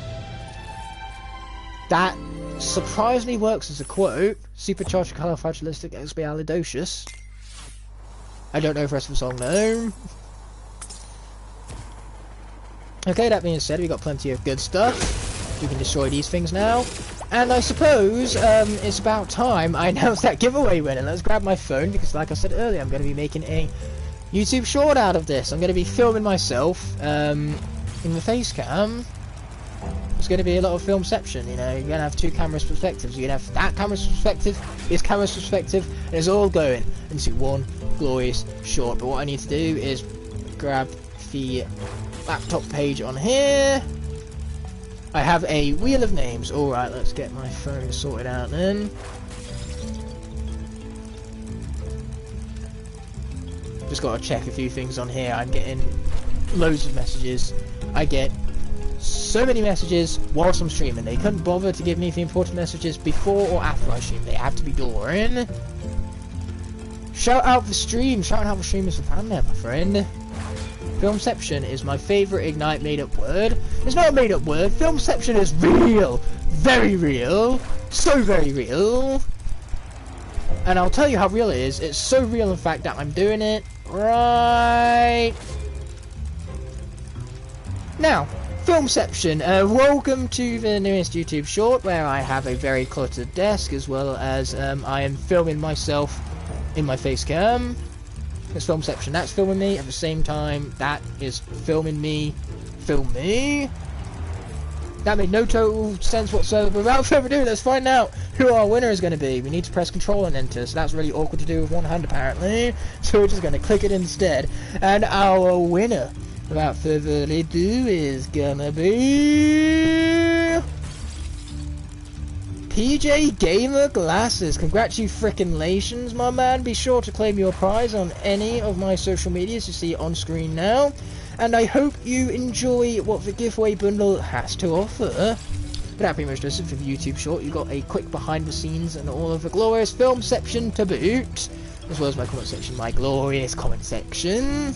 That surprisingly works as a quote. Supercharger califragilisticexpialidocious. I don't know the rest of the song, no. Okay, that being said, we got plenty of good stuff. We can destroy these things now. And I suppose it's about time I announce that giveaway winner. Let's grab my phone, because like I said earlier, I'm going to be making a YouTube short out of this. I'm going to be filming myself in the face cam. It's going to be a lot of filmception, you know. You're going to have two cameras' perspectives. You're going to have that camera's perspective, this camera's perspective, and it's all going into one glorious short. But what I need to do is grab the laptop page on here. I have a wheel of names. Alright, let's get my phone sorted out then. Just gotta check a few things on here. I'm getting loads of messages. I get so many messages whilst I'm streaming. They couldn't bother to give me the important messages before or after I stream. They have to be during. Shout out the stream. Shout out the stream is for fan there, my friend. Filmception is my favourite Ignite made-up word. It's not a made-up word. Filmception is real. Very real. So very real. And I'll tell you how real it is. It's so real, in fact, that I'm doing it right now. Filmception, welcome to the newest YouTube short where I have a very cluttered desk as well as I am filming myself in my face cam. It's Filmception, that's filming me at the same time, that is filming me, film me. That made no total sense whatsoever, but without further ado, let's find out who our winner is going to be. We need to press control and enter, so that's really awkward to do with one hand apparently, so we're just going to click it instead. And our winner, without further ado, is gonna be PJ Gamer Glasses. Congratulations, my man. Be sure to claim your prize on any of my social medias you see on screen now. And I hope you enjoy what the giveaway bundle has to offer. But that pretty much does it for the YouTube short. You got a quick behind the scenes and all of the glorious Filmception to boot, as well as my comment section, my glorious comment section.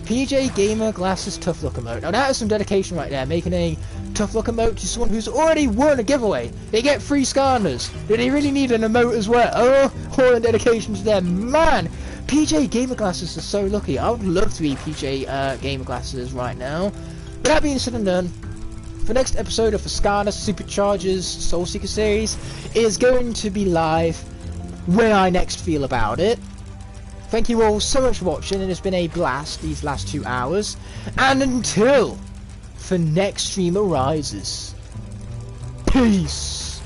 PJ Gamer Glasses Tough Luck emote. Now that is some dedication right there, making a Tough Luck emote to someone who's already won a giveaway. They get free Skylanders. Do they really need an emote as well? Oh, all in dedication to them. Man, PJ Gamer Glasses are so lucky. I would love to be PJ Gamer Glasses right now. But that being said and done, the next episode of the Skylanders Superchargers Soul Seeker series is going to be live when I next feel about it. Thank you all so much for watching, and it's been a blast these last 2 hours. And until the next stream arises, peace.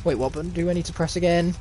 Wait, what button do I need to press again?